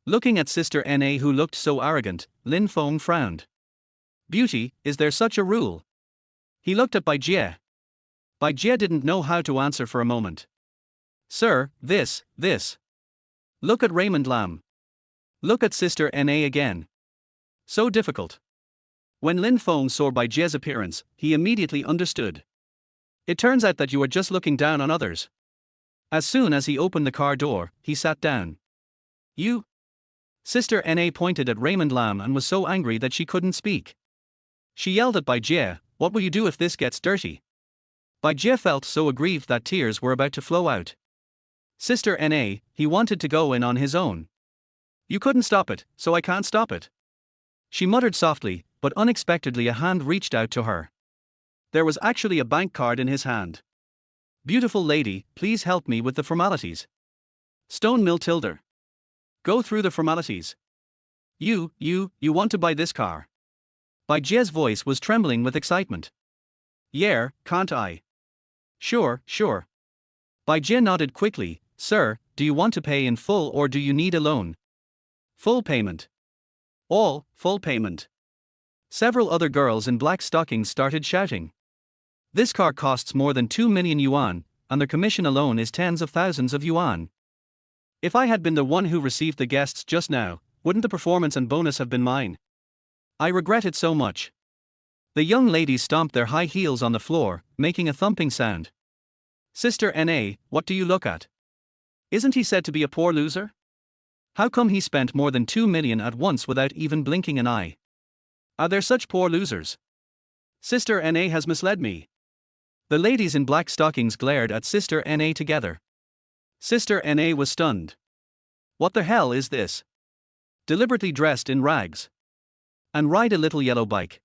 Looking at Sister Na who looked so arrogant, Lin Feng frowned. Beauty, is there such a rule? He looked at Bai Jie. Bai Jie didn't know how to answer for a moment. Sir, this. Look at Raymond Lam. Look at Sister Na again. So difficult. When Lin Feng saw Bai Jie's appearance, he immediately understood. It turns out that you are just looking down on others. As soon as he opened the car door, he sat down. You? Sister Na pointed at Raymond Lam and was so angry that she couldn't speak. She yelled at Bai Jie, what will you do if this gets dirty? Bai Jie felt so aggrieved that tears were about to flow out. Sister Na, he wanted to go in on his own. You couldn't stop it, so I can't stop it. She muttered softly, but unexpectedly a hand reached out to her. There was actually a bank card in his hand. Beautiful lady, please help me with the formalities. Stone Mill Tilder. Go through the formalities. You want to buy this car? Bai Jie's voice was trembling with excitement. Yeah, can't I? Sure. Bai Jie nodded quickly. Sir, do you want to pay in full or do you need a loan? Full payment. All, full payment. Several other girls in black stockings started shouting. This car costs more than 2 million yuan, and the commission alone is tens of thousands of yuan. If I had been the one who received the guests just now, wouldn't the performance and bonus have been mine? I regret it so much. The young ladies stomped their high heels on the floor, making a thumping sound. Sister Na, what do you look at? Isn't he said to be a poor loser? How come he spent more than 2 million at once without even blinking an eye? Are there such poor losers? Sister Na has misled me. The ladies in black stockings glared at Sister Na together. Sister Na was stunned. What the hell is this? Deliberately dressed in rags. And ride a little yellow bike.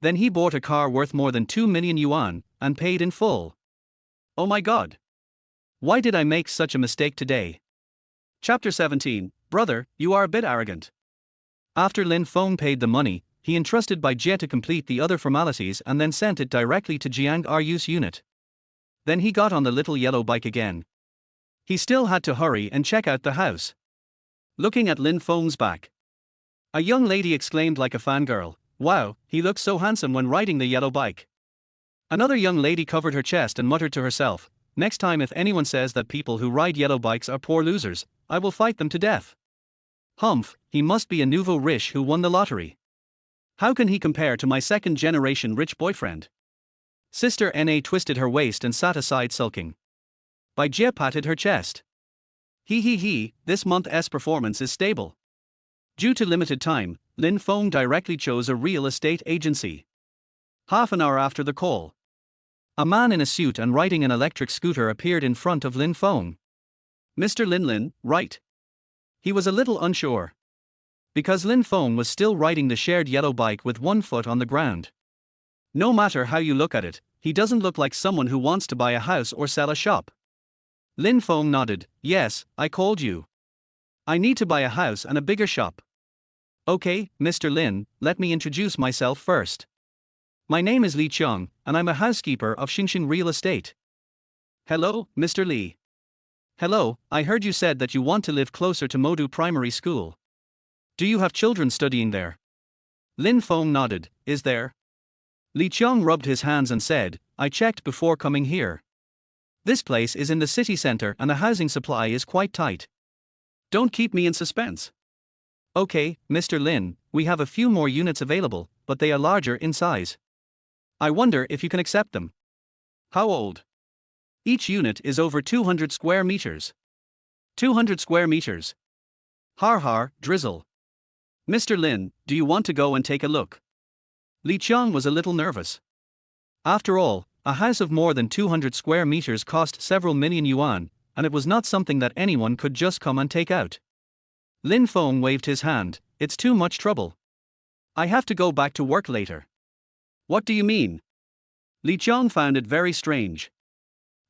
Then he bought a car worth more than 2 million yuan, and paid in full. Oh my god. Why did I make such a mistake today? Chapter 17, Brother, you are a bit arrogant. After Lin Feng paid the money, he entrusted Bai Jie to complete the other formalities and then sent it directly to Jiang Ru's unit. Then he got on the little yellow bike again. He still had to hurry and check out the house. Looking at Lin Feng's back. A young lady exclaimed like a fangirl, wow, he looks so handsome when riding the yellow bike. Another young lady covered her chest and muttered to herself, next time if anyone says that people who ride yellow bikes are poor losers, I will fight them to death. Humph, he must be a nouveau riche who won the lottery. How can he compare to my second-generation rich boyfriend? Sister Na twisted her waist and sat aside sulking. Bai Jie patted her chest. This month's performance is stable. Due to limited time, Lin Feng directly chose a real estate agency. Half an hour after the call, a man in a suit and riding an electric scooter appeared in front of Lin Feng. Mr. Lin, right? He was a little unsure. Because Lin Feng was still riding the shared yellow bike with one foot on the ground. No matter how you look at it, he doesn't look like someone who wants to buy a house or sell a shop. Lin Feng nodded, yes, I called you. I need to buy a house and a bigger shop. Okay, Mr. Lin, let me introduce myself first. My name is Li Cheng, and I'm a housekeeper of Xinxin Real Estate. Hello, Mr. Li. Hello, I heard you said that you want to live closer to Modu Primary School. Do you have children studying there? Lin Feng nodded, is there? Li Cheng rubbed his hands and said, I checked before coming here. This place is in the city center and the housing supply is quite tight. Don't keep me in suspense. Okay, Mr. Lin, we have a few more units available, but they are larger in size. I wonder if you can accept them. How old? Each unit is over 200 square meters. 200 square meters. Har, drizzle. Mr. Lin, do you want to go and take a look? Li Cheng was a little nervous. After all, a house of more than 200 square meters cost several million yuan, and it was not something that anyone could just come and take out. Lin Feng waved his hand, it's too much trouble. I have to go back to work later. What do you mean? Li Qiang found it very strange.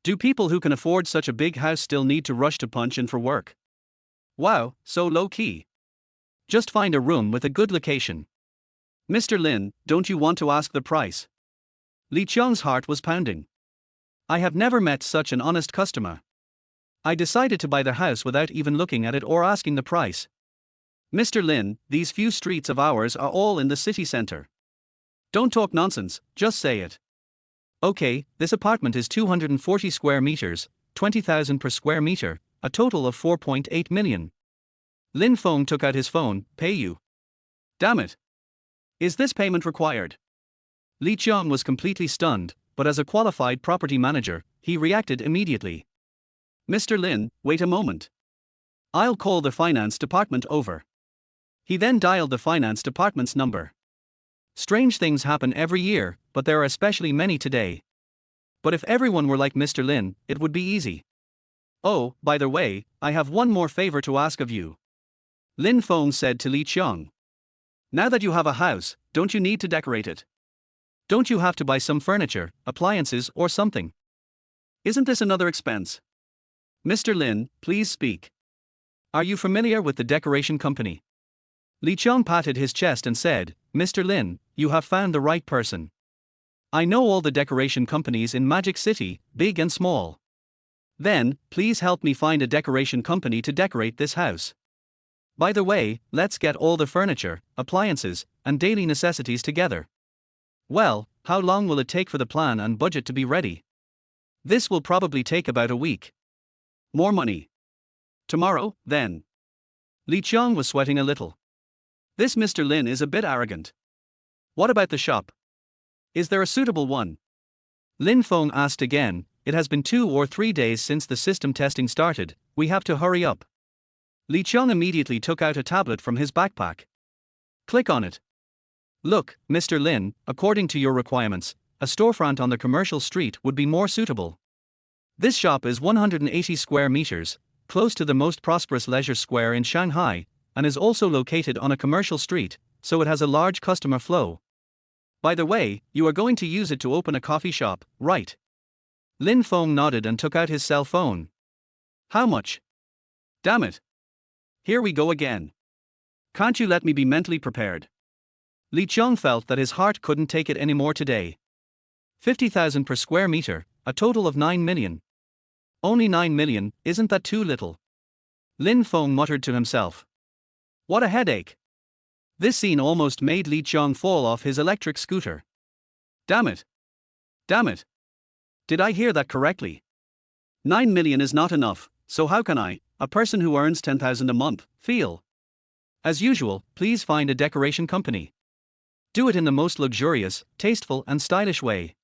Do people who can afford such a big house still need to rush to punch in for work? Wow, so low-key. Just find a room with a good location. Mr. Lin, don't you want to ask the price? Li Qiang's heart was pounding. I have never met such an honest customer. I decided to buy the house without even looking at it or asking the price. Mr. Lin, these few streets of ours are all in the city center. Don't talk nonsense, just say it. Okay, this apartment is 240 square meters, 20,000 per square meter, a total of 4.8 million. Lin Feng took out his phone. Pay you. Damn it. Is this payment required? Li Qiang was completely stunned, but as a qualified property manager, he reacted immediately. Mr. Lin, wait a moment. I'll call the finance department over. He then dialed the finance department's number. Strange things happen every year, but there are especially many today. But if everyone were like Mr. Lin, it would be easy. Oh, by the way, I have one more favor to ask of you. Lin Feng said to Li Qiang. Now that you have a house, don't you need to decorate it? Don't you have to buy some furniture, appliances or something? Isn't this another expense? Mr. Lin, please speak. Are you familiar with the decoration company? Li Qiang patted his chest and said, Mr. Lin, you have found the right person. I know all the decoration companies in Magic City, big and small. Then, please help me find a decoration company to decorate this house. By the way, let's get all the furniture, appliances, and daily necessities together. Well, how long will it take for the plan and budget to be ready? This will probably take about a week. More money. Tomorrow, then. Li Qiang was sweating a little. This Mr. Lin is a bit arrogant. What about the shop? Is there a suitable one? Lin Feng asked again. It has been 2 or 3 days since the system testing started, we have to hurry up. Li Qiang immediately took out a tablet from his backpack. Click on it. Look, Mr. Lin, according to your requirements, a storefront on the commercial street would be more suitable. This shop is 180 square meters, close to the most prosperous leisure square in Shanghai, and is also located on a commercial street, so it has a large customer flow. By the way, you are going to use it to open a coffee shop, right? Lin Feng nodded and took out his cell phone. How much? Damn it. Here we go again. Can't you let me be mentally prepared? Li Qiang felt that his heart couldn't take it anymore today. 50,000 per square meter, a total of 9 million. Only 9 million, isn't that too little? Lin Feng muttered to himself. What a headache. This scene almost made Li Qiang fall off his electric scooter. Damn it. Damn it. Did I hear that correctly? 9 million is not enough, so how can I, a person who earns 10,000 a month, feel? As usual, please find a decoration company. Do it in the most luxurious, tasteful and stylish way.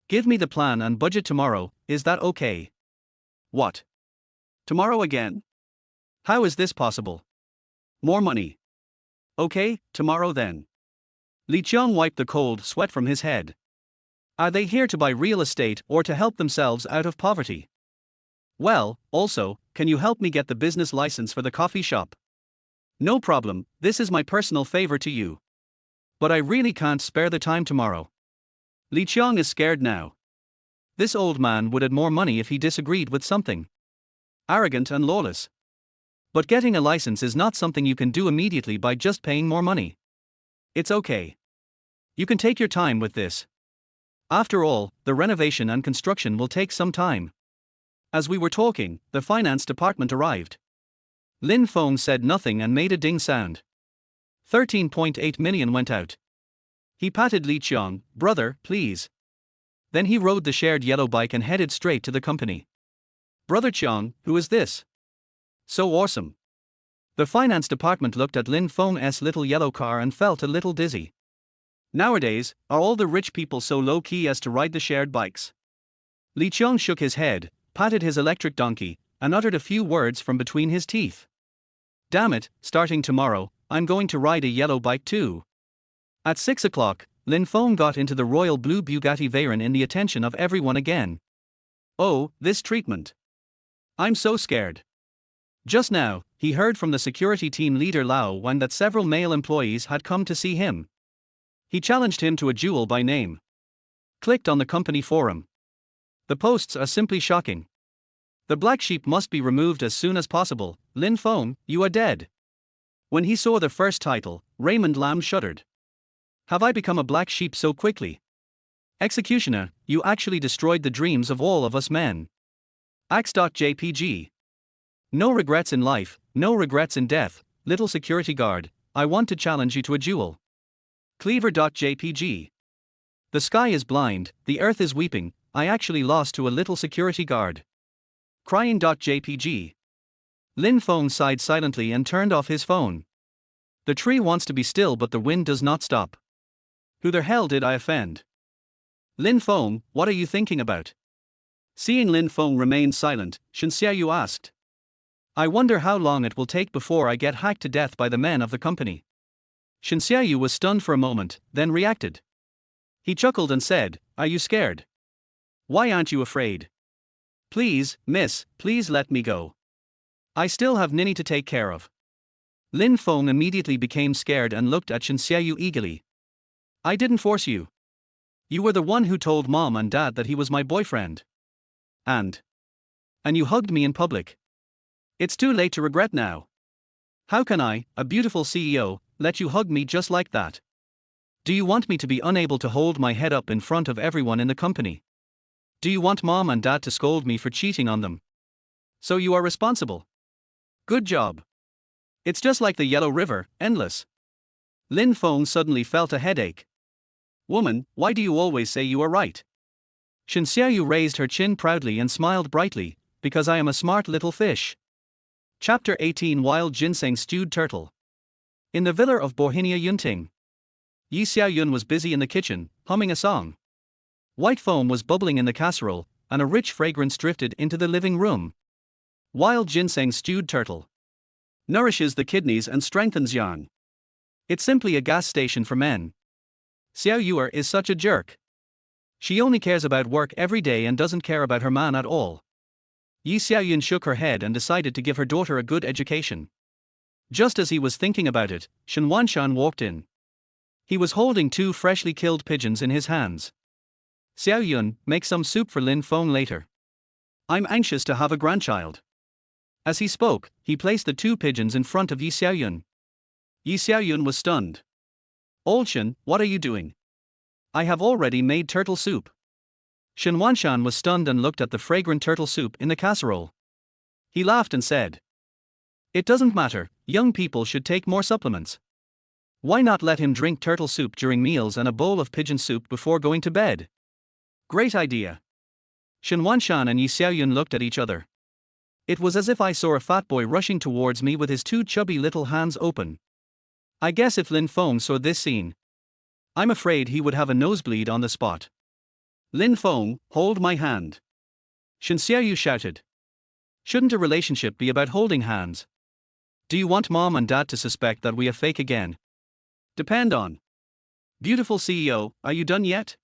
Give me the plan and budget tomorrow, is that okay? What? Tomorrow again? How is this possible? More money. Okay, tomorrow then. Li Qiang wiped the cold sweat from his head. Are they here to buy real estate or to help themselves out of poverty? Well, also, can you help me get the business license for the coffee shop? No problem, this is my personal favor to you. But I really can't spare the time tomorrow. Li Qiang is scared now. This old man would add more money if he disagreed with something. Arrogant and lawless. But getting a license is not something you can do immediately by just paying more money. It's okay. You can take your time with this. After all, the renovation and construction will take some time. As we were talking, the finance department arrived. Lin Feng said nothing and made a ding sound. 13.8 million went out. He patted Li Qiang. Brother, please. Then he rode the shared yellow bike and headed straight to the company. Brother Qiang, who is this? So awesome. The finance department looked at Lin Feng's little yellow car and felt a little dizzy. Nowadays, are all the rich people so low-key as to ride the shared bikes? Li Qiang shook his head, patted his electric donkey, and uttered a few words from between his teeth. Damn it, starting tomorrow, I'm going to ride a yellow bike too. At 6 o'clock, Lin Feng got into the royal blue Bugatti Veyron in the attention of everyone again. Oh, this treatment. I'm so scared. Just now, he heard from the security team leader Lao Wan that several male employees had come to see him. He challenged him to a duel by name. Clicked on the company forum. The posts are simply shocking. The black sheep must be removed as soon as possible. Lin Feng, you are dead. When he saw the first title, Raymond Lam shuddered. Have I become a black sheep so quickly? Executioner, you actually destroyed the dreams of all of us men. Axe.jpg. No regrets in life, no regrets in death, little security guard, I want to challenge you to a duel. Cleaver.jpg. The sky is blind, the earth is weeping, I actually lost to a little security guard. Crying.jpg. Lin Feng sighed silently and turned off his phone. The tree wants to be still but the wind does not stop. Who the hell did I offend? Lin Feng, what are you thinking about? Seeing Lin Feng remain silent, Xianzhuan asked. I wonder how long it will take before I get hacked to death by the men of the company. Xianzhuan was stunned for a moment, then reacted. He chuckled and said, Are you scared? Why aren't you afraid? Please, miss, please let me go. I still have Nini to take care of. Lin Feng immediately became scared and looked at Xianzhuan eagerly. I didn't force you. You were the one who told mom and dad that he was my boyfriend. And you hugged me in public. It's too late to regret now. How can I, a beautiful CEO, let you hug me just like that? Do you want me to be unable to hold my head up in front of everyone in the company? Do you want mom and dad to scold me for cheating on them? So you are responsible. Good job. It's just like the Yellow River, endless. Lin Feng suddenly felt a headache. Woman, why do you always say you are right? Xianzhuan raised her chin proudly and smiled brightly, because I am a smart little fish. Chapter 18 Wild Ginseng Stewed Turtle. In the villa of Bohinia Yunting, Xiaoyun was busy in the kitchen, humming a song. White foam was bubbling in the casserole, and a rich fragrance drifted into the living room. Wild ginseng stewed turtle. Nourishes the kidneys and strengthens yang. It's simply a gas station for men. Xiao Yuer is such a jerk. She only cares about work every day and doesn't care about her man at all. Yi Xiaoyun shook her head and decided to give her daughter a good education. Just as he was thinking about it, Shan walked in. He was holding 2 freshly killed pigeons in his hands. Xiaoyun, make some soup for Lin Feng later. I'm anxious to have a grandchild. As he spoke, he placed the 2 pigeons in front of Yi Xiaoyun. Yi Xiaoyun was stunned. Old Shan, what are you doing? I have already made turtle soup. Shan was stunned and looked at the fragrant turtle soup in the casserole. He laughed and said, It doesn't matter, young people should take more supplements. Why not let him drink turtle soup during meals and a bowl of pigeon soup before going to bed? Great idea. Shan and Yi Xiaoyun looked at each other. It was as if I saw a fat boy rushing towards me with his 2 chubby little hands open. I guess if Lin Feng saw this scene, I'm afraid he would have a nosebleed on the spot. Lin Feng, hold my hand. Xianzhuan shouted. Shouldn't a relationship be about holding hands? Do you want mom and dad to suspect that we are fake again? Depend on. Beautiful CEO, are you done yet?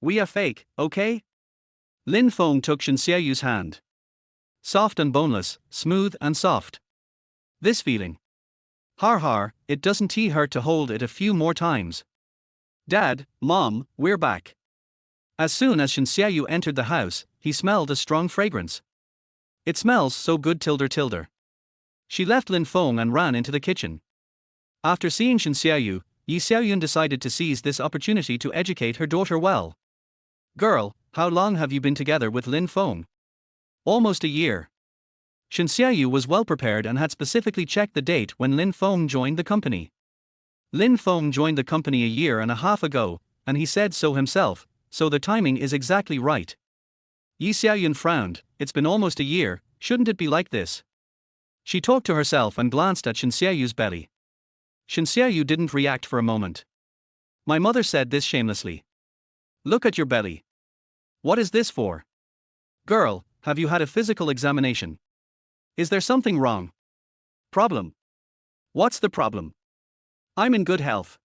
We are fake, okay? Lin Feng took Xianzhuan's hand. Soft and boneless, smooth and soft. This feeling. Har, it doesn't hurt to hold it a few more times. Dad, Mom, we're back. As soon as Xianzhuan entered the house, he smelled a strong fragrance. It smells so good tilder. She left Lin Feng and ran into the kitchen. After seeing Xianzhuan, Yi Xiaoyun decided to seize this opportunity to educate her daughter well. Girl, how long have you been together with Lin Feng? Almost a year. Xianzhuan was well prepared and had specifically checked the date when Lin Feng joined the company. Lin Feng joined the company a year and a half ago, and he said so himself, so the timing is exactly right. Yi Xiaoyun frowned. It's been almost a year, shouldn't it be like this? She talked to herself and glanced at Xianzhuan's belly. Xianzhuan didn't react for a moment. My mother said this shamelessly. Look at your belly. What is this for? Girl, have you had a physical examination? Is there something wrong? Problem? What's the problem? I'm in good health.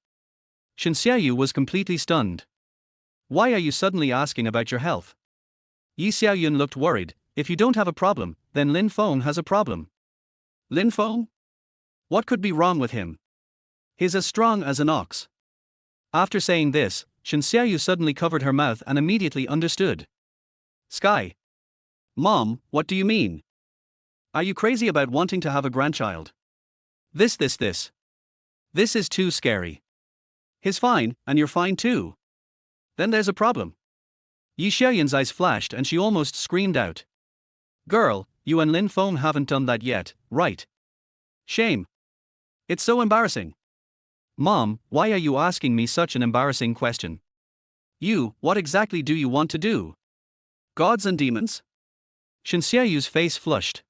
Xianzhuan was completely stunned. Why are you suddenly asking about your health? Yi Xiaoyun looked worried. If you don't have a problem, then Lin Feng has a problem. Lin Feng? What could be wrong with him? He's as strong as an ox. After saying this, Xianzhuan suddenly covered her mouth and immediately understood. Sky. Mom, what do you mean? Are you crazy about wanting to have a grandchild? This. This is too scary. He's fine, and you're fine too. Then there's a problem. Yi Xiaoyan's eyes flashed and she almost screamed out. Girl, you and Lin Feng haven't done that yet, right? Shame. It's so embarrassing. Mom, why are you asking me such an embarrassing question? What exactly do you want to do? Gods and demons? Xianzhuan's face flushed.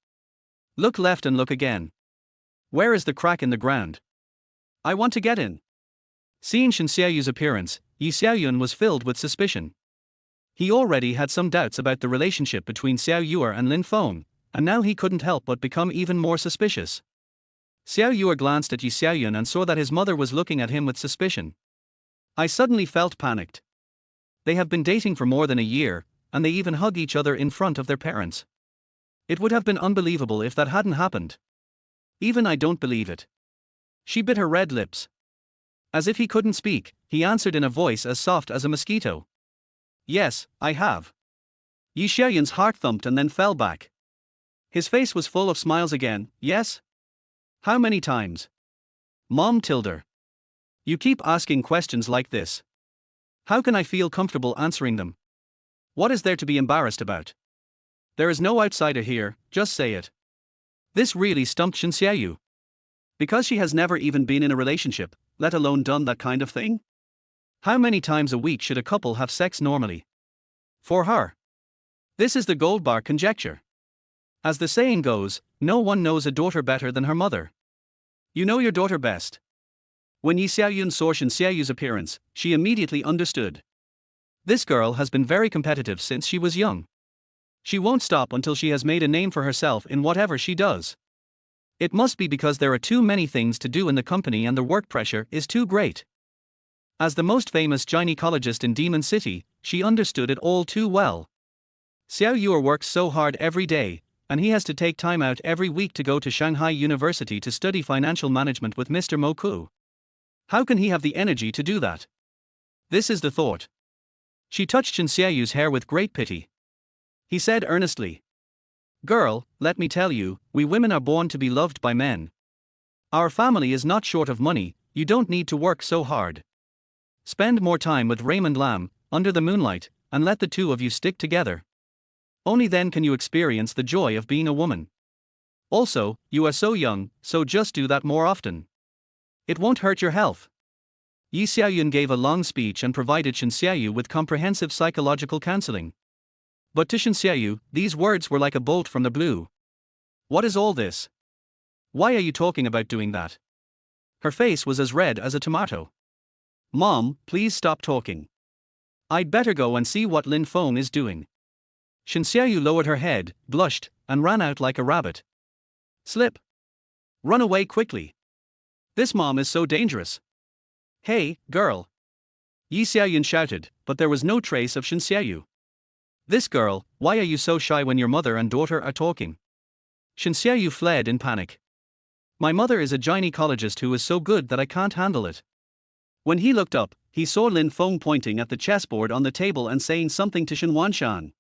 Look left and look again. Where is the crack in the ground? I want to get in. Seeing Xianzhuan's appearance, Yi Xiaoyan was filled with suspicion. He already had some doubts about the relationship between Xiao Yuer and Lin Feng, and now he couldn't help but become even more suspicious. Xiao Yuer glanced at Yi Xiaoyan and saw that his mother was looking at him with suspicion. I suddenly felt panicked. They have been dating for more than a year, and they even hug each other in front of their parents. It would have been unbelievable if that hadn't happened. Even I don't believe it. She bit her red lips. As if he couldn't speak, he answered in a voice as soft as a mosquito. Yes, I have. Yi Xiaoyan's heart thumped and then fell back. His face was full of smiles again. Yes? How many times? Mom told her. You keep asking questions like this. How can I feel comfortable answering them? What is there to be embarrassed about? There is no outsider here, just say it. This really stumped Xianzhuan. Because she has never even been in a relationship, let alone done that kind of thing? How many times a week should a couple have sex normally? For her. This is the gold bar conjecture. As the saying goes, no one knows a daughter better than her mother. You know your daughter best. When Yi Xiaoyan saw Xianzhuan's appearance, she immediately understood. This girl has been very competitive since she was young. She won't stop until she has made a name for herself in whatever she does. It must be because there are too many things to do in the company and the work pressure is too great. As the most famous gynecologist in Demon City, she understood it all too well. Xiao Yuer works so hard every day, and he has to take time out every week to go to Shanghai University to study financial management with Mr. Mo Ku. How can he have the energy to do that? This is the thought. She touched Xianzhuan's hair with great pity. He said earnestly. Girl, let me tell you, we women are born to be loved by men. Our family is not short of money, you don't need to work so hard. Spend more time with Raymond Lam, under the moonlight, and let the two of you stick together. Only then can you experience the joy of being a woman. Also, you are so young, so just do that more often. It won't hurt your health. Yi Xiaoyan gave a long speech and provided Xianzhuan with comprehensive psychological counseling. But to Xianzhuan, these words were like a bolt from the blue. What is all this? Why are you talking about doing that? Her face was as red as a tomato. Mom, please stop talking. I'd better go and see what Lin Feng is doing. Xianzhuan lowered her head, blushed, and ran out like a rabbit. Slip. Run away quickly. This mom is so dangerous. Hey, girl. Yi Xiaoyan shouted, but there was no trace of Xianzhuan. This girl, why are you so shy when your mother and daughter are talking? Xianzhuan fled in panic. My mother is a gynecologist who is so good that I can't handle it. When he looked up, he saw Lin Feng pointing at the chessboard on the table and saying something to Xianzhuan.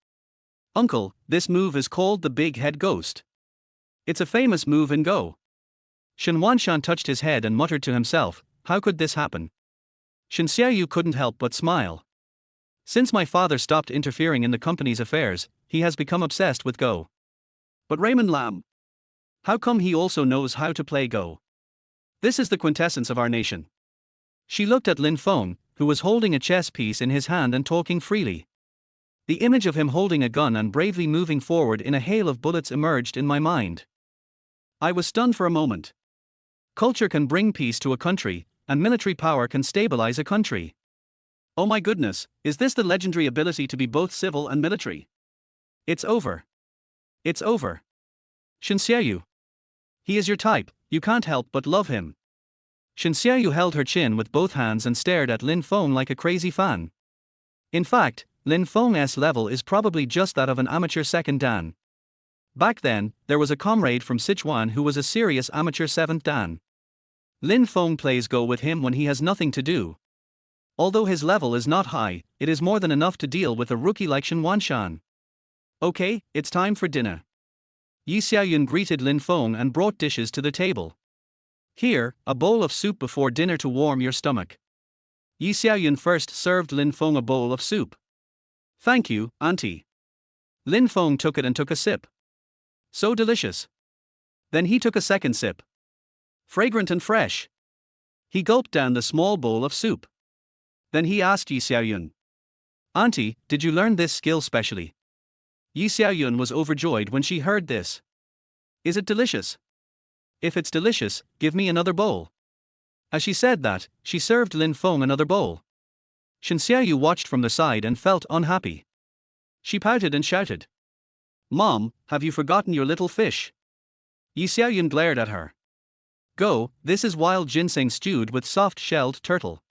Uncle, this move is called the Big Head Ghost. It's a famous move in Go. Xianzhuan touched his head and muttered to himself, how could this happen? Xianzhuan couldn't help but smile. Since my father stopped interfering in the company's affairs, he has become obsessed with Go. But Raymond Lam? How come he also knows how to play Go? This is the quintessence of our nation. She looked at Lin Feng, who was holding a chess piece in his hand and talking freely. The image of him holding a gun and bravely moving forward in a hail of bullets emerged in my mind. I was stunned for a moment. Culture can bring peace to a country, and military power can stabilize a country. Oh my goodness, is this the legendary ability to be both civil and military? It's over. It's over. Xianzhuan. He is your type, you can't help but love him. Xianzhuan held her chin with both hands and stared at Lin Feng like a crazy fan. In fact, Lin Feng's level is probably just that of an amateur second dan. Back then, there was a comrade from Sichuan who was a serious amateur seventh dan. Lin Feng plays Go with him when he has nothing to do. Although his level is not high, it is more than enough to deal with a rookie like Xianzhuan. Okay, it's time for dinner. Yi Xiaoyun greeted Lin Feng and brought dishes to the table. Here, a bowl of soup before dinner to warm your stomach. Yi Xiaoyun first served Lin Feng a bowl of soup. Thank you, auntie. Lin Feng took it and took a sip. So delicious. Then he took a second sip. Fragrant and fresh. He gulped down the small bowl of soup. Then he asked Yi Xiaoyun, Auntie, did you learn this skill specially? Yi Xiaoyun was overjoyed when she heard this. Is it delicious? If it's delicious, give me another bowl. As she said that, she served Lin Feng another bowl. Shen Xiaoyu watched from the side and felt unhappy. She pouted and shouted, Mom, have you forgotten your little fish? Yi Xiaoyun glared at her. Go, this is wild ginseng stewed with soft-shelled turtle.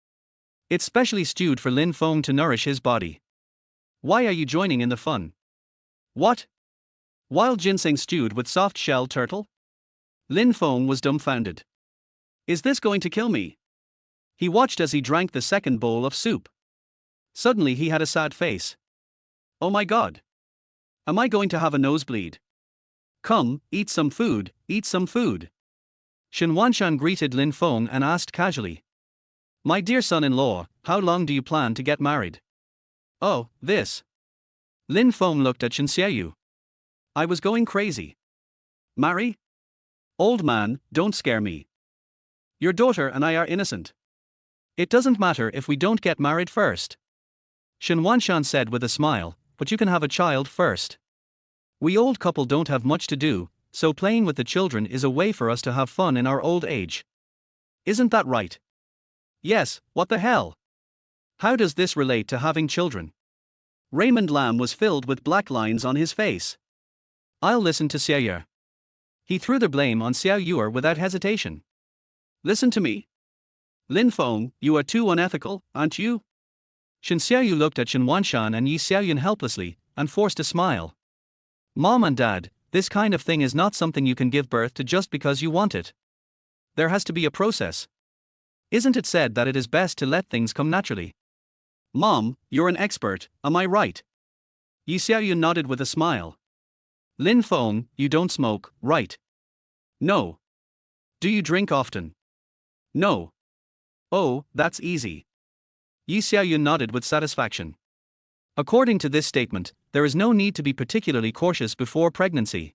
It's specially stewed for Lin Feng to nourish his body. Why are you joining in the fun? What? Wild ginseng stewed with soft-shelled turtle? Lin Feng was dumbfounded. Is this going to kill me? He watched as he drank the second bowl of soup. Suddenly he had a sad face. Oh my god. Am I going to have a nosebleed? Come, eat some food, eat some food. Shen Wanshan greeted Lin Feng and asked casually. My dear son-in-law, how long do you plan to get married? Oh, this. Lin Feng looked at Shen Xiaoyu. I was going crazy. Marry? Old man, don't scare me. Your daughter and I are innocent. It doesn't matter if we don't get married first. Shen Wanshan said with a smile, but you can have a child first. We old couple don't have much to do, so playing with the children is a way for us to have fun in our old age. Isn't that right? Yes, what the hell? How does this relate to having children? Raymond Lam was filled with black lines on his face. I'll listen to Xiaoyu. He threw the blame on Xiaoyu without hesitation. Listen to me. Lin Feng, you are too unethical, aren't you? Shen Xiaoyu looked at Shen Wanshan and Yi Xiaoyun helplessly, and forced a smile. Mom and Dad, this kind of thing is not something you can give birth to just because you want it. There has to be a process. Isn't it said that it is best to let things come naturally? Mom, you're an expert, am I right? Yi Xiaoyun nodded with a smile. Lin Feng, you don't smoke, right? No. Do you drink often? No. Oh, that's easy. Yi Xiaoyun nodded with satisfaction. According to this statement, there is no need to be particularly cautious before pregnancy.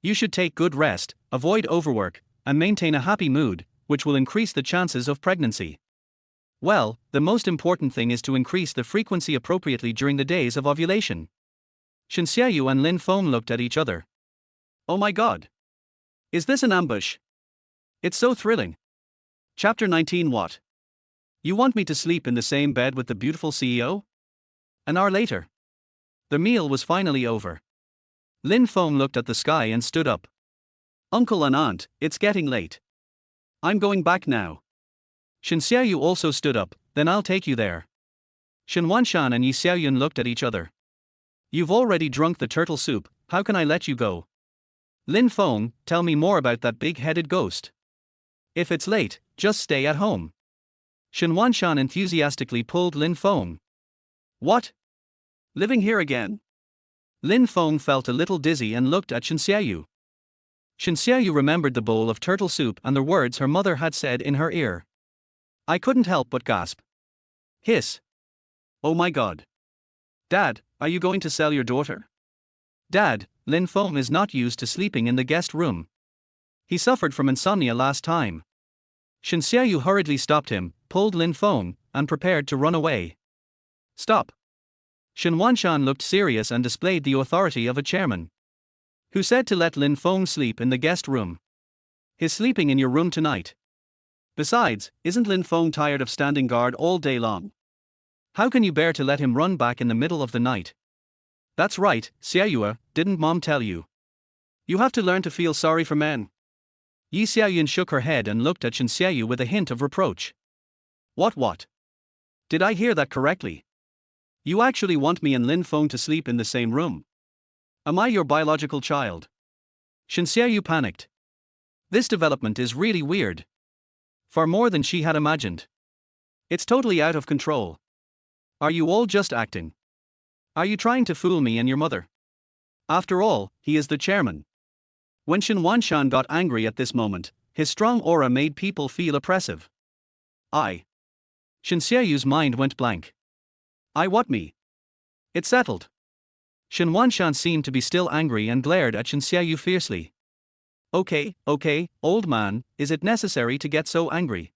You should take good rest, avoid overwork, and maintain a happy mood, which will increase the chances of pregnancy. Well, the most important thing is to increase the frequency appropriately during the days of ovulation. Shen Xiaoyu and Lin Feng looked at each other. Oh my god. Is this an ambush? It's so thrilling. Chapter 19. What? You want me to sleep in the same bed with the beautiful CEO? An hour later. The meal was finally over. Lin Feng looked at the sky and stood up. Uncle and aunt, it's getting late. I'm going back now. Shen Xiaoyu also stood up, then I'll take you there. Shen Wanshan and Yi Xiaoyun looked at each other. You've already drunk the turtle soup, how can I let you go? Lin Feng, tell me more about that big-headed ghost. If it's late, just stay at home. Shen Wanshan enthusiastically pulled Lin Feng. What? Living here again? Lin Feng felt a little dizzy and looked at Shen Xiaoyu. Shen Xiaoyu remembered the bowl of turtle soup and the words her mother had said in her ear. I couldn't help but gasp. Hiss. Oh my god. Dad, are you going to sell your daughter? Dad, Lin Feng is not used to sleeping in the guest room. He suffered from insomnia last time. Shen Xiaoyu hurriedly stopped him, pulled Lin Feng, and prepared to run away. Stop. Shen Wanshan looked serious and displayed the authority of a chairman. Who said to let Lin Feng sleep in the guest room? He's sleeping in your room tonight. Besides, isn't Lin Feng tired of standing guard all day long? How can you bear to let him run back in the middle of the night? That's right, Xiaoyu, didn't mom tell you? You have to learn to feel sorry for men. Yi Xiaoyun shook her head and looked at Shen Xiaoyu with a hint of reproach. What? Did I hear that correctly? You actually want me and Lin Feng to sleep in the same room? Am I your biological child? Shen Xiaoyu panicked. This development is really weird. Far more than she had imagined. It's totally out of control. Are you all just acting? Are you trying to fool me and your mother? After all, he is the chairman. When Xianzhuan got angry at this moment, his strong aura made people feel oppressive. Shanxiayu's mind went blank. What me? It's settled. Shan seemed to be still angry and glared at Shanxiayu fiercely. Okay, old man, is it necessary to get so angry?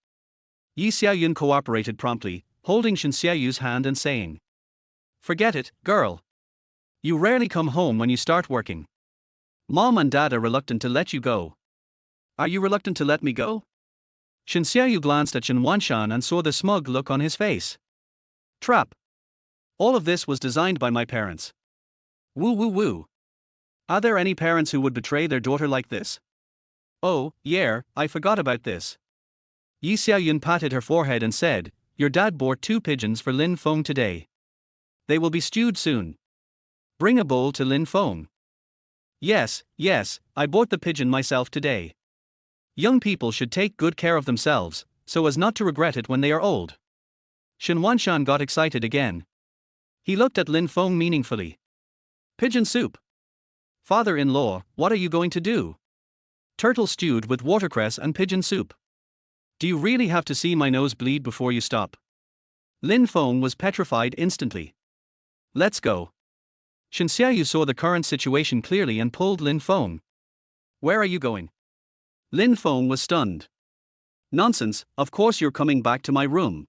Yi Xiaoyun cooperated promptly, holding Shanxiayu's hand and saying. Forget it, girl. You rarely come home when you start working. Mom and Dad are reluctant to let you go. Are you reluctant to let me go? Shanxiayu glanced at Shan and saw the smug look on his face. Trap. All of this was designed by my parents. Woo woo woo. Are there any parents who would betray their daughter like this? Oh, yeah, I forgot about this. Yi Xiaoyun patted her forehead and said, your dad bought 2 pigeons for Lin Feng today. They will be stewed soon. Bring a bowl to Lin Feng. Yes, I bought the pigeon myself today. Young people should take good care of themselves, so as not to regret it when they are old. Shan got excited again. He looked at Lin Feng meaningfully. Pigeon soup. Father-in-law, what are you going to do? Turtle stewed with watercress and pigeon soup. Do you really have to see my nose bleed before you stop? Lin Feng was petrified instantly. Let's go. Shanxiayu saw the current situation clearly and pulled Lin Feng. Where are you going? Lin Feng was stunned. Nonsense, of course you're coming back to my room.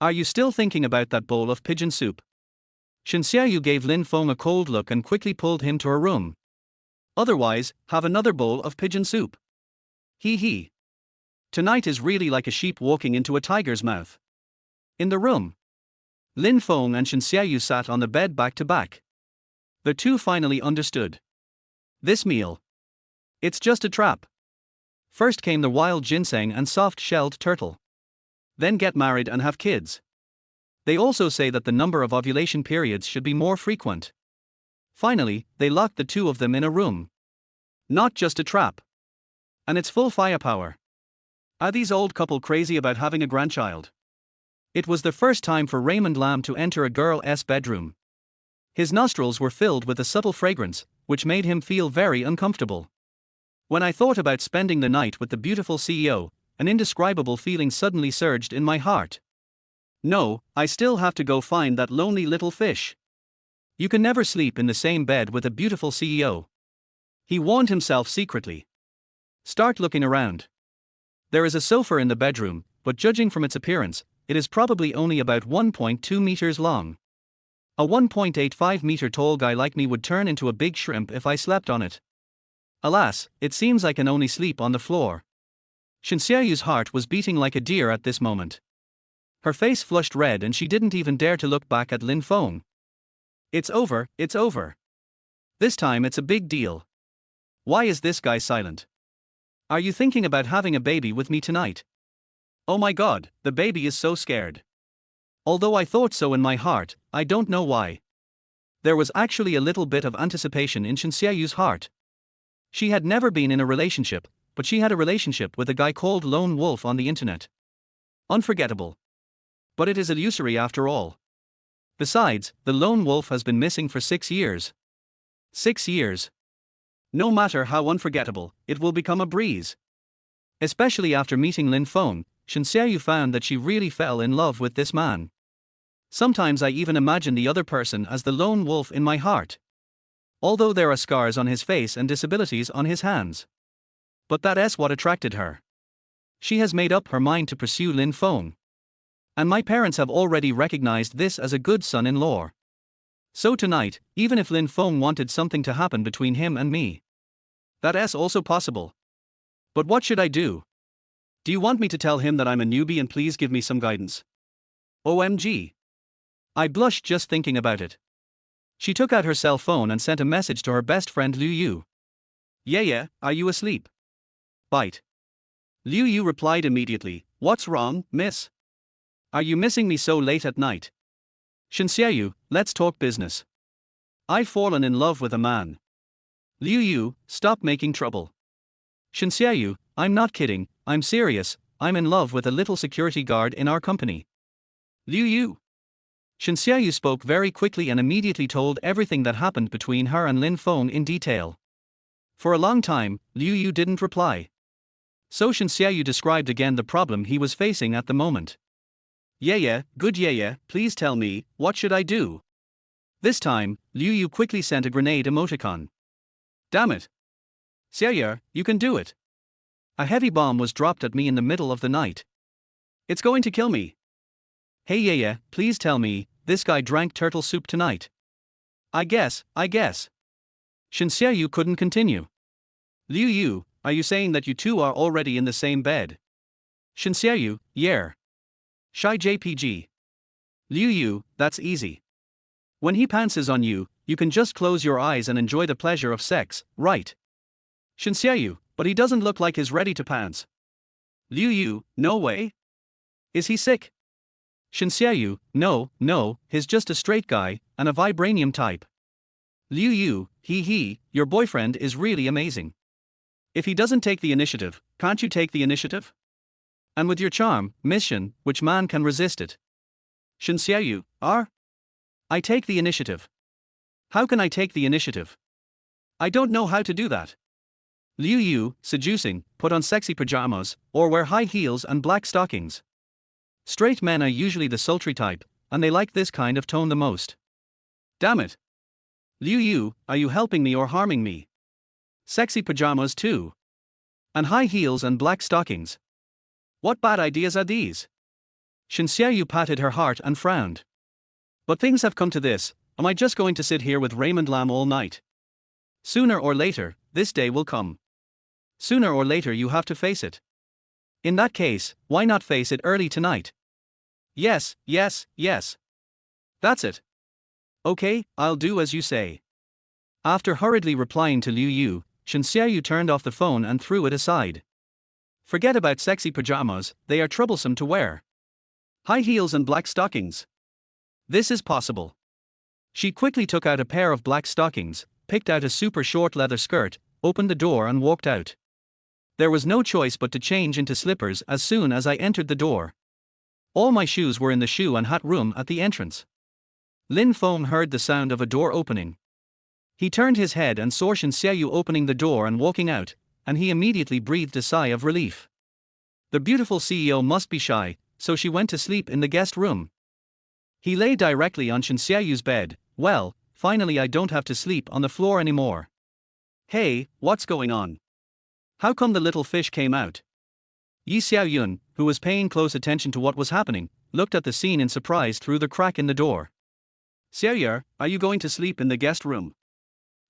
Are you still thinking about that bowl of pigeon soup? Shanxiayu gave Lin Feng a cold look and quickly pulled him to her room. Otherwise, have another bowl of pigeon soup. Hee. Tonight is really like a sheep walking into a tiger's mouth. In the room, Lin Feng and Shanxiayu sat on the bed back to back. The two finally understood. This meal. It's just a trap. First came the wild ginseng and soft-shelled turtle. Then get married and have kids. They also say that the number of ovulation periods should be more frequent. Finally, they locked the two of them in a room. Not just a trap. And it's full firepower. Are these old couple crazy about having a grandchild? It was the first time for Raymond Lam to enter a girl's bedroom. His nostrils were filled with a subtle fragrance, which made him feel very uncomfortable. When I thought about spending the night with the beautiful CEO, an indescribable feeling suddenly surged in my heart. No, I still have to go find that lonely little fish. You can never sleep in the same bed with a beautiful CEO. He warned himself secretly. Start looking around. There is a sofa in the bedroom, but judging from its appearance, it is probably only about 1.2 meters long. A 1.85 meter tall guy like me would turn into a big shrimp if I slept on it. Alas, it seems I can only sleep on the floor. Shanxiayu's heart was beating like a deer at this moment. Her face flushed red and she didn't even dare to look back at Lin Feng. It's over. This time it's a big deal. Why is this guy silent? Are you thinking about having a baby with me tonight? Oh my god, the baby is so scared. Although I thought so in my heart, I don't know why. There was actually a little bit of anticipation in Shanxiayu's heart. She had never been in a relationship, but she had a relationship with a guy called Lone Wolf on the internet. Unforgettable. But it is illusory after all. Besides, the Lone Wolf has been missing for 6 years. 6 years. No matter how unforgettable, it will become a breeze. Especially after meeting Lin Feng, Shanxiayu found that she really fell in love with this man. Sometimes I even imagine the other person as the Lone Wolf in my heart. Although there are scars on his face and disabilities on his hands. But that's what attracted her. She has made up her mind to pursue Lin Feng. And my parents have already recognized this as a good son-in-law. So tonight, even if Lin Feng wanted something to happen between him and me, that's also possible. But what should I do? Do you want me to tell him that I'm a newbie and please give me some guidance? OMG. I blushed just thinking about it. She took out her cell phone and sent a message to her best friend Liu Yu. Yeah, are you asleep? Bite. Liu Yu replied immediately, what's wrong, miss? Are you missing me so late at night? Shanxiayu, let's talk business. I've fallen in love with a man. Liu Yu, stop making trouble. Shanxiayu, I'm not kidding, I'm serious, I'm in love with a little security guard in our company. Liu Yu. Shen Xiaoyu spoke very quickly and immediately told everything that happened between her and Lin Feng in detail. For a long time, Liu Yu didn't reply. So Shen Xiaoyu described again the problem he was facing at the moment. Yeah, good yeah, please tell me, what should I do? This time, Liu Yu quickly sent a grenade emoticon. Damn it. Xiaoyu, you can do it. A heavy bomb was dropped at me in the middle of the night. It's going to kill me. Hey yeah, please tell me, this guy drank turtle soup tonight. I guess. Shen Xiaoyu couldn't continue. Liu Yu, are you saying that you two are already in the same bed? Shen Xiaoyu, yeah. Shy JPG. Liu Yu, that's easy. When he pantses on you, you can just close your eyes and enjoy the pleasure of sex, right? Shen Xiaoyu, but he doesn't look like he's ready to pants. Liu Yu, no way. Is he sick? Shen Xiaoyu, no, he's just a straight guy, and a vibranium type. Liu Yu, your boyfriend is really amazing. If he doesn't take the initiative, can't you take the initiative? And with your charm, mission, which man can resist it? Shen Xiaoyu, I take the initiative. How can I take the initiative? I don't know how to do that. Liu Yu, seducing, put on sexy pajamas, or wear high heels and black stockings. Straight men are usually the sultry type, and they like this kind of tone the most. Damn it. Liu Yu, are you helping me or harming me? Sexy pajamas too. And high heels and black stockings. What bad ideas are these? Shen Xiaoyu patted her heart and frowned. But things have come to this, am I just going to sit here with Raymond Lam all night? Sooner or later, this day will come. Sooner or later you have to face it. In that case, why not face it early tonight? Yes. That's it. Okay, I'll do as you say. After hurriedly replying to Liu Yu, Shen Xiaoyu turned off the phone and threw it aside. Forget about sexy pajamas, they are troublesome to wear. High heels and black stockings. This is possible. She quickly took out a pair of black stockings, picked out a super short leather skirt, opened the door and walked out. There was no choice but to change into slippers as soon as I entered the door. All my shoes were in the shoe and hat room at the entrance. Lin Feng heard the sound of a door opening. He turned his head and saw Shen Xiaoyu opening the door and walking out, and he immediately breathed a sigh of relief. The beautiful CEO must be shy, so she went to sleep in the guest room. He lay directly on Shen Xiaoyu's bed. Well, finally I don't have to sleep on the floor anymore. Hey, what's going on? How come the little fish came out? Yi Xiaoyun, who was paying close attention to what was happening, looked at the scene in surprise through the crack in the door. Xiaoyu, are you going to sleep in the guest room?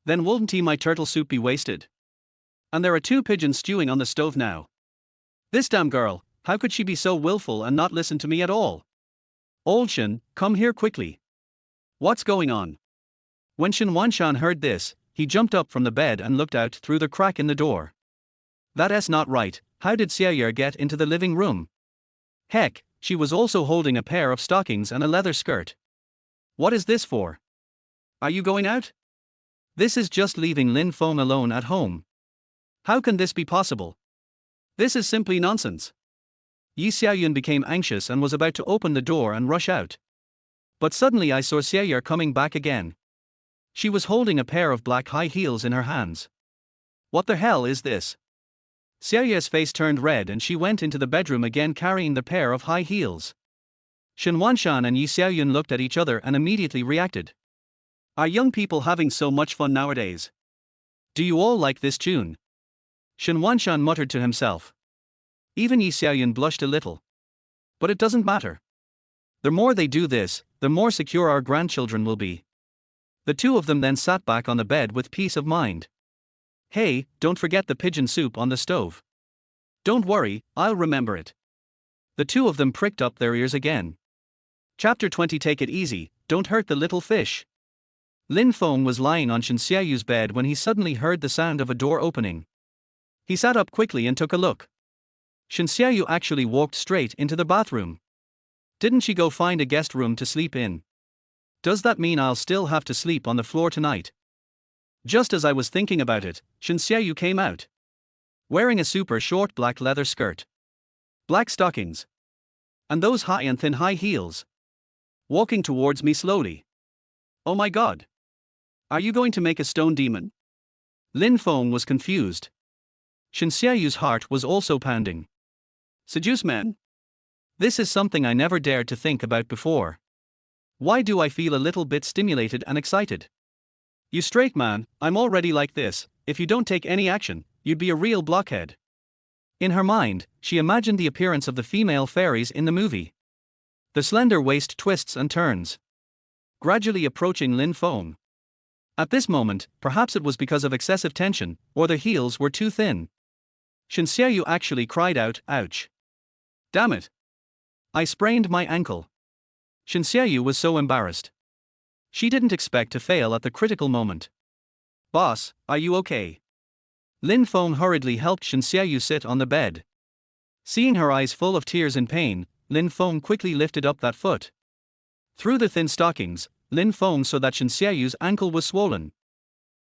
Then wouldn't my turtle soup be wasted? And there are 2 pigeons stewing on the stove now. This damn girl, how could she be so willful and not listen to me at all? Old Shen, come here quickly. What's going on? When Xianzhuan heard this, he jumped up from the bed and looked out through the crack in the door. That's not right, how did Xiaoyu get into the living room? Heck, she was also holding a pair of stockings and a leather skirt. What is this for? Are you going out? This is just leaving Lin Feng alone at home. How can this be possible? This is simply nonsense. Yi Xiaoyun became anxious and was about to open the door and rush out. But suddenly I saw Xiaoyu coming back again. She was holding a pair of black high heels in her hands. What the hell is this? Xiaoyu's face turned red and she went into the bedroom again carrying the pair of high heels. Xianzhuan and Yi Xiaoyun looked at each other and immediately reacted. Are young people having so much fun nowadays? Do you all like this tune? Xianzhuan muttered to himself. Even Yi Xiaoyun blushed a little. But it doesn't matter. The more they do this, the more secure our grandchildren will be. The 2 of them then sat back on the bed with peace of mind. Hey, don't forget the pigeon soup on the stove. Don't worry, I'll remember it. The 2 of them pricked up their ears again. Chapter 20. Take it easy, don't hurt the little fish. Lin Feng was lying on Shen Xiaoyu's bed when he suddenly heard the sound of a door opening. He sat up quickly and took a look. Shen Xiaoyu actually walked straight into the bathroom. Didn't she go find a guest room to sleep in? Does that mean I'll still have to sleep on the floor tonight? Just as I was thinking about it, Shen Xiaoyu came out. Wearing a super short black leather skirt. Black stockings. And those high and thin high heels. walking towards me slowly. Oh my god. Are you going to make a stone demon? Lin Feng was confused. Shen Xiaoyu's heart was also pounding. Seduce men? This is something I never dared to think about before. Why do I feel a little bit stimulated and excited? You straight man, I'm already like this. If you don't take any action, you'd be a real blockhead. In her mind, she imagined the appearance of the female fairies in the movie. The slender waist twists and turns, gradually approaching Lin Feng. At this moment, perhaps it was because of excessive tension, or the heels were too thin. Shen Xiaoyu actually cried out, ouch. Damn it. I sprained my ankle. Shen Xiaoyu was so embarrassed. She didn't expect to fail at the critical moment. Boss, are you okay? Lin Feng hurriedly helped Shen Xiaoyu sit on the bed. Seeing her eyes full of tears in pain, Lin Feng quickly lifted up that foot. Through the thin stockings, Lin Feng saw that Shen Xiaoyu's ankle was swollen.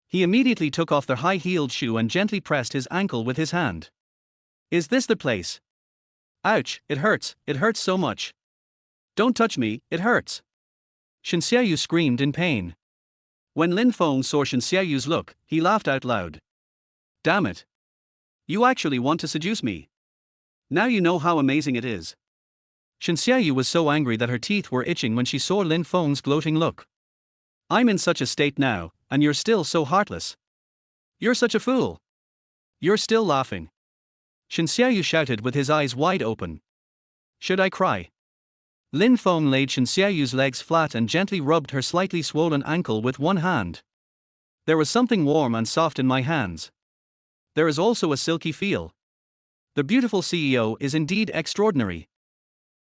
He immediately took off the high-heeled shoe and gently pressed his ankle with his hand. Is this the place? Ouch, it hurts so much. Don't touch me, it hurts. Shen Xiaoyu screamed in pain. When Lin Feng saw Shen Xiaoyu's look, he laughed out loud. Damn it. You actually want to seduce me. Now you know how amazing it is. Shen Xiaoyu was so angry that her teeth were itching when she saw Lin Feng's gloating look. I'm in such a state now, and you're still so heartless. You're such a fool. You're still laughing. Shen Xiaoyu shouted with his eyes wide open. Should I cry? Lin Feng laid Shen Xiaoyu's legs flat and gently rubbed her slightly swollen ankle with one hand. There was something warm and soft in my hands. There is also a silky feel. The beautiful CEO is indeed extraordinary.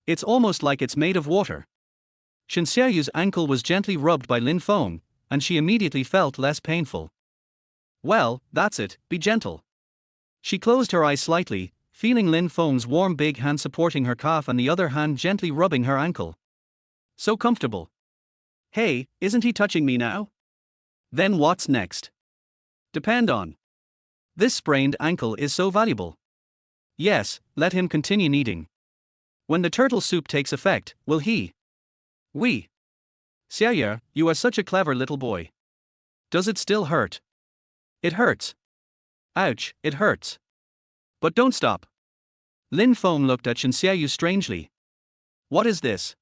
It's almost like it's made of water. Shen Xiaoyu's ankle was gently rubbed by Lin Feng, and she immediately felt less painful. Well, that's it, be gentle. She closed her eyes slightly, feeling Lin Feng's warm big hand supporting her calf and the other hand gently rubbing her ankle. So comfortable. Hey, isn't he touching me now? Then what's next? Depend on. This sprained ankle is so valuable. Yes, let him continue kneading. When the turtle soup takes effect, will he? We. Xiaoyu, you are such a clever little boy. Does it still hurt? It hurts. Ouch, it hurts. But don't stop. Lin Feng looked at Shen Xiaoyu strangely. What is this?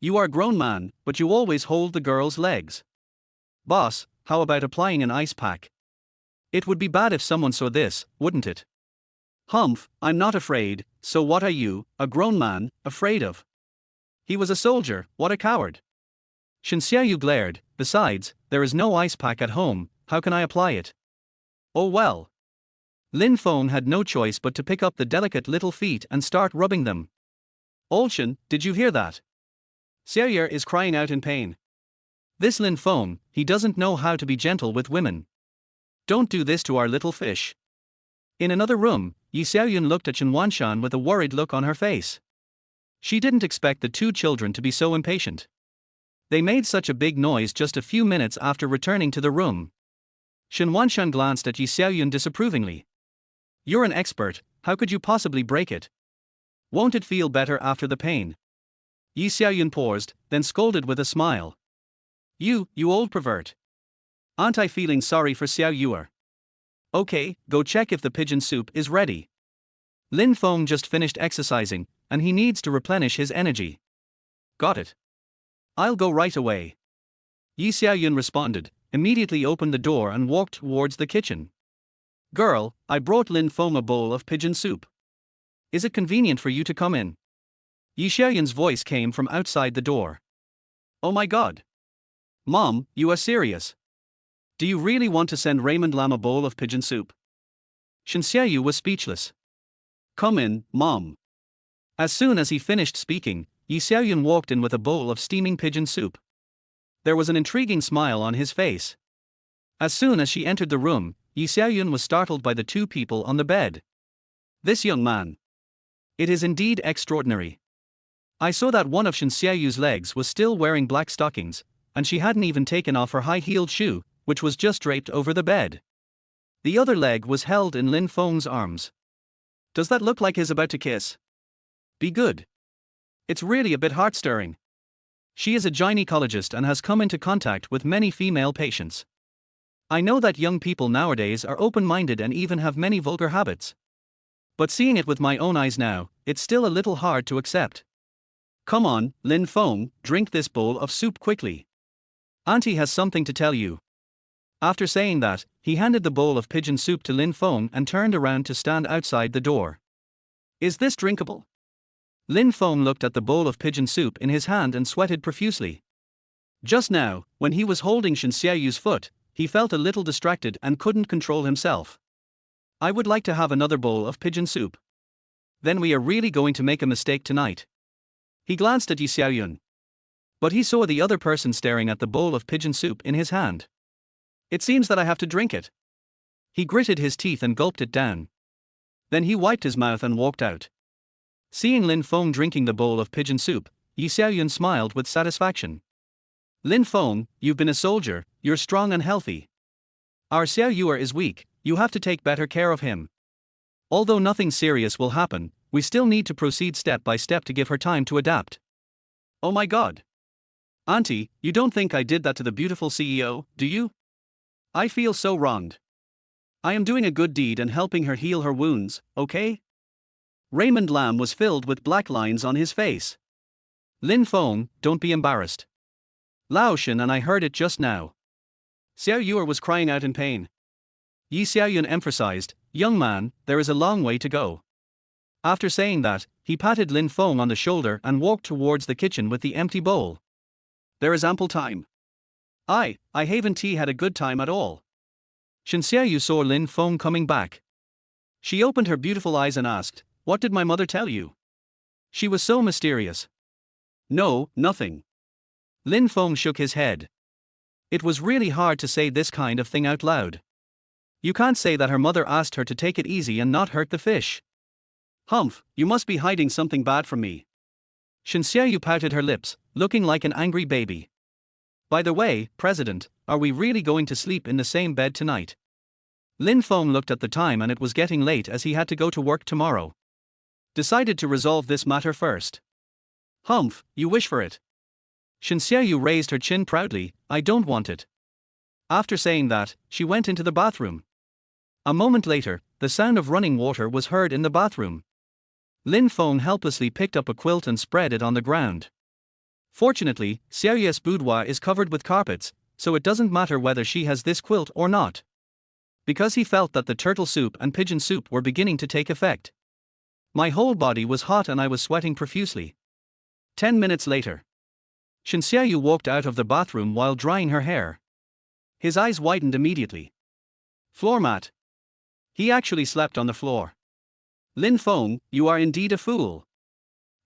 You are a grown man, but you always hold the girl's legs. Boss, how about applying an ice pack? It would be bad if someone saw this, wouldn't it? Humph, I'm not afraid, so what are you, a grown man, afraid of? He was a soldier, what a coward. Shen Xiaoyu glared, besides, there is no ice pack at home, how can I apply it? Oh well. Lin Feng had no choice but to pick up the delicate little feet and start rubbing them. Olshan, did you hear that? Xiaoyu is crying out in pain. This Lin Feng, he doesn't know how to be gentle with women. Don't do this to our little fish. In another room, Yi Xiaoyun looked at Xianzhuan with a worried look on her face. She didn't expect the two children to be so impatient. They made such a big noise just a few minutes after returning to the room. Xianzhuan glanced at Yi Xiaoyun disapprovingly. You're an expert, how could you possibly break it? Won't it feel better after the pain? Yi Xiaoyun paused, then scolded with a smile. You old pervert. Aren't I feeling sorry for Xiaoyu? Okay, go check if the pigeon soup is ready. Lin Feng just finished exercising, and he needs to replenish his energy. Got it. I'll go right away. Yi Xiaoyun responded, immediately opened the door and walked towards the kitchen. Girl, I brought Lin Feng a bowl of pigeon soup. Is it convenient for you to come in? Yi Xiaoyun's voice came from outside the door. Oh my god. Mom, you are serious? Do you really want to send Raymond Lam a bowl of pigeon soup? Shen Xiaoyu was speechless. Come in, Mom. As soon as he finished speaking, Yi Xiaoyun walked in with a bowl of steaming pigeon soup. There was an intriguing smile on his face. As soon as she entered the room, Yi Xiaoyun was startled by the two people on the bed. This young man. It is indeed extraordinary. I saw that one of Shen Xiaoyu's legs was still wearing black stockings, and she hadn't even taken off her high-heeled shoe, which was just draped over the bed. The other leg was held in Lin Feng's arms. Does that look like he's about to kiss? Be good. It's really a bit heart-stirring. She is a gynecologist and has come into contact with many female patients. I know that young people nowadays are open-minded and even have many vulgar habits. But seeing it with my own eyes now, it's still a little hard to accept. Come on, Lin Feng, drink this bowl of soup quickly. Auntie has something to tell you. After saying that, he handed the bowl of pigeon soup to Lin Feng and turned around to stand outside the door. Is this drinkable? Lin Feng looked at the bowl of pigeon soup in his hand and sweated profusely. Just now, when he was holding Xianzhuan's foot, he felt a little distracted and couldn't control himself. I would like to have another bowl of pigeon soup. Then we are really going to make a mistake tonight. He glanced at Xianzhuan. But he saw the other person staring at the bowl of pigeon soup in his hand. It seems that I have to drink it. He gritted his teeth and gulped it down. Then he wiped his mouth and walked out. Seeing Lin Feng drinking the bowl of pigeon soup, Xianzhuan smiled with satisfaction. Lin Feng, you've been a soldier, you're strong and healthy. Our Xiaoyuer is weak, you have to take better care of him. Although nothing serious will happen, we still need to proceed step by step to give her time to adapt. Oh my god. Auntie, you don't think I did that to the beautiful CEO, do you? I feel so wronged. I am doing a good deed and helping her heal her wounds, okay? Raymond Lam was filled with black lines on his face. Lin Feng, don't be embarrassed. Lao Shen and I heard it just now. Xiaoyuer was crying out in pain. Yi Xiaoyun emphasized, young man, there is a long way to go. After saying that, he patted Lin Feng on the shoulder and walked towards the kitchen with the empty bowl. There is ample time. I haven't had a good time at all. Xianzhuan saw Lin Feng coming back. She opened her beautiful eyes and asked, what did my mother tell you? She was so mysterious. No, nothing. Lin Feng shook his head. It was really hard to say this kind of thing out loud. You can't say that her mother asked her to take it easy and not hurt the fish. Humph, you must be hiding something bad from me. Xianzhuan pouted her lips, looking like an angry baby. By the way, President, are we really going to sleep in the same bed tonight? Lin Feng looked at the time and it was getting late as he had to go to work tomorrow. Decided to resolve this matter first. Humph, you wish for it. Xianzhuan raised her chin proudly, I don't want it. After saying that, she went into the bathroom. A moment later, the sound of running water was heard in the bathroom. Lin Feng helplessly picked up a quilt and spread it on the ground. Fortunately, Xiaoyu's boudoir is covered with carpets, so it doesn't matter whether she has this quilt or not. Because he felt that the turtle soup and pigeon soup were beginning to take effect. My whole body was hot and I was sweating profusely. 10 minutes later. Xianzhuan walked out of the bathroom while drying her hair. His eyes widened immediately. Floor mat. He actually slept on the floor. Lin Feng, you are indeed a fool.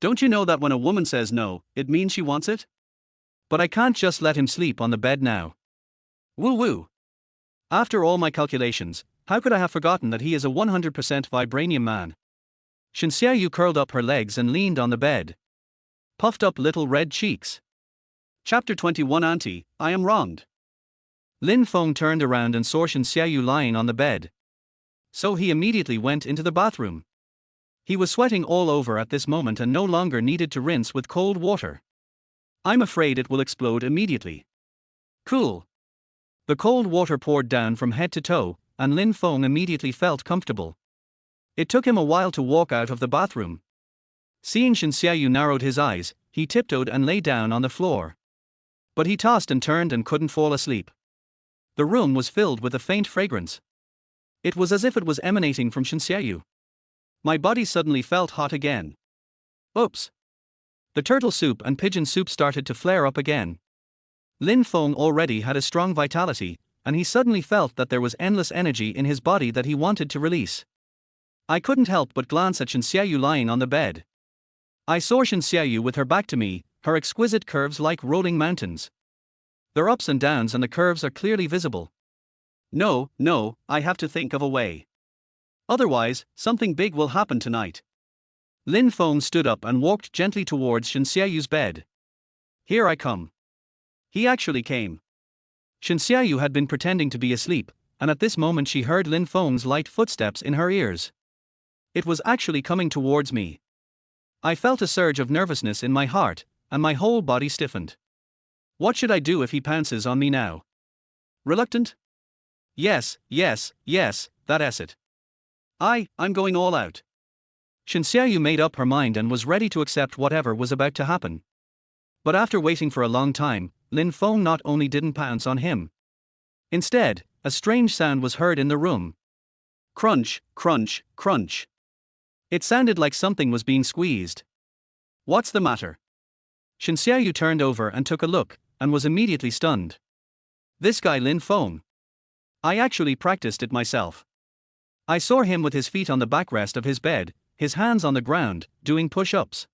Don't you know that when a woman says no, it means she wants it? But I can't just let him sleep on the bed now. Woo woo. After all my calculations, how could I have forgotten that he is a 100% vibranium man? Xianzhuan curled up her legs and leaned on the bed. Puffed up little red cheeks. Chapter 21 Auntie, I am wronged. Lin Feng turned around and saw Xianzhuan lying on the bed. So he immediately went into the bathroom. He was sweating all over at this moment and no longer needed to rinse with cold water. I'm afraid it will explode immediately. Cool. The cold water poured down from head to toe, and Lin Feng immediately felt comfortable. It took him a while to walk out of the bathroom. Seeing Xianzhuan narrowed his eyes, he tiptoed and lay down on the floor. But he tossed and turned and couldn't fall asleep. The room was filled with a faint fragrance. It was as if it was emanating from Xianzhuan. My body suddenly felt hot again. Oops. The turtle soup and pigeon soup started to flare up again. Lin Feng already had a strong vitality, and he suddenly felt that there was endless energy in his body that he wanted to release. I couldn't help but glance at Xianzhuan lying on the bed. I saw Xianzhuan with her back to me, her exquisite curves like rolling mountains. Their ups and downs and the curves are clearly visible. No, I have to think of a way. Otherwise, something big will happen tonight. Lin Feng stood up and walked gently towards Xianzhuan's bed. Here I come. He actually came. Xianzhuan had been pretending to be asleep, and at this moment she heard Lin Feng's light footsteps in her ears. It was actually coming towards me. I felt a surge of nervousness in my heart, and my whole body stiffened. What should I do if he pounces on me now? Reluctant? Yes, that's it. I'm going all out. Shanxiayu made up her mind and was ready to accept whatever was about to happen. But after waiting for a long time, Lin Feng not only didn't pounce on him. Instead, a strange sound was heard in the room. Crunch, crunch, crunch. It sounded like something was being squeezed. What's the matter? Shanxiayu turned over and took a look, and was immediately stunned. This guy Lin Feng. I actually practiced it myself. I saw him with his feet on the backrest of his bed, his hands on the ground, doing push-ups.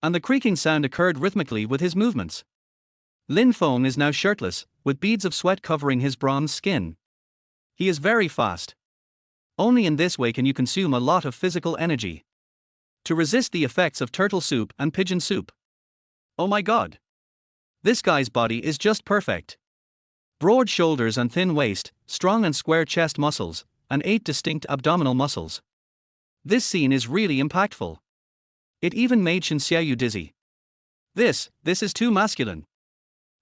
And the creaking sound occurred rhythmically with his movements. Lin Feng is now shirtless, with beads of sweat covering his bronze skin. He is very fast. Only in this way can you consume a lot of physical energy to resist the effects of turtle soup and pigeon soup. Oh my god. This guy's body is just perfect. Broad shoulders and thin waist, strong and square chest muscles, and 8 distinct abdominal muscles. This scene is really impactful. It even made Shanxiayu dizzy. This is too masculine.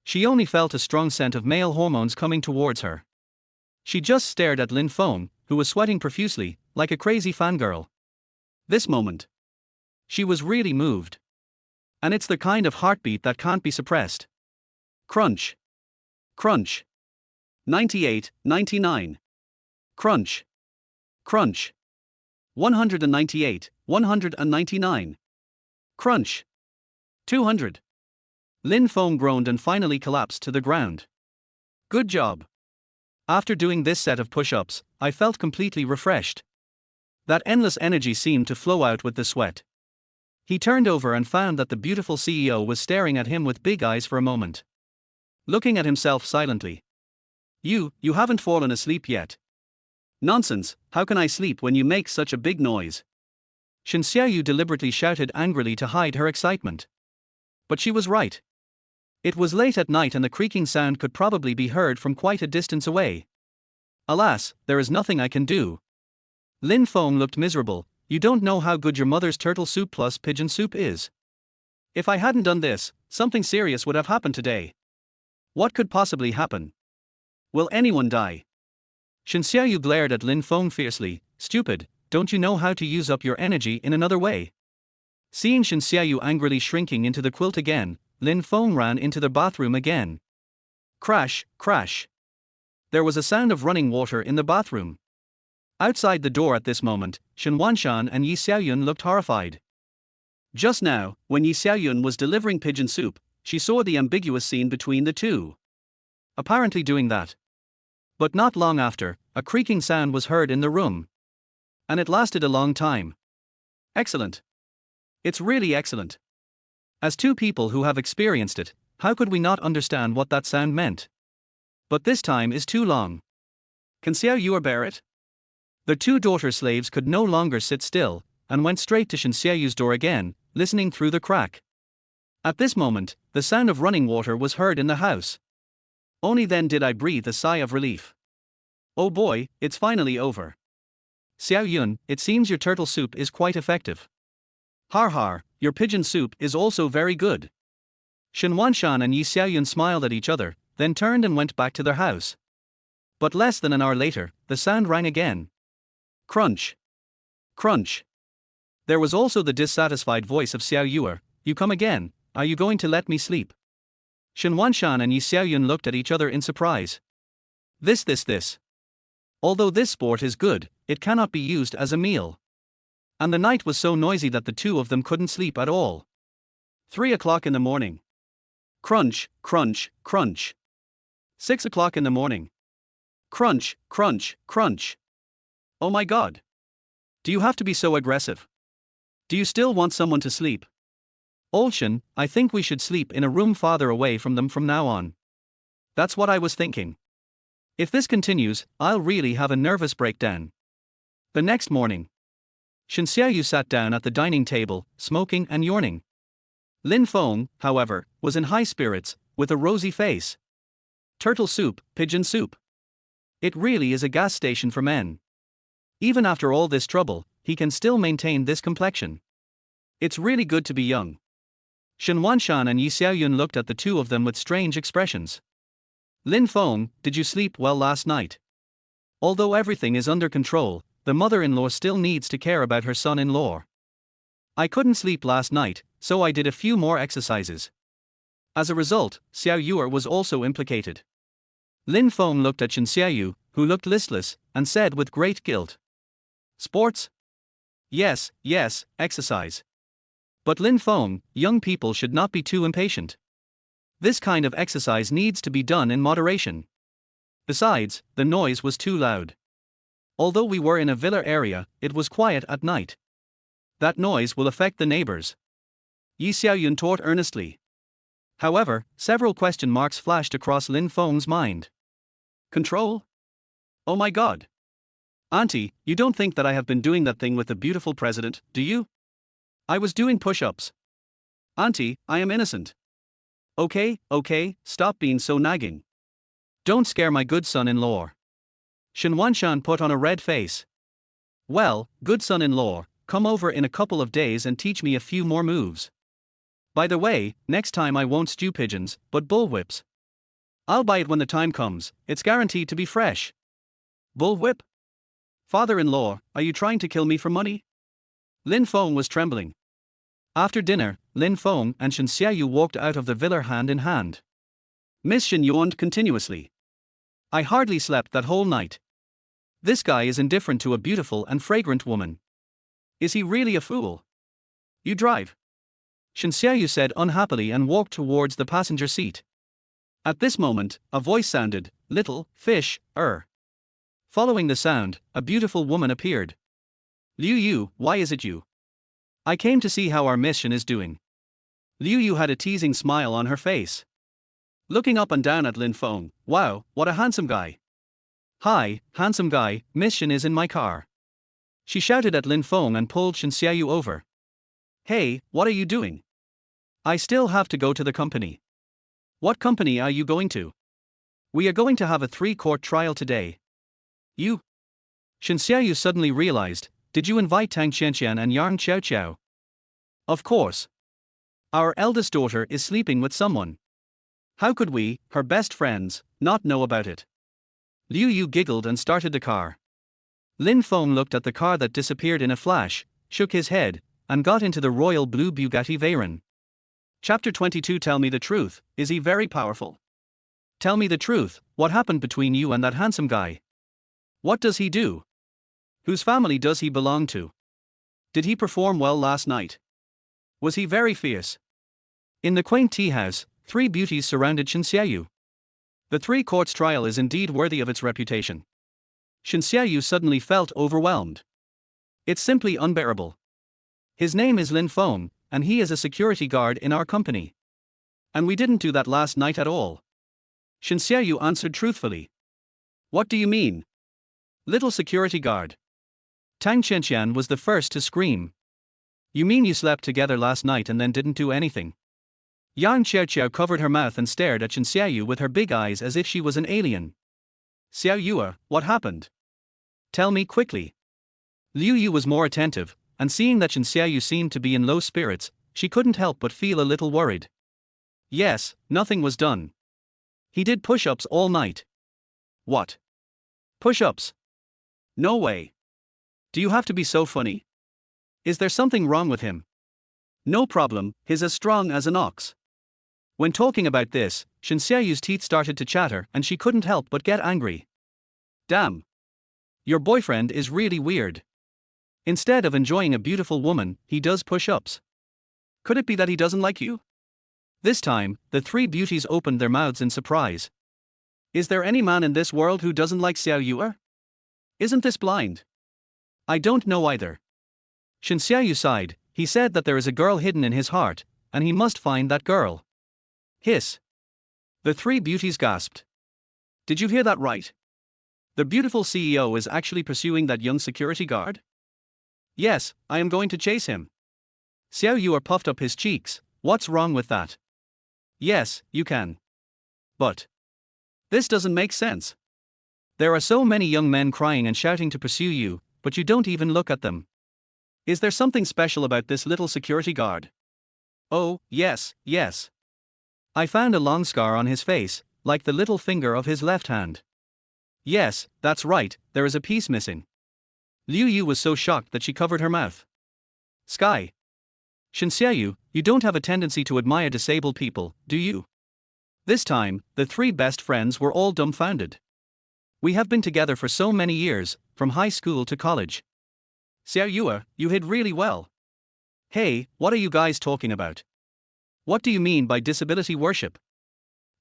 She only felt a strong scent of male hormones coming towards her. She just stared at Lin Feng, who was sweating profusely, like a crazy fangirl. This moment. She was really moved. And it's the kind of heartbeat that can't be suppressed. Crunch. Crunch. 98, 99. Crunch. Crunch. 198, 199. Crunch. 200. Lin Feng groaned and finally collapsed to the ground. Good job. After doing this set of push-ups, I felt completely refreshed. That endless energy seemed to flow out with the sweat. He turned over and found that the beautiful CEO was staring at him with big eyes for a moment. Looking at himself silently. You haven't fallen asleep yet. Nonsense, how can I sleep when you make such a big noise? Shanxiayu deliberately shouted angrily to hide her excitement. But she was right. It was late at night and the creaking sound could probably be heard from quite a distance away. Alas, there is nothing I can do. Lin Feng looked miserable. You don't know how good your mother's turtle soup plus pigeon soup is. If I hadn't done this, something serious would have happened today. What could possibly happen? Will anyone die? Shanxiayu glared at Lin Feng fiercely. Stupid, don't you know how to use up your energy in another way? Seeing Shanxiayu angrily shrinking into the quilt again, Lin Feng ran into the bathroom again. Crash, crash. There was a sound of running water in the bathroom. Outside the door at this moment, Xianzhuan and Yi Xiaoyun looked horrified. Just now, when Yi Xiaoyun was delivering pigeon soup, she saw the ambiguous scene between the two. Apparently doing that. But not long after, a creaking sound was heard in the room. And it lasted a long time. Excellent. It's really excellent. As two people who have experienced it, how could we not understand what that sound meant? But this time is too long. Can Xiaoyu bear it? The two daughter slaves could no longer sit still, and went straight to Shanxiayu's door again, listening through the crack. At this moment, the sound of running water was heard in the house. Only then did I breathe a sigh of relief. Oh boy, it's finally over. Xiaoyun, it seems your turtle soup is quite effective. Har har, your pigeon soup is also very good. Xianzhuan and Yi Xiaoyun smiled at each other, then turned and went back to their house. But less than an hour later, the sound rang again. Crunch. Crunch. There was also the dissatisfied voice of Xiaoyu. You come again, are you going to let me sleep? Xianzhuan and Yi Xiaoyun looked at each other in surprise. This. Although this sport is good, it cannot be used as a meal. And the night was so noisy that the two of them couldn't sleep at all. 3 o'clock in the morning. Crunch, crunch, crunch. 6 o'clock in the morning. Crunch, crunch, crunch. Oh my god. Do you have to be so aggressive? Do you still want someone to sleep? Olshan, I think we should sleep in a room farther away from them from now on. That's what I was thinking. If this continues, I'll really have a nervous breakdown. The next morning. Shanxiayu sat down at the dining table, smoking and yawning. Lin Feng, however, was in high spirits, with a rosy face. Turtle soup, pigeon soup. It really is a gas station for men. Even after all this trouble, he can still maintain this complexion. It's really good to be young. Xianzhuan and Xiaoyun looked at the two of them with strange expressions. Lin Feng, did you sleep well last night? Although everything is under control, the mother-in-law still needs to care about her son-in-law. I couldn't sleep last night, so I did a few more exercises. As a result, Xiao Yuer was also implicated. Lin Feng looked at Chen Xiaoyu, who looked listless, and said with great guilt. Sports? Yes, exercise. But Lin Feng, young people should not be too impatient. This kind of exercise needs to be done in moderation. Besides, the noise was too loud. Although we were in a villa area, it was quiet at night. That noise will affect the neighbors. Yi Xiaoyun taught earnestly. However, several question marks flashed across Lin Feng's mind. Control? Oh my god. Auntie, you don't think that I have been doing that thing with the beautiful president, do you? I was doing push-ups. Auntie, I am innocent. Okay, stop being so nagging. Don't scare my good son-in-law. Xianzhuan put on a red face. Well, good son-in-law, come over in a couple of days and teach me a few more moves. By the way, next time I won't stew pigeons, but bullwhips. I'll buy it when the time comes, it's guaranteed to be fresh. Bullwhip? Father-in-law, are you trying to kill me for money? Lin Feng was trembling. After dinner, Lin Feng and Shen Xiaoyu walked out of the villa hand in hand. Miss Shen yawned continuously. I hardly slept that whole night. This guy is indifferent to a beautiful and fragrant woman. Is he really a fool? You drive. Shen Xiaoyu said unhappily and walked towards the passenger seat. At this moment, a voice sounded, little fish, Following the sound, a beautiful woman appeared. Liu Yu, why is it you? I came to see how our mission is doing. Liu Yu had a teasing smile on her face. Looking up and down at Lin Feng, wow, what a handsome guy. Hi, handsome guy, mission is in my car. She shouted at Lin Feng and pulled Shen Xiaoyu over. Hey, what are you doing? I still have to go to the company. What company are you going to? We are going to have a 3-court trial today. You? Shen Xiaoyu suddenly realized, did you invite Tang Qianqian and Yang Xiaoqiao? Of course. Our eldest daughter is sleeping with someone. How could we, her best friends, not know about it? Liu Yu giggled and started the car. Lin Feng looked at the car that disappeared in a flash, shook his head, and got into the royal blue Bugatti Veyron. Chapter 22. Tell me the truth, is he very powerful? Tell me the truth, what happened between you and that handsome guy? What does he do? Whose family does he belong to? Did he perform well last night? Was he very fierce? In the quaint tea house, 3 beauties surrounded Shen Xiaoyu. The 3 courts trial is indeed worthy of its reputation. Shen Xiaoyu suddenly felt overwhelmed. It's simply unbearable. His name is Lin Feng, and he is a security guard in our company. And we didn't do that last night at all. Shen Xiaoyu answered truthfully. What do you mean? Little security guard. Tang Qianqian was the first to scream. You mean you slept together last night and then didn't do anything? Yang Xiaoqiao covered her mouth and stared at Shen Xiaoyu with her big eyes as if she was an alien. Xiao Yuer, what happened? Tell me quickly. Liu Yu was more attentive, and seeing that Shen Xiaoyu seemed to be in low spirits, she couldn't help but feel a little worried. Yes, nothing was done. He did push-ups all night. What? Push-ups? No way. Do you have to be so funny? Is there something wrong with him? No problem, he's as strong as an ox. When talking about this, Shen Xiaoyu's teeth started to chatter and she couldn't help but get angry. Damn. Your boyfriend is really weird. Instead of enjoying a beautiful woman, he does push-ups. Could it be that he doesn't like you? This time, the 3 beauties opened their mouths in surprise. Is there any man in this world who doesn't like Xiao Yuer? Isn't this blind? I don't know either. Shen Xiaoyu sighed. He said that there is a girl hidden in his heart, and he must find that girl. Hiss. The 3 beauties gasped. Did you hear that right? The beautiful CEO is actually pursuing that young security guard? Yes, I am going to chase him. Xiao Yuer puffed up his cheeks. What's wrong with that? Yes, you can. But this doesn't make sense. There are so many young men crying and shouting to pursue you, but you don't even look at them. Is there something special about this little security guard? Oh, yes, yes. I found a long scar on his face, like the little finger of his left hand. Yes, that's right, there is a piece missing. Liu Yu was so shocked that she covered her mouth. Sky. Shanxiayu, you don't have a tendency to admire disabled people, do you? This time, the three best friends were all dumbfounded. We have been together for so many years, from high school to college. Xiaoyue, you hid really well. Hey, what are you guys talking about? What do you mean by disability worship?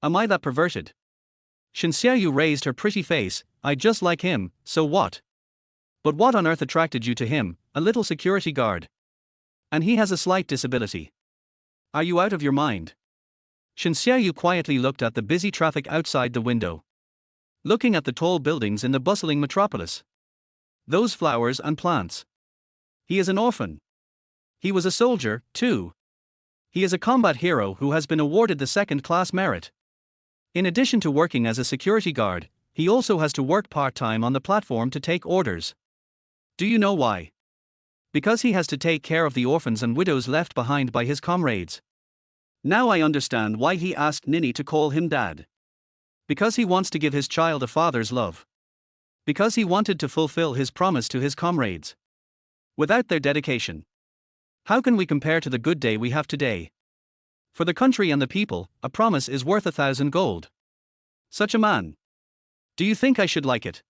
Am I that perverted? Shanxiayu raised her pretty face. I just like him, so what? But what on earth attracted you to him, a little security guard? And he has a slight disability. Are you out of your mind? Shanxiayu quietly looked at the busy traffic outside the window. Looking at the tall buildings in the bustling metropolis. Those flowers and plants. He is an orphan. He was a soldier, too. He is a combat hero who has been awarded the second-class merit. In addition to working as a security guard, he also has to work part-time on the platform to take orders. Do you know why? Because he has to take care of the orphans and widows left behind by his comrades. Now I understand why he asked Nini to call him dad. Because he wants to give his child a father's love. Because he wanted to fulfill his promise to his comrades. Without their dedication, how can we compare to the good day we have today? For the country and the people, a promise is worth 1,000 gold. Such a man. Do you think I should like it?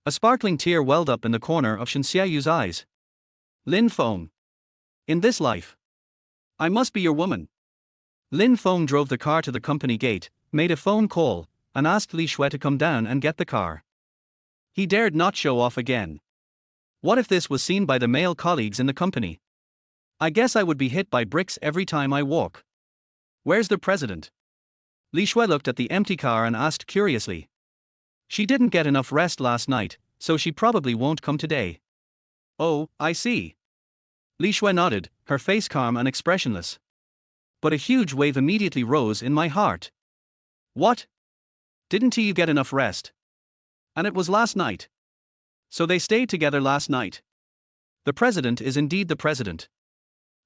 A sparkling tear welled up in the corner of Shanxiayu's eyes. Lin Feng. In this life, I must be your woman. Lin Feng drove the car to the company gate, made a phone call, and asked Li Shui to come down and get the car. He dared not show off again. What if this was seen by the male colleagues in the company? I guess I would be hit by bricks every time I walk. Where's the president? Li Shui looked at the empty car and asked curiously. She didn't get enough rest last night, so she probably won't come today. Oh, I see. Li Shui nodded, her face calm and expressionless. But a huge wave immediately rose in my heart. What? Didn't you get enough rest? And it was last night. So they stayed together last night. The president is indeed the president.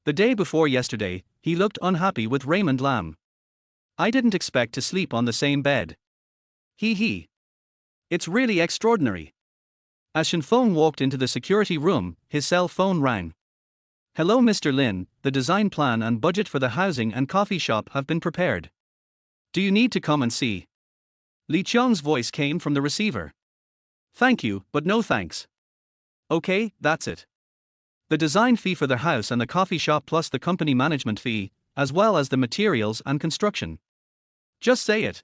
The day before yesterday, he looked unhappy with Raymond Lam. I didn't expect to sleep on the same bed. He. It's really extraordinary. As Shen Feng walked into the security room, his cell phone rang. Hello Mr. Lin, the design plan and budget for the housing and coffee shop have been prepared. Do you need to come and see? Li Qiang's voice came from the receiver. Thank you, but no thanks. Okay, that's it. The design fee for the house and the coffee shop plus the company management fee, as well as the materials and construction. Just say it.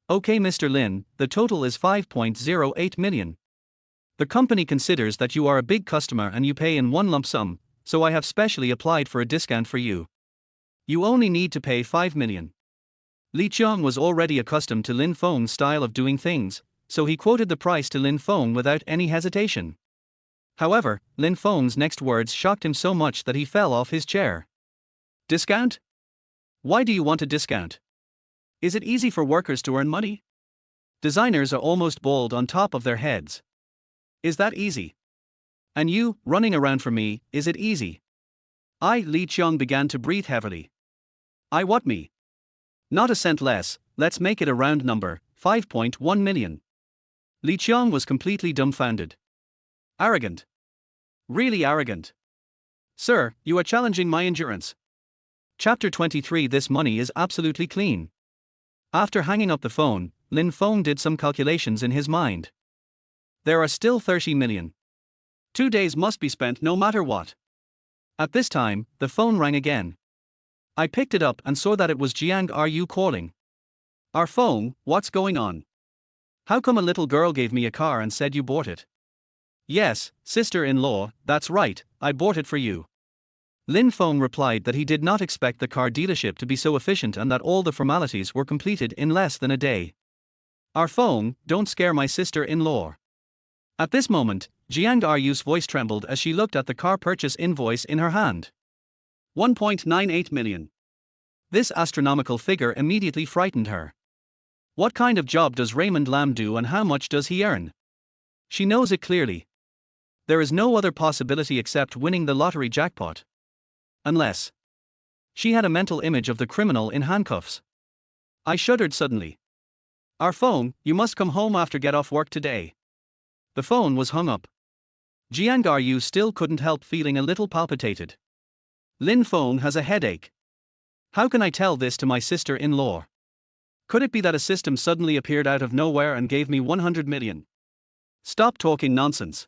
Okay Mr. Lin, the total is 5.08 million. The company considers that you are a big customer and you pay in one lump sum, so I have specially applied for a discount for you. You only need to pay 5 million. Li Qiang was already accustomed to Lin Feng's style of doing things, so he quoted the price to Lin Feng without any hesitation. However, Lin Feng's next words shocked him so much that he fell off his chair. Discount? Why do you want a discount? Is it easy for workers to earn money? Designers are almost bald on top of their heads. Is that easy? And you, running around for me, is it easy? Li Qiang began to breathe heavily. What me? Not a cent less, let's make it a round number, 5.1 million. Li Qiang was completely dumbfounded. Arrogant. Really arrogant. Sir, you are challenging my endurance. Chapter 23. This money is absolutely clean. After hanging up the phone, Lin Feng did some calculations in his mind. There are still 30 million. 2 days must be spent no matter what. At this time, the phone rang again. I picked it up and saw that it was Jiang Ru calling. Our phone, what's going on? How come a little girl gave me a car and said you bought it? Yes, sister-in-law, that's right, I bought it for you. Lin Feng replied that he did not expect the car dealership to be so efficient and that all the formalities were completed in less than a day. Our phone, don't scare my sister-in-law. At this moment, Jiang Ru's voice trembled as she looked at the car purchase invoice in her hand. 1.98 million. This astronomical figure immediately frightened her. What kind of job does Raymond Lam do and how much does he earn? She knows it clearly. There is no other possibility except winning the lottery jackpot. Unless She had a mental image of the criminal in handcuffs. I shuddered suddenly. Our phone, you must come home after get off work today. The phone was hung up. Jiang Ryu still couldn't help feeling a little palpitated. Lin Feng has a headache. How can I tell this to my sister-in-law? Could it be that a system suddenly appeared out of nowhere and gave me 100 million? Stop talking nonsense.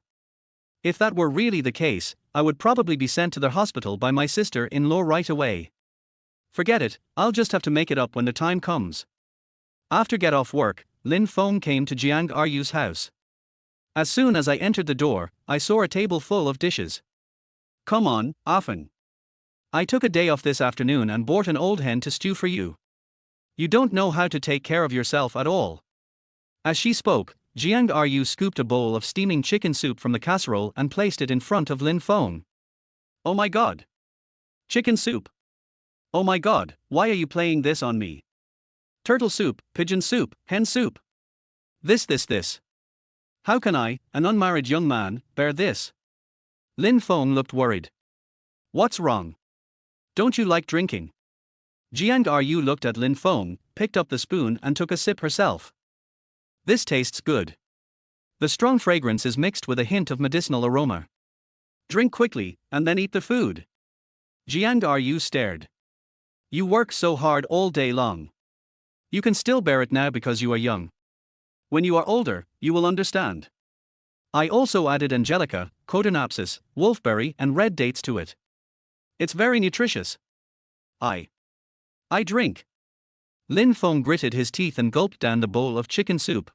If that were really the case, I would probably be sent to the hospital by my sister-in-law right away. Forget it, I'll just have to make it up when the time comes. After get off work, Lin Feng came to Jiang Ryu's house. As soon as I entered the door, I saw a table full of dishes. Come on, often. I took a day off this afternoon and bought an old hen to stew for you. You don't know how to take care of yourself at all. As she spoke, Jiang Ryu scooped a bowl of steaming chicken soup from the casserole and placed it in front of Lin Feng. Oh my god! Chicken soup! Oh my god, why are you playing this on me? Turtle soup, pigeon soup, hen soup. This. How can I, an unmarried young man, bear this? Lin Feng looked worried. What's wrong? Don't you like drinking? Jiang Ryu looked at Lin Feng, picked up the spoon and took a sip herself. This tastes good. The strong fragrance is mixed with a hint of medicinal aroma. Drink quickly, and then eat the food. Jiang Ryu stared. You work so hard all day long. You can still bear it now because you are young. When you are older, you will understand. I also added angelica, codonopsis, wolfberry and red dates to it. It's very nutritious. I drink. Lin Feng gritted his teeth and gulped down the bowl of chicken soup.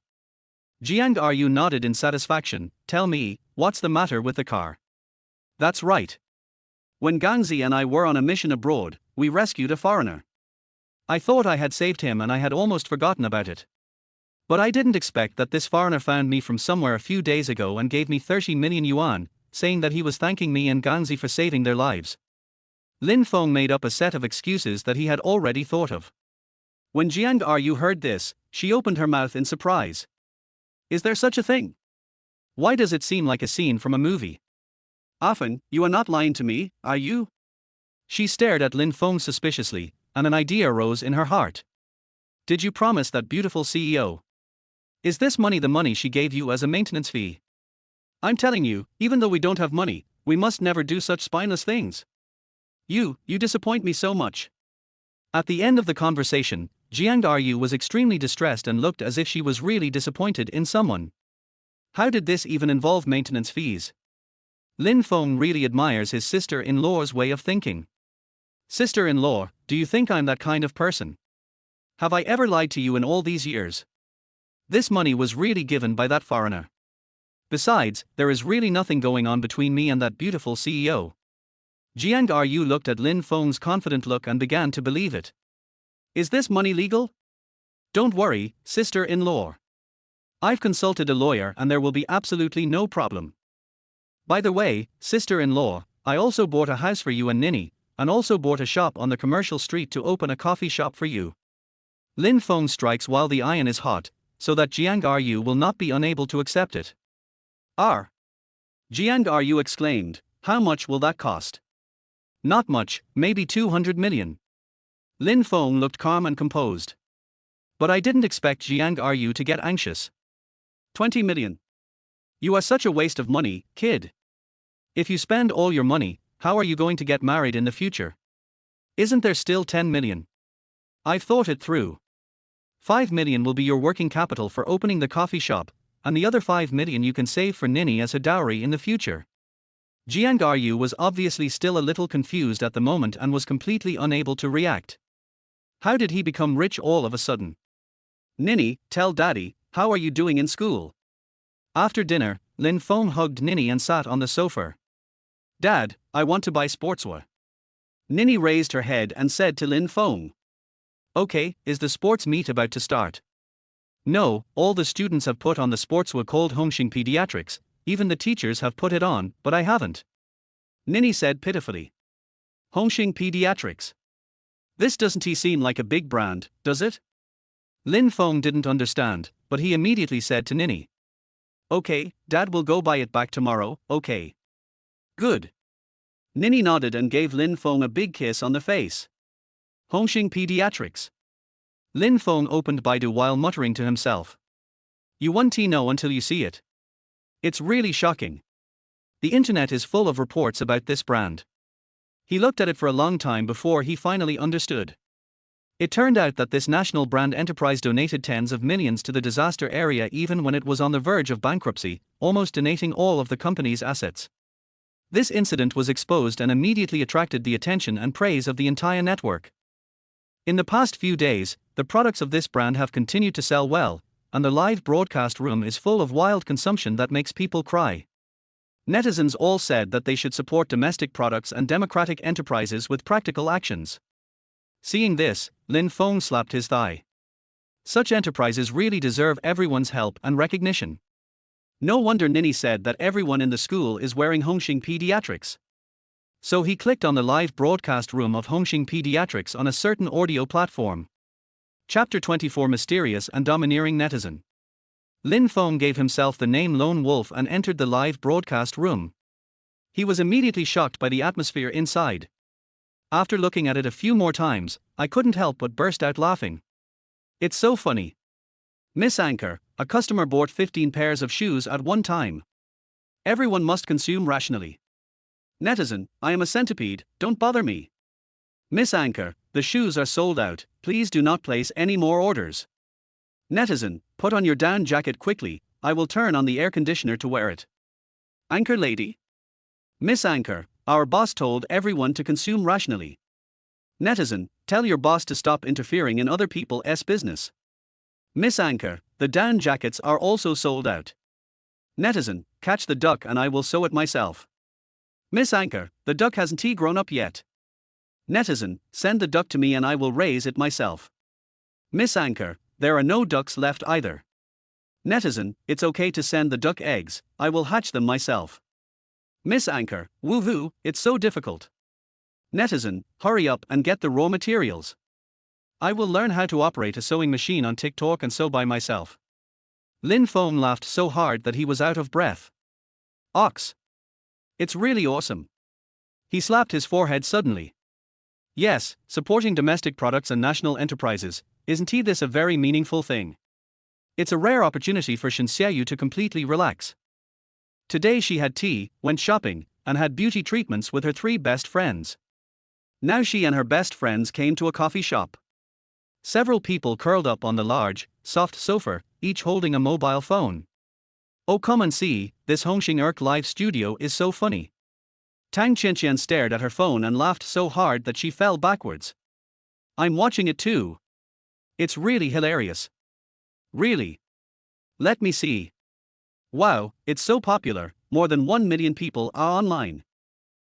Jiang Ryu nodded in satisfaction. Tell me, what's the matter with the car? That's right. When Gangzi and I were on a mission abroad, we rescued a foreigner. I thought I had saved him and I had almost forgotten about it. But I didn't expect that this foreigner found me from somewhere a few days ago and gave me 30 million yuan, saying that he was thanking me and Gangzi for saving their lives. Lin Feng made up a set of excuses that he had already thought of. When Jiang Ryu heard this, she opened her mouth in surprise. Is there such a thing? Why does it seem like a scene from a movie? Often, you are not lying to me, are you? She stared at Lin Feng suspiciously, and an idea rose in her heart. Did you promise that beautiful CEO? Is this money the money she gave you as a maintenance fee? I'm telling you, even though we don't have money, we must never do such spineless things. You disappoint me so much. At the end of the conversation, Jiang Ryu was extremely distressed and looked as if she was really disappointed in someone. How did this even involve maintenance fees? Lin Feng really admires his sister-in-law's way of thinking. Sister-in-law, do you think I'm that kind of person? Have I ever lied to you in all these years? This money was really given by that foreigner. Besides, there is really nothing going on between me and that beautiful CEO. Jiang Ryu looked at Lin Feng's confident look and began to believe it. Is this money legal? Don't worry, sister-in-law. I've consulted a lawyer and there will be absolutely no problem. By the way, sister-in-law, I also bought a house for you and Nini, and also bought a shop on the commercial street to open a coffee shop for you. Lin Feng strikes while the iron is hot, so that Jiang Ryu will not be unable to accept it. Jiang Ryu exclaimed, how much will that cost? Not much, maybe 200 million. Lin Feng looked calm and composed. But I didn't expect Jiang Ryu to get anxious. 20 million. You are such a waste of money, kid. If you spend all your money, how are you going to get married in the future? Isn't there still 10 million? I've thought it through. 5 million will be your working capital for opening the coffee shop, and the other 5 million you can save for Nini as her dowry in the future. Jiang Ryu was obviously still a little confused at the moment and was completely unable to react. How did he become rich all of a sudden? Nini, tell daddy, how are you doing in school? After dinner, Lin Feng hugged Nini and sat on the sofa. Dad, I want to buy sportswear. Nini raised her head and said to Lin Feng. Okay, is the sports meet about to start? No, all the students have put on the sportswear called Hongxing Pediatrics, even the teachers have put it on, but I haven't. Nini said pitifully. Hongxing Pediatrics. This doesn't seem like a big brand, does it? Lin Feng didn't understand, but he immediately said to Nini. Okay, Dad will go buy it back tomorrow, okay. Good. Nini nodded and gave Lin Feng a big kiss on the face. Hongxing Pediatrics. Lin Feng opened Baidu while muttering to himself. You won't know until you see it. It's really shocking. The internet is full of reports about this brand. He looked at it for a long time before he finally understood. It turned out that this national brand enterprise donated tens of millions to the disaster area even when it was on the verge of bankruptcy, almost donating all of the company's assets. This incident was exposed and immediately attracted the attention and praise of the entire network. In the past few days, the products of this brand have continued to sell well, and the live broadcast room is full of wild consumption that makes people cry. Netizens all said that they should support domestic products and democratic enterprises with practical actions. Seeing this, Lin Feng slapped his thigh. Such enterprises really deserve everyone's help and recognition. No wonder Nini said that everyone in the school is wearing Hongxing Pediatrics. So he clicked on the live broadcast room of Hongxing Pediatrics on a certain audio platform. Chapter 24 Mysterious and Domineering Netizen. Lin Feng gave himself the name Lone Wolf and entered the live broadcast room. He was immediately shocked by the atmosphere inside. After looking at it a few more times, I couldn't help but burst out laughing. It's so funny. Miss Anchor, a customer bought 15 pairs of shoes at one time. Everyone must consume rationally. Netizen, I am a centipede, don't bother me. Miss Anchor, the shoes are sold out, please do not place any more orders. Netizen, put on your down jacket quickly, I will turn on the air conditioner to wear it. Anchor lady? Miss Anchor, our boss told everyone to consume rationally. Netizen, tell your boss to stop interfering in other people's business. Miss Anchor, the down jackets are also sold out. Netizen, catch the duck and I will sew it myself. Miss Anchor, the duck hasn't grown up yet. Netizen, send the duck to me and I will raise it myself. Miss Anchor, there are no ducks left either. Netizen, it's okay to send the duck eggs, I will hatch them myself. Miss Anchor, woo-woo, it's so difficult. Netizen, hurry up and get the raw materials. I will learn how to operate a sewing machine on TikTok and sew by myself. Lin Feng laughed so hard that he was out of breath. Ox. It's really awesome. He slapped his forehead suddenly. Yes, supporting domestic products and national enterprises, isn't this a very meaningful thing? It's a rare opportunity for Xianzhuan to completely relax. Today she had tea, went shopping, and had beauty treatments with her 3 best friends. Now she and her best friends came to a coffee shop. Several people curled up on the large, soft sofa, each holding a mobile phone. Oh, come and see, this Hongxing Erk live studio is so funny. Tang Qianqian stared at her phone and laughed so hard that she fell backwards. I'm watching it too. It's really hilarious. Really? Let me see. Wow, it's so popular, more than 1 million people are online.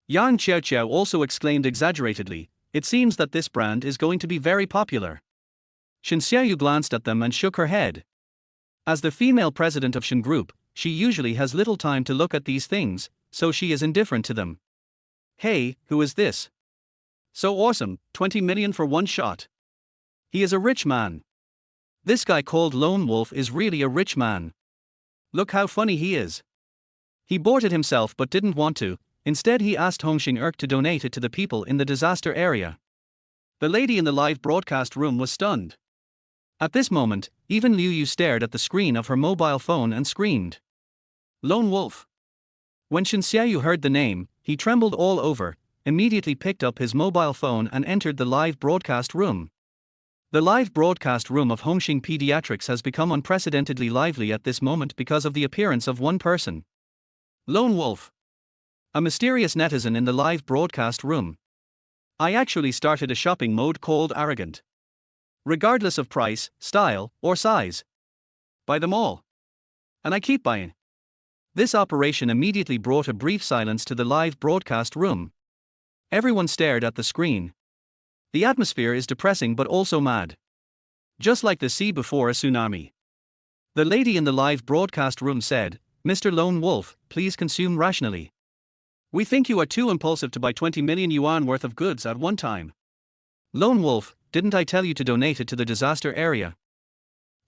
Yang Xiaoqiao also exclaimed exaggeratedly, it seems that this brand is going to be very popular. Xianzhuan glanced at them and shook her head. As the female president of Shen Group, she usually has little time to look at these things, so she is indifferent to them. Hey, who is this? So awesome, 20 million for one shot. He is a rich man. This guy called Lone Wolf is really a rich man. Look how funny he is. He bought it himself but didn't want to, instead he asked Hongxing Erk to donate it to the people in the disaster area. The lady in the live broadcast room was stunned. At this moment, even Liu Yu stared at the screen of her mobile phone and screamed. Lone Wolf. When Xianzhuan heard the name, he trembled all over, immediately picked up his mobile phone and entered the live broadcast room. The live broadcast room of Hongxing Pediatrics has become unprecedentedly lively at this moment because of the appearance of one person. Lone Wolf. A mysterious netizen in the live broadcast room. I actually started a shopping mode called Arrogant. Regardless of price, style, or size. Buy them all. And I keep buying. This operation immediately brought a brief silence to the live broadcast room. Everyone stared at the screen. The atmosphere is depressing but also mad. Just like the sea before a tsunami. The lady in the live broadcast room said, Mr. Lone Wolf, please consume rationally. We think you are too impulsive to buy 20 million yuan worth of goods at one time. Lone Wolf, didn't I tell you to donate it to the disaster area?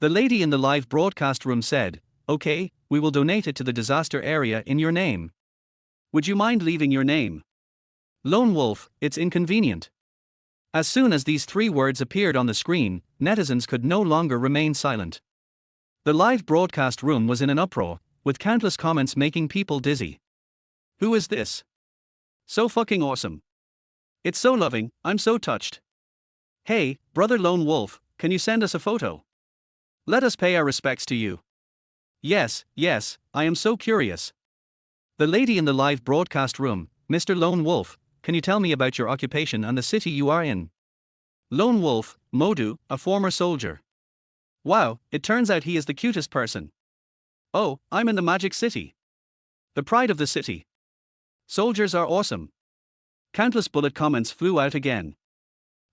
The lady in the live broadcast room said, okay, we will donate it to the disaster area in your name. Would you mind leaving your name? Lone Wolf, it's inconvenient. As soon as these three words appeared on the screen, netizens could no longer remain silent. The live broadcast room was in an uproar, with countless comments making people dizzy. Who is this? So fucking awesome. It's so loving, I'm so touched. Hey, brother Lone Wolf, can you send us a photo? Let us pay our respects to you. Yes, I am so curious. The lady in the live broadcast room, Mr. Lone Wolf, can you tell me about your occupation and the city you are in? Lone Wolf, Modu, a former soldier. Wow, it turns out he is the cutest person. Oh, I'm in the Magic City. The pride of the city. Soldiers are awesome. Countless bullet comments flew out again.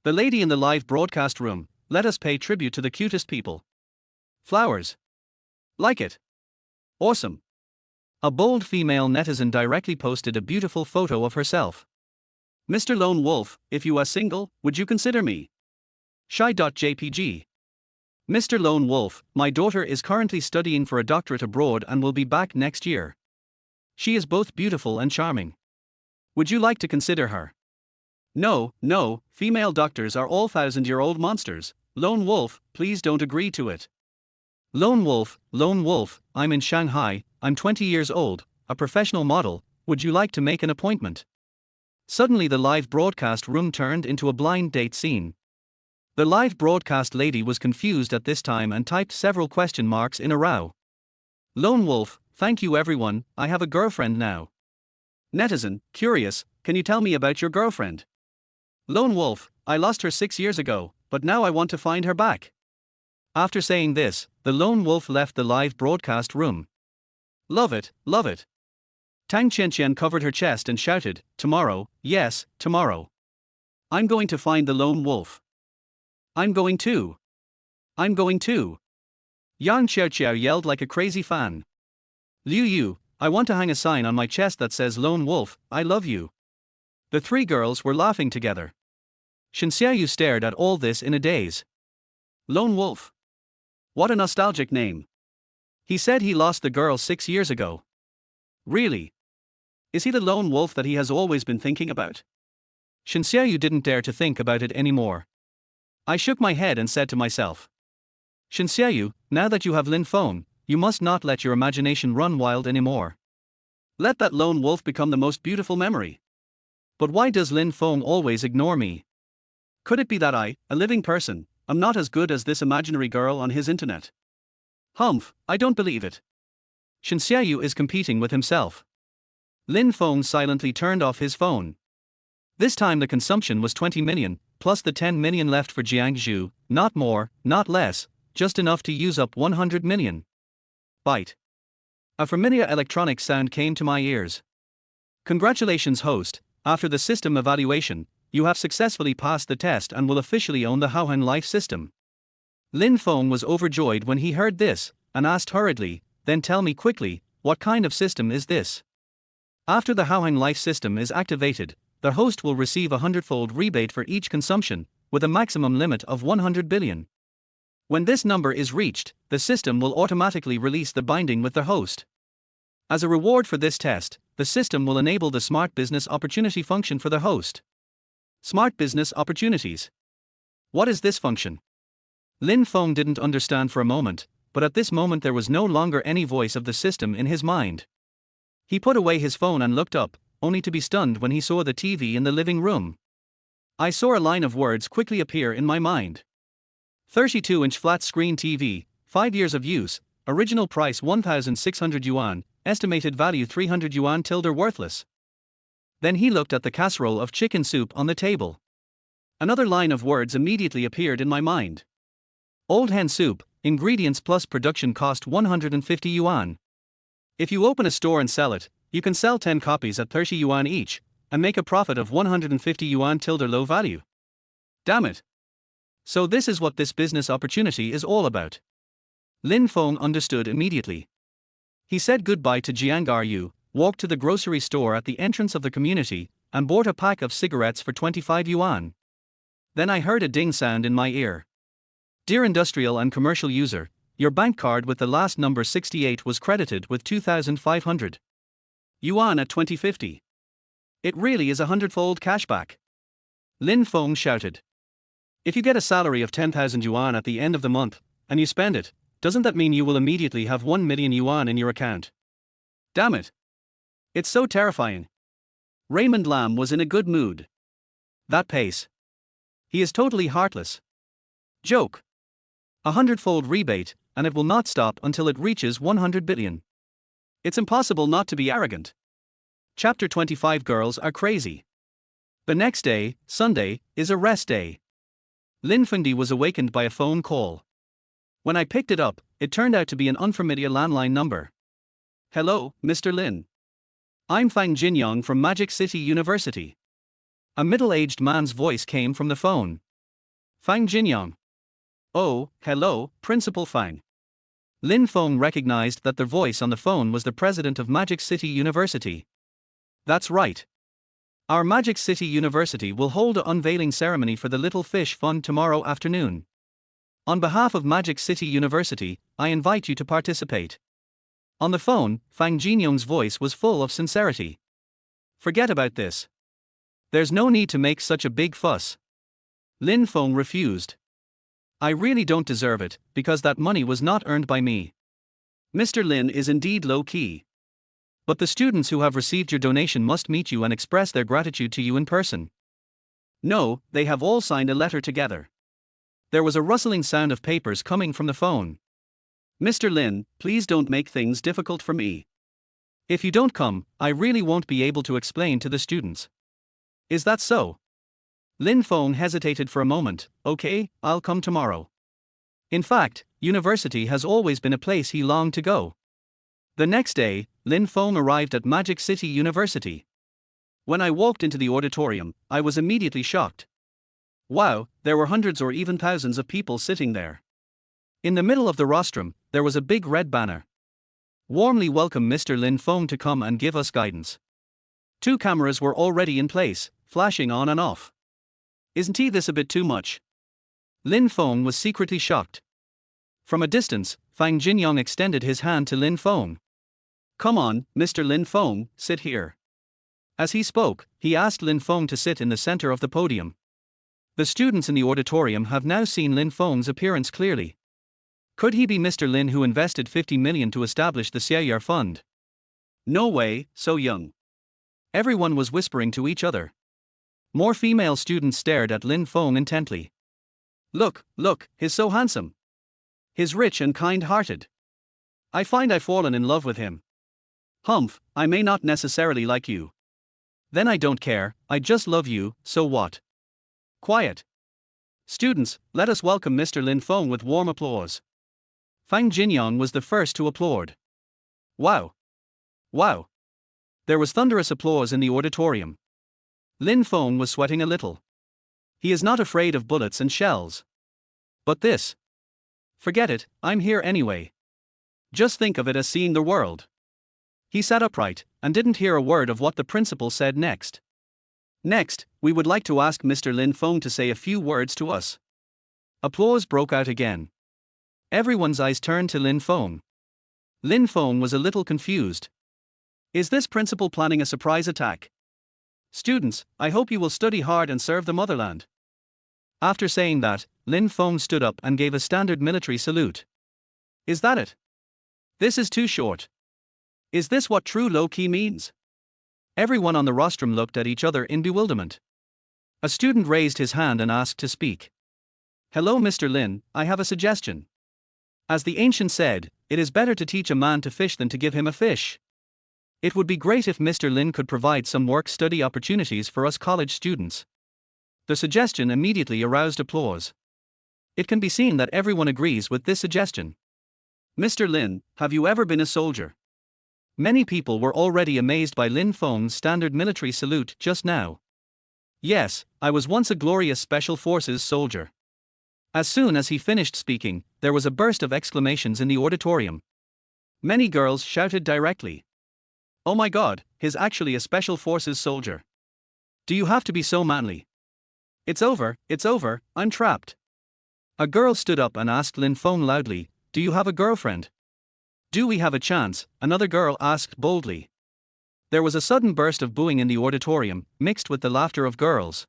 The lady in the live broadcast room, let us pay tribute to the cutest people. Flowers. Like it. Awesome. A bold female netizen directly posted a beautiful photo of herself. Mr. Lone Wolf, if you are single, would you consider me? Shy.jpg. Mr. Lone Wolf, my daughter is currently studying for a doctorate abroad and will be back next year. She is both beautiful and charming. Would you like to consider her? No, female doctors are all 1,000-year-old monsters. Lone Wolf, please don't agree to it. Lone Wolf, I'm in Shanghai, I'm 20 years old, a professional model, would you like to make an appointment? Suddenly the live broadcast room turned into a blind date scene. The live broadcast lady was confused at this time and typed several question marks in a row. Lone Wolf, thank you everyone, I have a girlfriend now. Netizen, curious, can you tell me about your girlfriend? Lone Wolf, I lost her 6 years ago, but now I want to find her back. After saying this, the Lone Wolf left the live broadcast room. Love it. Tang Qianqian covered her chest and shouted, tomorrow, yes, tomorrow. I'm going to find the Lone Wolf. I'm going too. Yan Xiaoqiao yelled like a crazy fan. Liu Yu, I want to hang a sign on my chest that says Lone Wolf, I love you. The three girls were laughing together. Xianzhuan stared at all this in a daze. Lone Wolf. What a nostalgic name. He said he lost the girl 6 years ago. Really? Is he the lone wolf that he has always been thinking about? Xianzhuan didn't dare to think about it anymore. I shook my head and said to myself. Xianzhuan, now that you have Lin Feng, you must not let your imagination run wild anymore. Let that lone wolf become the most beautiful memory. But why does Lin Feng always ignore me? Could it be that I, a living person, am not as good as this imaginary girl on his internet? Humph, I don't believe it. Xianzhuan is competing with himself. Lin Feng silently turned off his phone. This time the consumption was 20 million, plus the 10 million left for Jiangsu, not more, not less, just enough to use up 100 million. Bite. A familiar electronic sound came to my ears. Congratulations host, after the system evaluation, you have successfully passed the test and will officially own the Haohan Life system. Lin Feng was overjoyed when he heard this, and asked hurriedly, then tell me quickly, what kind of system is this? After the Haohan Life system is activated, the host will receive a 100-fold rebate for each consumption, with a maximum limit of 100 billion. When this number is reached, the system will automatically release the binding with the host. As a reward for this test, the system will enable the Smart Business Opportunity function for the host. Smart Business Opportunities. What is this function? Lin Feng didn't understand for a moment, but at this moment there was no longer any voice of the system in his mind. He put away his phone and looked up, only to be stunned when he saw the TV in the living room. I saw a line of words quickly appear in my mind. 32-inch flat-screen TV, 5 years of use, original price 1,600 yuan, estimated value 300 yuan tilde worthless. Then he looked at the casserole of chicken soup on the table. Another line of words immediately appeared in my mind. Old hen soup, ingredients plus production cost 150 yuan. If you open a store and sell it, you can sell 10 copies at 30 yuan each, and make a profit of 150 yuan tilde low value. Damn it. So this is what this business opportunity is all about. Lin Feng understood immediately. He said goodbye to Jiang Yu, walked to the grocery store at the entrance of the community, and bought a pack of cigarettes for 25 yuan. Then I heard a ding sound in my ear. Dear industrial and commercial user, your bank card with the last number 68 was credited with 2,500 yuan at 2050. It really is a 100-fold cashback. Lin Feng shouted. If you get a salary of 10,000 yuan at the end of the month, and you spend it, doesn't that mean you will immediately have 1 million yuan in your account? Damn it. It's so terrifying. Raymond Lam was in a good mood. That pace. He is totally heartless. Joke. 100-fold rebate, and it will not stop until it reaches 100 billion. It's impossible not to be arrogant. Chapter 25. Girls are crazy. The next day, Sunday, is a rest day. Lin Feng was awakened by a phone call. When I picked it up, it turned out to be an unfamiliar landline number. Hello, Mr. Lin. I'm Fang Jinyong from Magic City University. A middle-aged man's voice came from the phone. Fang Jinyong. Oh, hello, Principal Fang. Lin Feng recognized that the voice on the phone was the president of Magic City University. That's right. Our Magic City University will hold an unveiling ceremony for the Little Fish Fund tomorrow afternoon. On behalf of Magic City University, I invite you to participate. On the phone, Fang Jinyong's voice was full of sincerity. Forget about this. There's no need to make such a big fuss. Lin Feng refused. I really don't deserve it, because that money was not earned by me. Mr. Lin is indeed low-key. But the students who have received your donation must meet you and express their gratitude to you in person. No, they have all signed a letter together. There was a rustling sound of papers coming from the phone. Mr. Lin, please don't make things difficult for me. If you don't come, I really won't be able to explain to the students. Is that so? Lin Feng hesitated for a moment. Okay, I'll come tomorrow. In fact, university has always been a place he longed to go. The next day, Lin Feng arrived at Magic City University. When I walked into the auditorium, I was immediately shocked. Wow, there were hundreds or even thousands of people sitting there. In the middle of the rostrum, there was a big red banner. Warmly welcome Mr. Lin Feng to come and give us guidance. 2 cameras were already in place, flashing on and off. Isn't this a bit too much? Lin Feng was secretly shocked. From a distance, Fang Jinyong extended his hand to Lin Feng. Come on, Mr. Lin Feng, sit here. As he spoke, he asked Lin Feng to sit in the center of the podium. The students in the auditorium have now seen Lin Feng's appearance clearly. Could he be Mr. Lin who invested 50 million to establish the Xianzhuan fund? No way, so young. Everyone was whispering to each other. More female students stared at Lin Feng intently. Look, he's so handsome. He's rich and kind-hearted. I find I've fallen in love with him. Humph, I may not necessarily like you. Then I don't care, I just love you, so what? Quiet. Students, let us welcome Mr. Lin Feng with warm applause. Fang Jinyong was the first to applaud. Wow. Wow. There was thunderous applause in the auditorium. Lin Feng was sweating a little. He is not afraid of bullets and shells. But this. Forget it, I'm here anyway. Just think of it as seeing the world. He sat upright, and didn't hear a word of what the principal said next. Next, we would like to ask Mr. Lin Feng to say a few words to us. Applause broke out again. Everyone's eyes turned to Lin Feng. Lin Feng was a little confused. Is this principal planning a surprise attack? Students, I hope you will study hard and serve the motherland. After saying that, Lin Feng stood up and gave a standard military salute. Is that it? This is too short. Is this what true low-key means? Everyone on the rostrum looked at each other in bewilderment. A student raised his hand and asked to speak. Hello Mr. Lin, I have a suggestion. As the ancient said, it is better to teach a man to fish than to give him a fish. It would be great if Mr. Lin could provide some work-study opportunities for us college students. The suggestion immediately aroused applause. It can be seen that everyone agrees with this suggestion. Mr. Lin, have you ever been a soldier? Many people were already amazed by Lin Feng's standard military salute just now. Yes, I was once a glorious Special Forces soldier. As soon as he finished speaking, there was a burst of exclamations in the auditorium. Many girls shouted directly. Oh my God, he's actually a Special Forces soldier. Do you have to be so manly? It's over, I'm trapped. A girl stood up and asked Lin Feng loudly, do you have a girlfriend? Do we have a chance? Another girl asked boldly. There was a sudden burst of booing in the auditorium, mixed with the laughter of girls.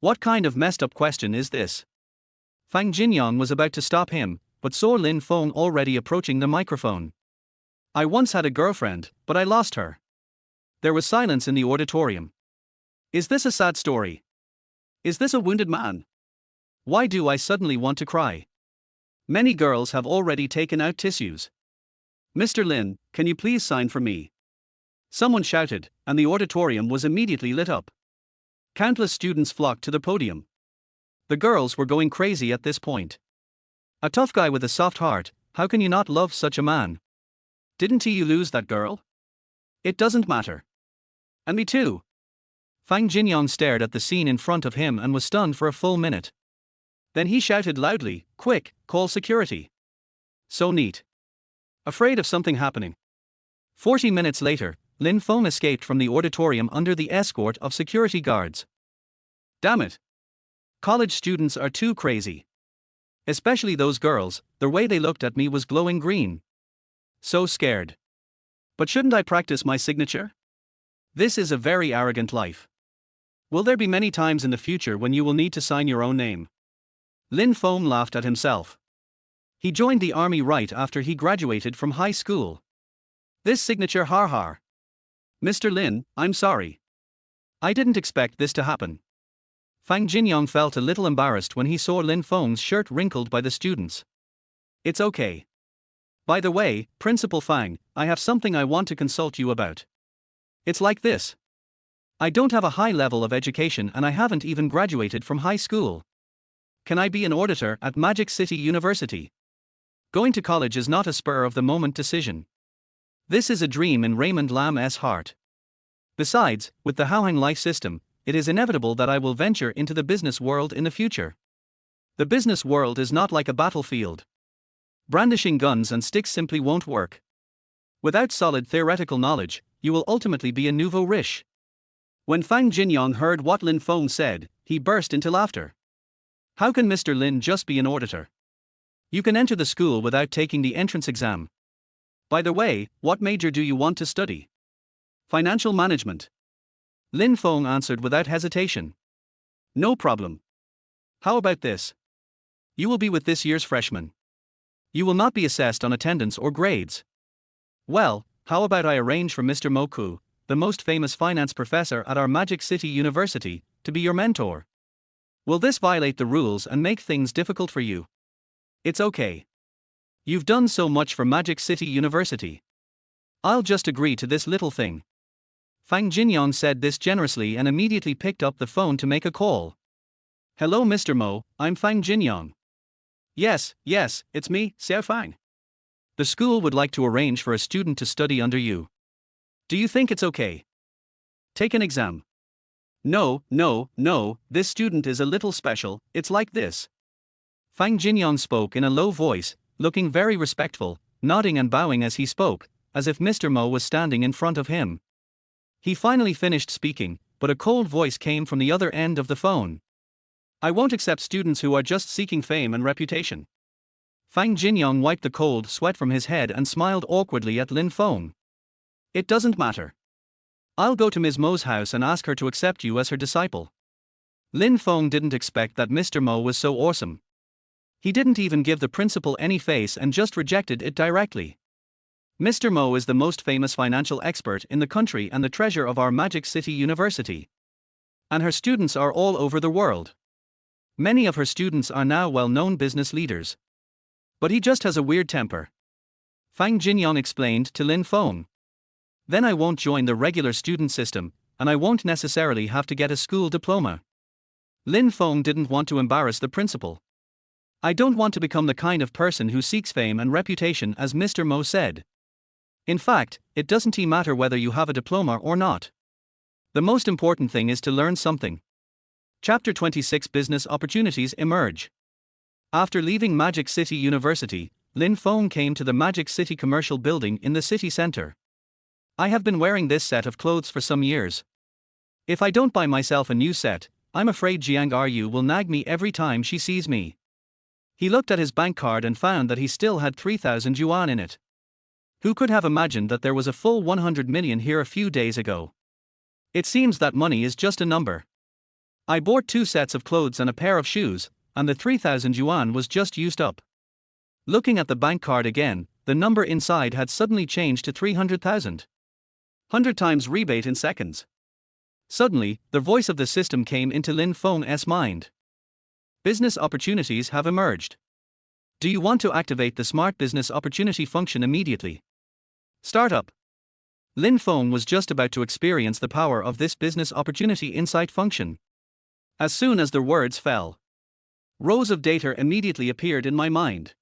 What kind of messed up question is this? Fang Jinyang was about to stop him, but saw Lin Feng already approaching the microphone. I once had a girlfriend, but I lost her. There was silence in the auditorium. Is this a sad story? Is this a wounded man? Why do I suddenly want to cry? Many girls have already taken out tissues. Mr. Lin, can you please sign for me? Someone shouted, and the auditorium was immediately lit up. Countless students flocked to the podium. The girls were going crazy at this point. A tough guy with a soft heart, how can you not love such a man? Didn't you lose that girl? It doesn't matter. And me too. Fang Jinyang stared at the scene in front of him and was stunned for a full minute. Then he shouted loudly, "Quick, call security." So neat. Afraid of something happening. 40 minutes later, Lin Feng escaped from the auditorium under the escort of security guards. Damn it. College students are too crazy. Especially those girls, the way they looked at me was glowing green. So scared. But shouldn't I practice my signature? This is a very arrogant life. Will there be many times in the future when you will need to sign your own name? Lin Feng laughed at himself. He joined the army right after he graduated from high school. This signature har har. Mr. Lin, I'm sorry. I didn't expect this to happen. Fang Jinyang felt a little embarrassed when he saw Lin Feng's shirt wrinkled by the students. It's okay. By the way, Principal Fang, I have something I want to consult you about. It's like this. I don't have a high level of education and I haven't even graduated from high school. Can I be an auditor at Magic City University? Going to college is not a spur-of-the-moment decision. This is a dream in Raymond Lam's heart. Besides, with the Haohang life system, it is inevitable that I will venture into the business world in the future. The business world is not like a battlefield. Brandishing guns and sticks simply won't work. Without solid theoretical knowledge, you will ultimately be a nouveau riche. When Fang Jinyang heard what Lin Feng said, he burst into laughter. How can Mr. Lin just be an auditor? You can enter the school without taking the entrance exam. By the way, what major do you want to study? Financial management. Lin Feng answered without hesitation. No problem. How about this? You will be with this year's freshmen. You will not be assessed on attendance or grades. Well, how about I arrange for Mr. Mo Ku, the most famous finance professor at our Magic City University, to be your mentor? Will this violate the rules and make things difficult for you? It's okay. You've done so much for Magic City University. I'll just agree to this little thing. Fang Jinyang said this generously and immediately picked up the phone to make a call. Hello Mr. Mo, I'm Fang Jinyang. Yes, it's me, Xiao Fang. The school would like to arrange for a student to study under you. Do you think it's okay? Take an exam. No, this student is a little special, it's like this. Fang Jinyang spoke in a low voice, looking very respectful, nodding and bowing as he spoke, as if Mr. Mo was standing in front of him. He finally finished speaking, but a cold voice came from the other end of the phone. I won't accept students who are just seeking fame and reputation. Fang Jinyang wiped the cold sweat from his head and smiled awkwardly at Lin Feng. It doesn't matter. I'll go to Ms. Mo's house and ask her to accept you as her disciple. Lin Feng didn't expect that Mr. Mo was so awesome. He didn't even give the principal any face and just rejected it directly. Mr. Mo is the most famous financial expert in the country and the treasure of our Magic City University. And her students are all over the world. Many of her students are now well-known business leaders. But he just has a weird temper. Fang Jinyang explained to Lin Feng. Then I won't join the regular student system, and I won't necessarily have to get a school diploma. Lin Feng didn't want to embarrass the principal. I don't want to become the kind of person who seeks fame and reputation, as Mr. Mo said. In fact, it doesn't matter whether you have a diploma or not. The most important thing is to learn something. Chapter 26 Business Opportunities Emerge. After leaving Magic City University, Lin Feng came to the Magic City Commercial Building in the city center. I have been wearing this set of clothes for some years. If I don't buy myself a new set, I'm afraid Jiang Ru will nag me every time she sees me. He looked at his bank card and found that he still had 3,000 yuan in it. Who could have imagined that there was a full 100 million here a few days ago? It seems that money is just a number. I bought 2 sets of clothes and a pair of shoes, and the 3,000 yuan was just used up. Looking at the bank card again, the number inside had suddenly changed to 300,000. 100 times rebate in seconds. Suddenly, the voice of the system came into Lin Feng's mind. Business opportunities have emerged. Do you want to activate the Smart Business Opportunity function immediately? Startup. Lin Feng was just about to experience the power of this Business Opportunity Insight function. As soon as the words fell, rows of data immediately appeared in my mind.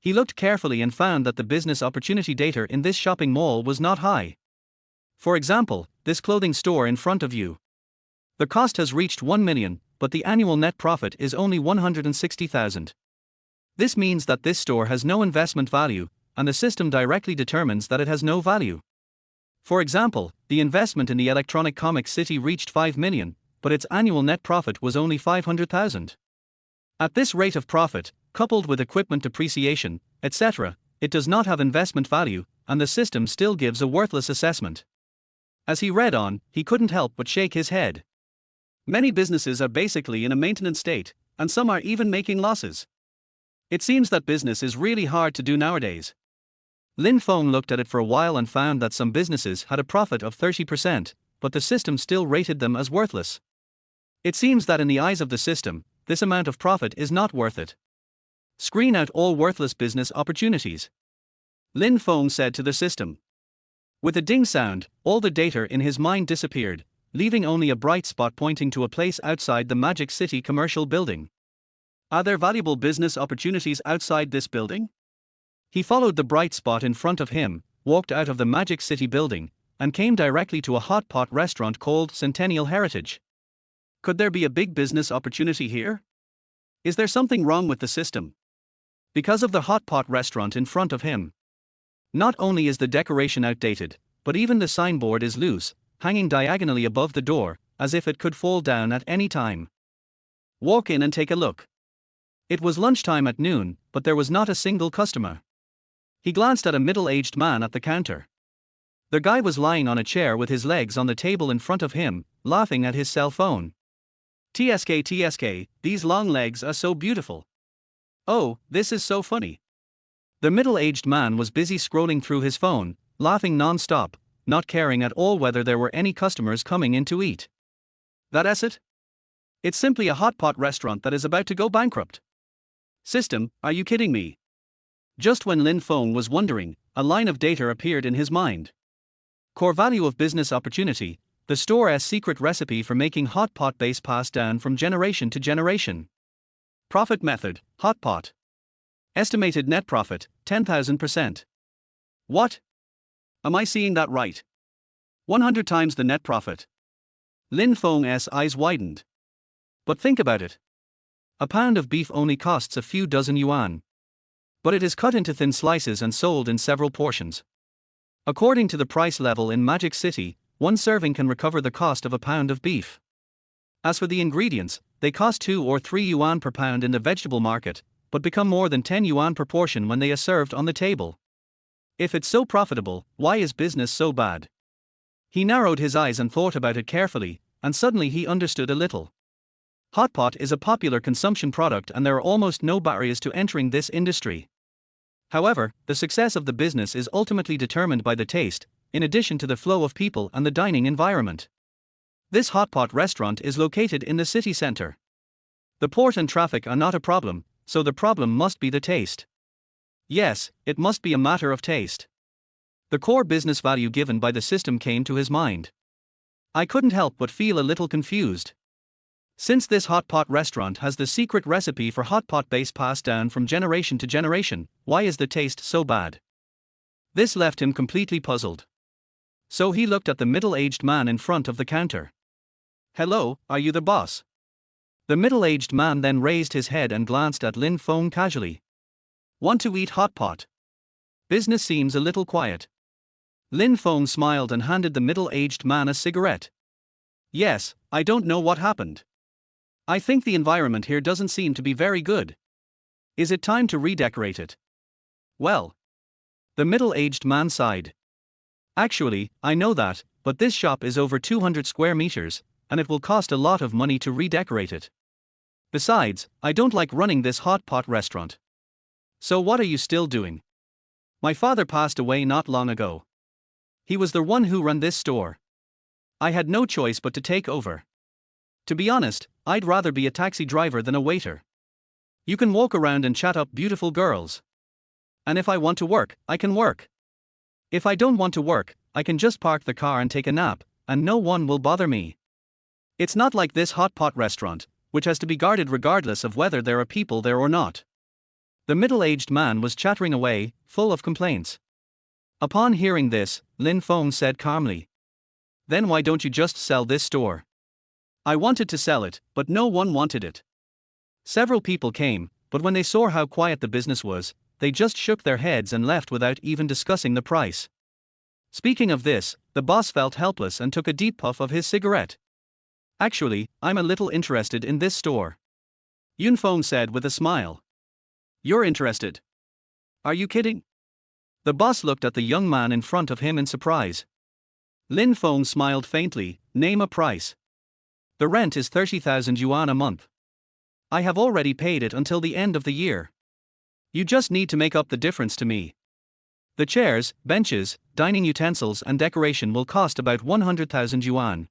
He looked carefully and found that the business opportunity data in this shopping mall was not high. For example, this clothing store in front of you. The cost has reached 1 million, but the annual net profit is only 160,000. This means that this store has no investment value, and the system directly determines that it has no value. For example, the investment in the electronic comic city reached 5 million, but its annual net profit was only 500,000. At this rate of profit, coupled with equipment depreciation, etc., it does not have investment value, and the system still gives a worthless assessment. As he read on, he couldn't help but shake his head. Many businesses are basically in a maintenance state, and some are even making losses. It seems that business is really hard to do nowadays. Lin Feng looked at it for a while and found that some businesses had a profit of 30%, but the system still rated them as worthless. It seems that in the eyes of the system, this amount of profit is not worth it. Screen out all worthless business opportunities, Lin Feng said to the system. With a ding sound, all the data in his mind disappeared, leaving only a bright spot pointing to a place outside the Magic City commercial building. Are there valuable business opportunities outside this building? He followed the bright spot in front of him, walked out of the Magic City building, and came directly to a hot pot restaurant called Centennial Heritage. Could there be a big business opportunity here? Is there something wrong with the system? Because of the hot pot restaurant in front of him. Not only is the decoration outdated, but even the signboard is loose, hanging diagonally above the door, as if it could fall down at any time. Walk in and take a look. It was lunchtime at noon, but there was not a single customer. He glanced at a middle-aged man at the counter. The guy was lying on a chair with his legs on the table in front of him, laughing at his cell phone. TSK, these long legs are so beautiful. Oh, this is so funny. The middle-aged man was busy scrolling through his phone, laughing non-stop, not caring at all whether there were any customers coming in to eat. That's it? It's simply a hot pot restaurant that is about to go bankrupt. System, are you kidding me? Just when Lin Feng was wondering, a line of data appeared in his mind. Core value of business opportunity, the store's secret recipe for making hot pot base passed down from generation to generation. Profit method, hot pot. Estimated net profit, 10,000%. What? Am I seeing that right? 100 times the net profit. Lin Feng's eyes widened. But think about it. A pound of beef only costs a few dozen yuan. But it is cut into thin slices and sold in several portions. According to the price level in Magic City, one serving can recover the cost of a pound of beef. As for the ingredients, they cost 2 or 3 yuan per pound in the vegetable market, but become more than 10 yuan per portion when they are served on the table. If it's so profitable, why is business so bad? He narrowed his eyes and thought about it carefully, and suddenly he understood a little. Hot pot is a popular consumption product and there are almost no barriers to entering this industry. However, the success of the business is ultimately determined by the taste, in addition to the flow of people and the dining environment. This hot pot restaurant is located in the city center. The port and traffic are not a problem, so the problem must be the taste. Yes, it must be a matter of taste. The core business value given by the system came to his mind. I couldn't help but feel a little confused. Since this hot pot restaurant has the secret recipe for hot pot base passed down from generation to generation, why is the taste so bad? This left him completely puzzled. So he looked at the middle-aged man in front of the counter. Hello, are you the boss? The middle-aged man then raised his head and glanced at Lin Feng casually. Want to eat hot pot? Business seems a little quiet. Lin Feng smiled and handed the middle-aged man a cigarette. Yes, I don't know what happened. I think the environment here doesn't seem to be very good. Is it time to redecorate it? Well. The middle-aged man sighed. Actually, I know that, but this shop is over 200 square meters, and it will cost a lot of money to redecorate it. Besides, I don't like running this hot pot restaurant. So what are you still doing? My father passed away not long ago. He was the one who ran this store. I had no choice but to take over. To be honest, I'd rather be a taxi driver than a waiter. You can walk around and chat up beautiful girls. And if I want to work, I can work. If I don't want to work, I can just park the car and take a nap, and no one will bother me. It's not like this hot pot restaurant, which has to be guarded regardless of whether there are people there or not. The middle-aged man was chattering away, full of complaints. Upon hearing this, Lin Feng said calmly, "Then why don't you just sell this store?" I wanted to sell it, but no one wanted it. Several people came, but when they saw how quiet the business was, they just shook their heads and left without even discussing the price. Speaking of this, the boss felt helpless and took a deep puff of his cigarette. "Actually, I'm a little interested in this store," Yun Feng said with a smile. "You're interested? Are you kidding?" The boss looked at the young man in front of him in surprise. Lin Feng smiled faintly. "Name a price." "The rent is 30,000 yuan a month. I have already paid it until the end of the year. You just need to make up the difference to me. The chairs, benches, dining utensils and decoration will cost about 100,000 yuan.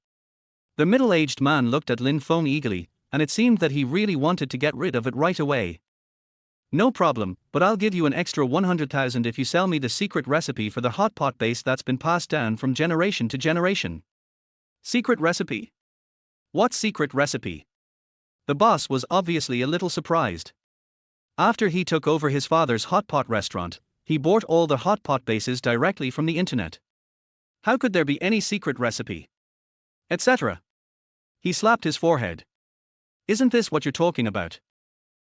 The middle-aged man looked at Lin Feng eagerly, and it seemed that he really wanted to get rid of it right away. "No problem, but I'll give you an extra 100,000 if you sell me the secret recipe for the hot pot base that's been passed down from generation to generation." "Secret recipe? What secret recipe?" The boss was obviously a little surprised. After he took over his father's hot pot restaurant, he bought all the hot pot bases directly from the internet. How could there be any secret recipe? Etc. He slapped his forehead. "Isn't this what you're talking about?"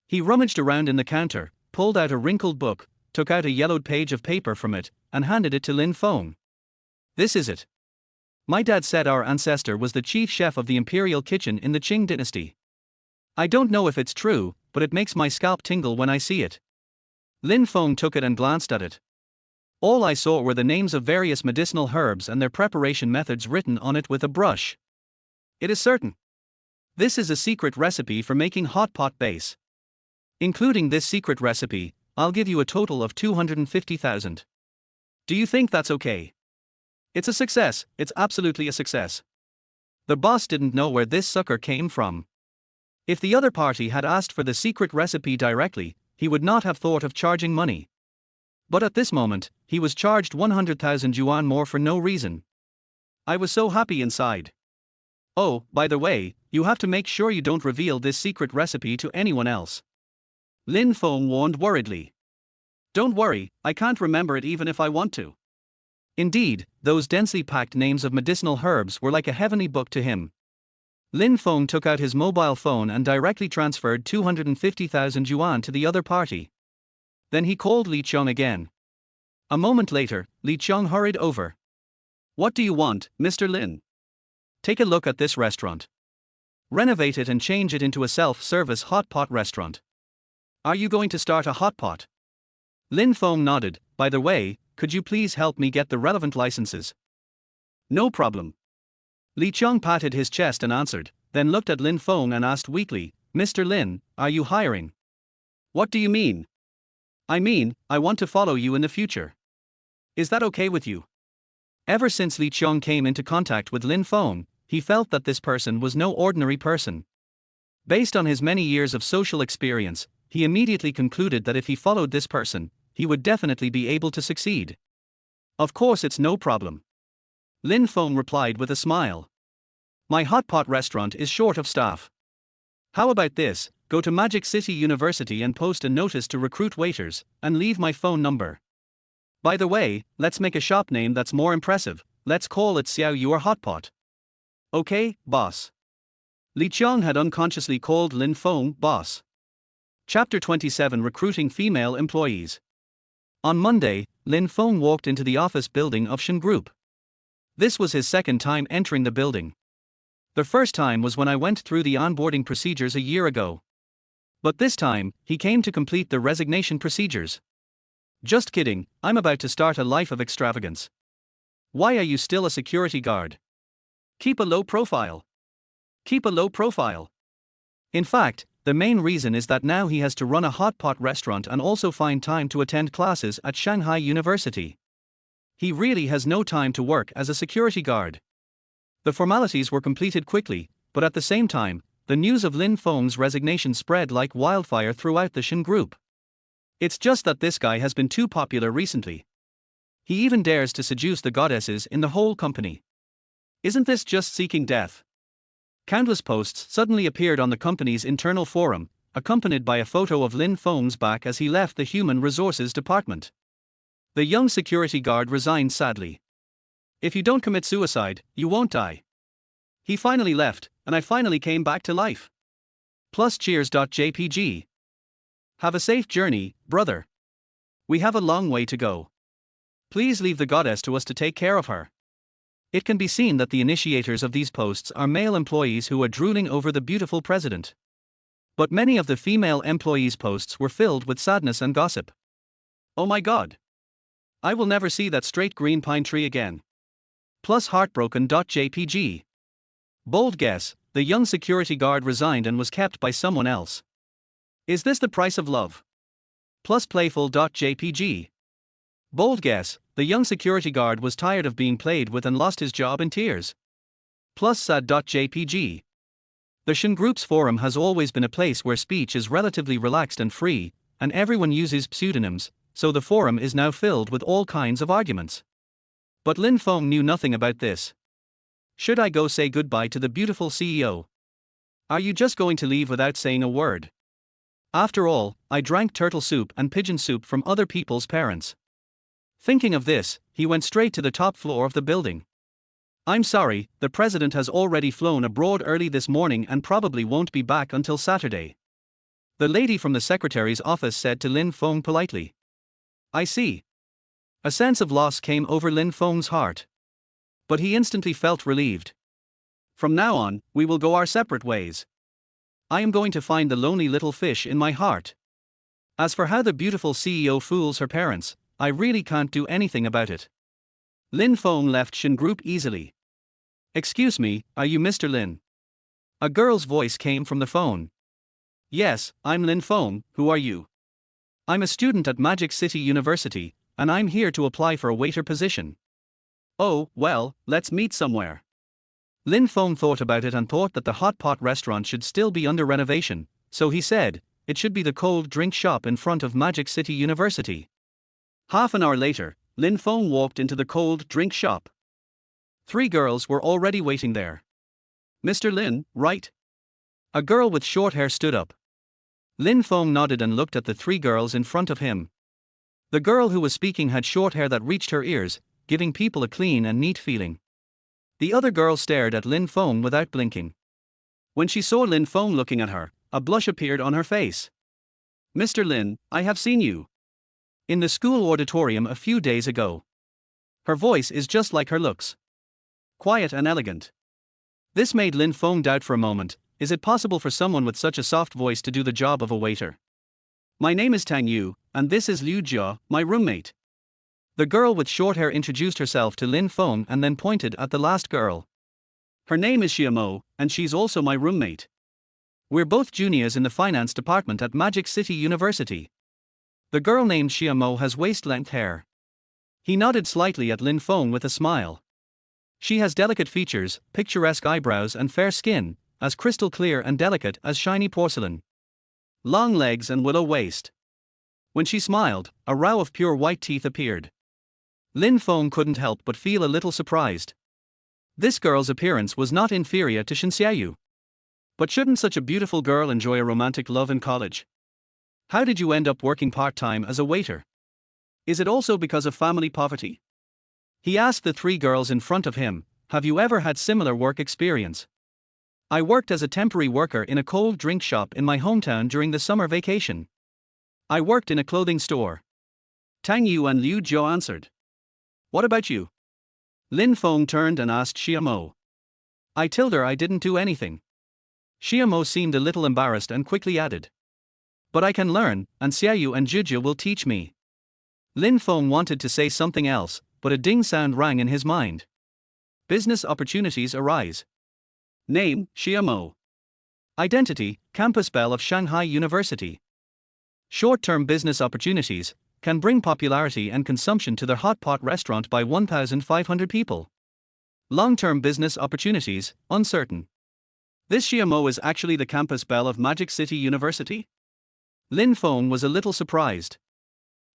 He rummaged around in the counter, pulled out a wrinkled book, took out a yellowed page of paper from it, and handed it to Lin Feng. "This is it. My dad said our ancestor was the chief chef of the imperial kitchen in the Qing dynasty. I don't know if it's true, but it makes my scalp tingle when I see it." Lin Feng took it and glanced at it. All I saw were the names of various medicinal herbs and their preparation methods written on it with a brush. "It is certain. This is a secret recipe for making hot pot base. Including this secret recipe, I'll give you a total of 250,000. Do you think that's okay?" "It's a success, it's absolutely a success." The boss didn't know where this sucker came from. If the other party had asked for the secret recipe directly, he would not have thought of charging money. But at this moment, he was charged 100,000 yuan more for no reason. I was so happy inside. "Oh, by the way, you have to make sure you don't reveal this secret recipe to anyone else," Lin Feng warned worriedly. "Don't worry, I can't remember it even if I want to." Indeed, those densely packed names of medicinal herbs were like a heavenly book to him. Lin Feng took out his mobile phone and directly transferred 250,000 yuan to the other party. Then he called Li Qiang again. A moment later, Li Qiang hurried over. "What do you want, Mr. Lin? Take a look at this restaurant. Renovate it and change it into a self-service hot pot restaurant. Are you going to start a hot pot?" Lin Feng nodded. "By the way, could you please help me get the relevant licenses?" "No problem." Li Qiang patted his chest and answered, then looked at Lin Feng and asked weakly, "Mr. Lin, are you hiring?" "What do you mean?" "I mean, I want to follow you in the future. Is that okay with you?" Ever since Li Qiang came into contact with Lin Feng, he felt that this person was no ordinary person. Based on his many years of social experience, he immediately concluded that if he followed this person, he would definitely be able to succeed. "Of course, it's no problem," Lin Feng replied with a smile. "My hot pot restaurant is short of staff. How about this? Go to Magic City University and post a notice to recruit waiters, and leave my phone number. By the way, let's make a shop name that's more impressive. Let's call it Xiao Your Hot Pot." "Okay, boss." Li Qiang had unconsciously called Lin Feng boss. Chapter 27: Recruiting Female Employees. On Monday, Lin Feng walked into the office building of Shen Group. This was his second time entering the building. The first time was when I went through the onboarding procedures a year ago. But this time, he came to complete the resignation procedures. "Just kidding, I'm about to start a life of extravagance." "Why are you still a security guard? Keep a low profile." Keep a low profile. In fact, the main reason is that now he has to run a hot pot restaurant and also find time to attend classes at Shanghai University. He really has no time to work as a security guard. The formalities were completed quickly, but at the same time, the news of Lin Feng's resignation spread like wildfire throughout the Shen group. It's just that this guy has been too popular recently. He even dares to seduce the goddesses in the whole company. Isn't this just seeking death? Countless posts suddenly appeared on the company's internal forum, accompanied by a photo of Lin Feng's back as he left the Human Resources Department. The young security guard resigned sadly. If you don't commit suicide, you won't die. He finally left, and I finally came back to life. Plus cheers.jpg. Have a safe journey, brother. We have a long way to go. Please leave the goddess to us to take care of her. It can be seen that the initiators of these posts are male employees who are drooling over the beautiful president. But many of the female employees' posts were filled with sadness and gossip. Oh my god. I will never see that straight green pine tree again. Plus heartbroken.jpg. Bold guess, the young security guard resigned and was kept by someone else. Is this the price of love? Plus playful.jpg. Bold guess, the young security guard was tired of being played with and lost his job in tears. Plus sad.jpg. The Shen Group's forum has always been a place where speech is relatively relaxed and free, and everyone uses pseudonyms, so the forum is now filled with all kinds of arguments. But Lin Feng knew nothing about this. Should I go say goodbye to the beautiful CEO? Are you just going to leave without saying a word? After all, I drank turtle soup and pigeon soup from other people's parents. Thinking of this, he went straight to the top floor of the building. I'm sorry, the president has already flown abroad early this morning and probably won't be back until Saturday. The lady from the secretary's office said to Lin Feng politely. I see. A sense of loss came over Lin Feng's heart. But he instantly felt relieved. From now on, we will go our separate ways. I am going to find the lonely little fish in my heart. As for how the beautiful CEO fools her parents, I really can't do anything about it. Lin Feng left Shen Group easily. Excuse me, are you Mr. Lin? A girl's voice came from the phone. Yes, I'm Lin Feng, who are you? I'm a student at Magic City University, and I'm here to apply for a waiter position. Oh, well, let's meet somewhere. Lin Feng thought about it and thought that the hot pot restaurant should still be under renovation, so he said, it should be the cold drink shop in front of Magic City University. Half an hour later, Lin Feng walked into the cold drink shop. 3 girls were already waiting there. Mr. Lin, right? A girl with short hair stood up. Lin Feng nodded and looked at the 3 girls in front of him. The girl who was speaking had short hair that reached her ears, giving people a clean and neat feeling. The other girl stared at Lin Feng without blinking. When she saw Lin Feng looking at her, a blush appeared on her face. Mr. Lin, I have seen you in the school auditorium a few days ago. Her voice is just like her looks. Quiet and elegant. This made Lin Feng doubt for a moment, is it possible for someone with such a soft voice to do the job of a waiter? My name is Tang Yu, and this is Liu Jia, my roommate. The girl with short hair introduced herself to Lin Feng and then pointed at the last girl. Her name is Xiaomo, and she's also my roommate. We're both juniors in the finance department at Magic City University. The girl named Xiaomo has waist-length hair. He nodded slightly at Lin Feng with a smile. She has delicate features, picturesque eyebrows and fair skin, as crystal clear and delicate as shiny porcelain. Long legs and willow waist. When she smiled, a row of pure white teeth appeared. Lin Feng couldn't help but feel a little surprised. This girl's appearance was not inferior to Shanxiayu. But shouldn't such a beautiful girl enjoy a romantic love in college? How did you end up working part-time as a waiter? Is it also because of family poverty? He asked the 3 girls in front of him, have you ever had similar work experience? I worked as a temporary worker in a cold drink shop in my hometown during the summer vacation. I worked in a clothing store. Tang Yu and Liu Jia answered. What about you? Lin Feng turned and asked Xiaomo. I told her I didn't do anything. Xiaomo seemed a little embarrassed and quickly added. But I can learn, and Xiaoyu and Jujia will teach me. Lin Feng wanted to say something else, but a ding sound rang in his mind. Business opportunities arise. Name, Xiamo. Identity, campus belle of Shanghai University. Short-term business opportunities, can bring popularity and consumption to their hot pot restaurant by 1,500 people. Long-term business opportunities, uncertain. This Xiamo is actually the campus belle of Magic City University? Lin Feng was a little surprised.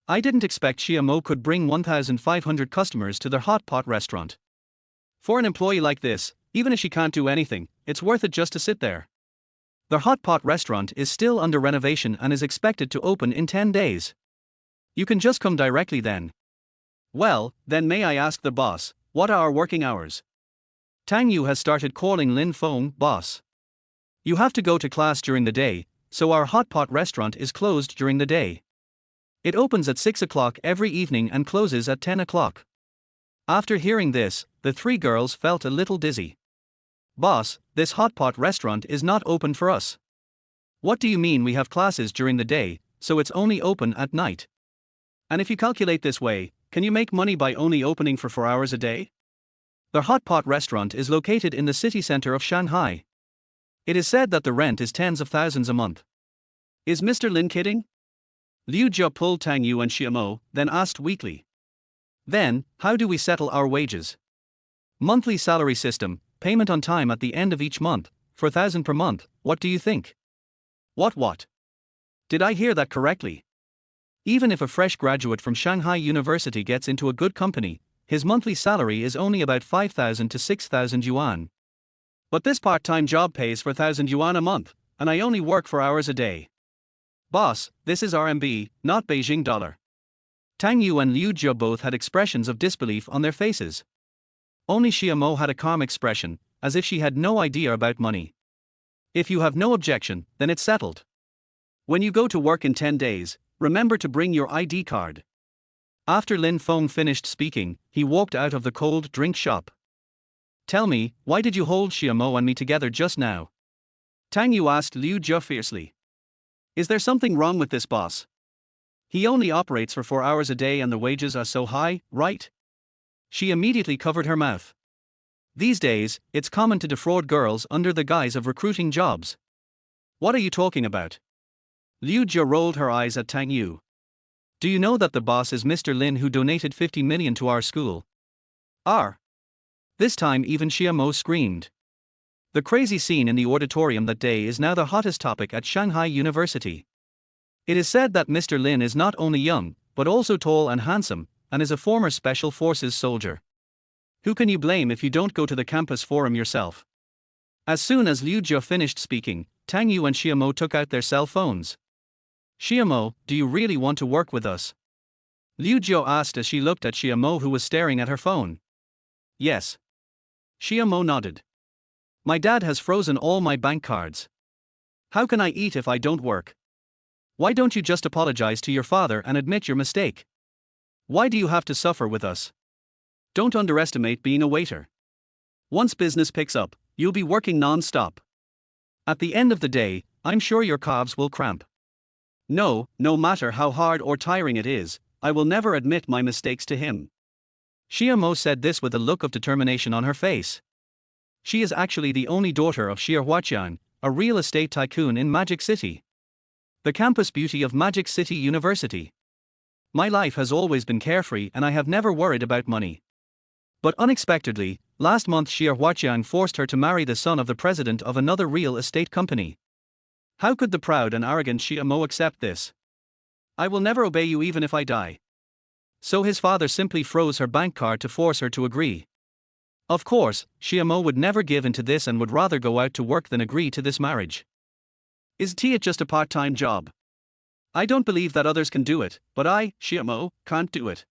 I didn't expect Xiamo could bring 1,500 customers to their hot pot restaurant. For an employee like this, even if she can't do anything, it's worth it just to sit there. Their hot pot restaurant is still under renovation and is expected to open in 10 days. You can just come directly then. Well, then may I ask the boss, what are our working hours? Tang Yu has started calling Lin Feng boss. You have to go to class during the day, so our hot pot restaurant is closed during the day. It opens at 6 o'clock every evening and closes at 10 o'clock. After hearing this, the three girls felt a little dizzy. Boss, this hot pot restaurant is not open for us. What do you mean we have classes during the day, so it's only open at night? And if you calculate this way, can you make money by only opening for 4 hours a day? Their hot pot restaurant is located in the city center of Shanghai. It is said that the rent is tens of thousands a month. Is Mr. Lin kidding? Liu Jia pulled Tang Yu and Xiamo, then asked weakly. Then, how do we settle our wages? Monthly salary system, payment on time at the end of each month, 4,000 per month, what do you think? What? Did I hear that correctly? Even if a fresh graduate from Shanghai University gets into a good company, his monthly salary is only about 5,000 to 6,000 yuan. But this part-time job pays 4,000 yuan a month, and I only work 4 hours a day. Boss, this is RMB, not Beijing dollar. Tang Yu and Liu Jia both had expressions of disbelief on their faces. Only Xiamo had a calm expression, as if she had no idea about money. If you have no objection, then it's settled. When you go to work in 10 days, remember to bring your ID card. After Lin Feng finished speaking, he walked out of the cold drink shop. Tell me, why did you hold Xiamo and me together just now? Tang Yu asked Liu Jia fiercely. Is there something wrong with this boss? He only operates for 4 hours a day and the wages are so high, right? She immediately covered her mouth. These days, it's common to defraud girls under the guise of recruiting jobs. What are you talking about? Liu Jia rolled her eyes at Tang Yu. Do you know that the boss is Mr. Lin who donated 50 million to our school? This time even Xiamo screamed. The crazy scene in the auditorium that day is now the hottest topic at Shanghai University. It is said that Mr. Lin is not only young, but also tall and handsome, and is a former Special Forces soldier. Who can you blame if you don't go to the campus forum yourself? As soon as Liu Jia finished speaking, Tang Yu and Xiamo took out their cell phones. Xiamo, do you really want to work with us? Liu Jia asked as she looked at Xiamo who was staring at her phone. Yes. Xiamo nodded. My dad has frozen all my bank cards. How can I eat if I don't work? Why don't you just apologize to your father and admit your mistake? Why do you have to suffer with us? Don't underestimate being a waiter. Once business picks up, you'll be working non-stop. At the end of the day, I'm sure your calves will cramp. No matter how hard or tiring it is, I will never admit my mistakes to him. Xiamo said this with a look of determination on her face. She is actually the only daughter of Xianzhuan, a real estate tycoon in Magic City. The campus beauty of Magic City University. My life has always been carefree and I have never worried about money. But unexpectedly, last month Xianzhuan forced her to marry the son of the president of another real estate company. How could the proud and arrogant Xiamo accept this? I will never obey you even if I die. So his father simply froze her bank card to force her to agree. Of course, Xiamo would never give in to this and would rather go out to work than agree to this marriage. Isn't it just a part-time job? I don't believe that others can do it, but I, Xiamo, can't do it.